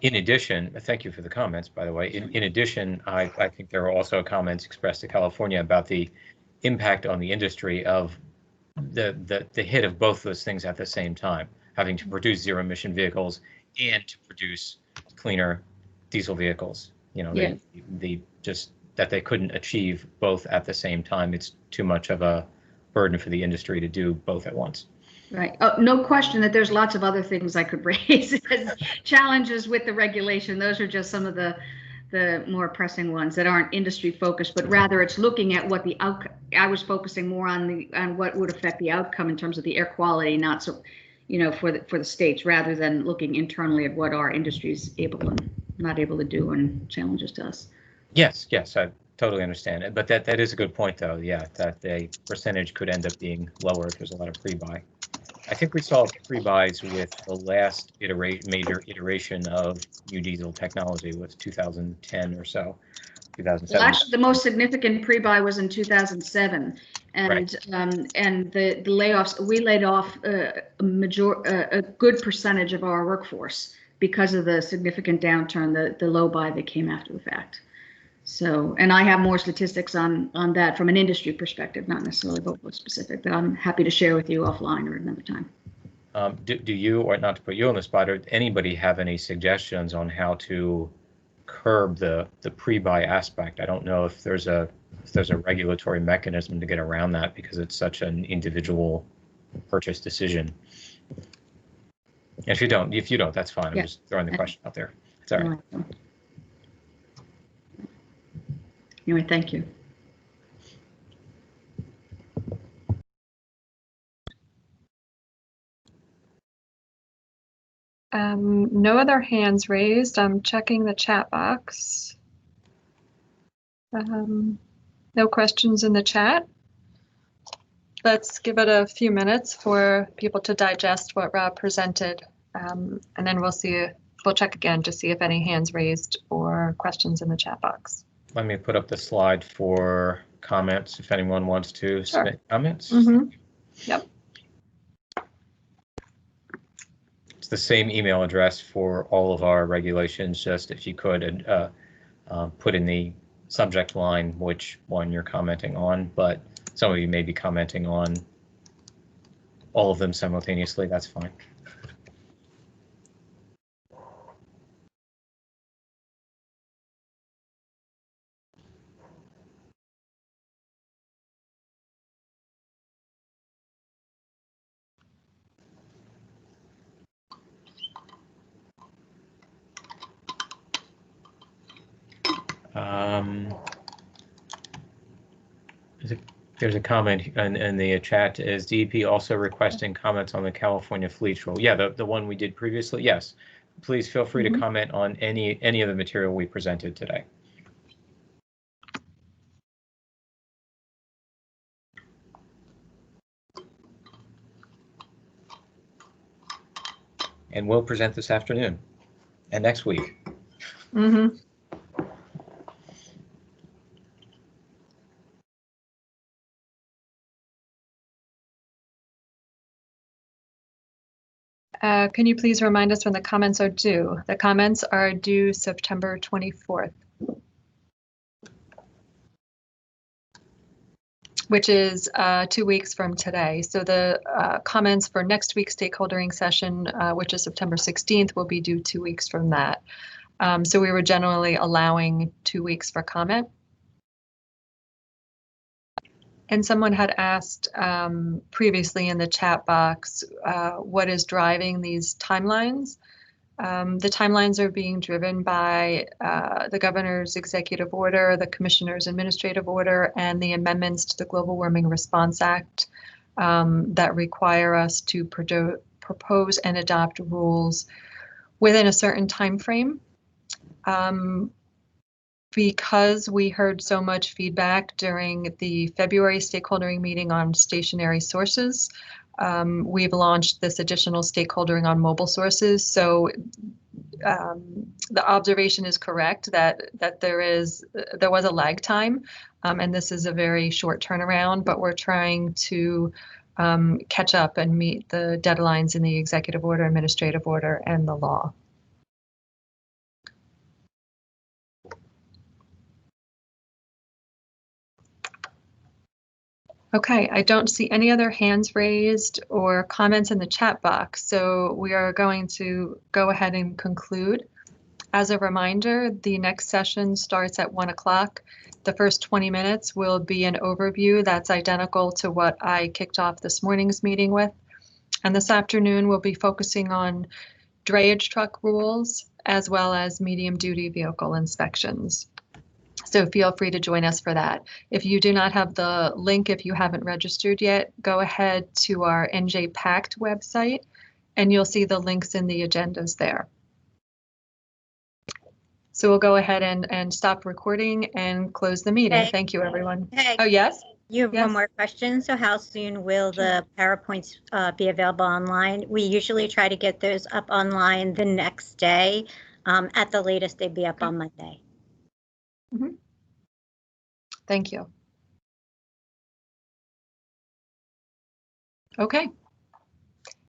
In addition, thank you for the comments, by the way. In addition, I think there are also comments expressed to California about the impact on the industry of the hit of both those things at the same time, having to produce zero emission vehicles and to produce cleaner diesel vehicles. You know, yeah. they just that they couldn't achieve both at the same time. It's too much of a burden for the industry to do both at once. Right. Oh, no question that there's lots of other things I could raise as challenges with the regulation. Those are just some of the more pressing ones that aren't industry focused, but rather it's looking at what the outcome. I was focusing more on what would affect the outcome in terms of the air quality, not so, you know, for the states, rather than looking internally at what our industry is able and not able to do and challenges to us. Yes, yes, I totally understand it, but that is a good point, though. Yeah, that the percentage could end up being lower if there's a lot of pre-buy. I think we saw pre-buys with the last major iteration of new diesel technology was 2010 or so, 2007. Well, actually, the most significant pre-buy was in 2007, and Right. And the layoffs. We laid off a good percentage of our workforce because of the significant downturn, the low buy that came after the fact. So, and I have more statistics on that from an industry perspective, not necessarily Volvo specific, that I'm happy to share with you offline or another time. Do you, or not to put you on the spot, or anybody have any suggestions on how to curb the pre-buy aspect? I don't know if there's a regulatory mechanism to get around that because it's such an individual purchase decision. If you don't, that's fine. I'm just throwing the question out there. It's all right. Anyway, thank you. No other hands raised. I'm checking the chat box. No questions in the chat. Let's give it a few minutes for people to digest what Rob presented, and then we'll check again to see if any hands raised or questions in the chat box. Let me put up the slide for comments if anyone wants to submit comments. Yep. It's the same email address for all of our regulations. Just if you could put in the subject line which one you're commenting on, but some of you may be commenting on all of them simultaneously. That's fine. There's a comment in the chat. Is DEP also requesting comments on the California fleet rule? Yeah, the one we did previously. Yes. Please feel free to comment on any of the material we presented today. And we'll present this afternoon and next week. Can you please remind us when the comments are due? The comments are due September 24th, which is 2 weeks from today. So the comments for next week's stakeholdering session, which is September 16th, will be due 2 weeks from that. So we were generally allowing 2 weeks for comment. And someone had asked previously in the chat box, what is driving these timelines? The timelines are being driven by the governor's executive order, the commissioner's administrative order, and the amendments to the Global Warming Response Act that require us to propose and adopt rules within a certain time frame. Because we heard so much feedback during the February stakeholdering meeting on stationary sources, we've launched this additional stakeholdering on mobile sources. So the observation is correct that there was a lag time, and this is a very short turnaround, but we're trying to catch up and meet the deadlines in the executive order, administrative order, and the law. Okay, I don't see any other hands raised or comments in the chat box, so we are going to go ahead and conclude. As a reminder, the next session starts at 1 o'clock. The first 20 minutes will be an overview that's identical to what I kicked off this morning's meeting with. And this afternoon, we'll be focusing on drayage truck rules as well as medium-duty vehicle inspections. So feel free to join us for that. If you do not have the link, if you haven't registered yet, go ahead to our NJPACT website and you'll see the links in the agendas there. So we'll go ahead and stop recording and close the meeting. Hey. Thank you, everyone. Hey. Oh, yes? You have Yes. one more question. So how soon will the PowerPoints be available online? We usually try to get those up online the next day. At the latest, they'd be up on Monday. Mm-hmm. Thank you. Okay.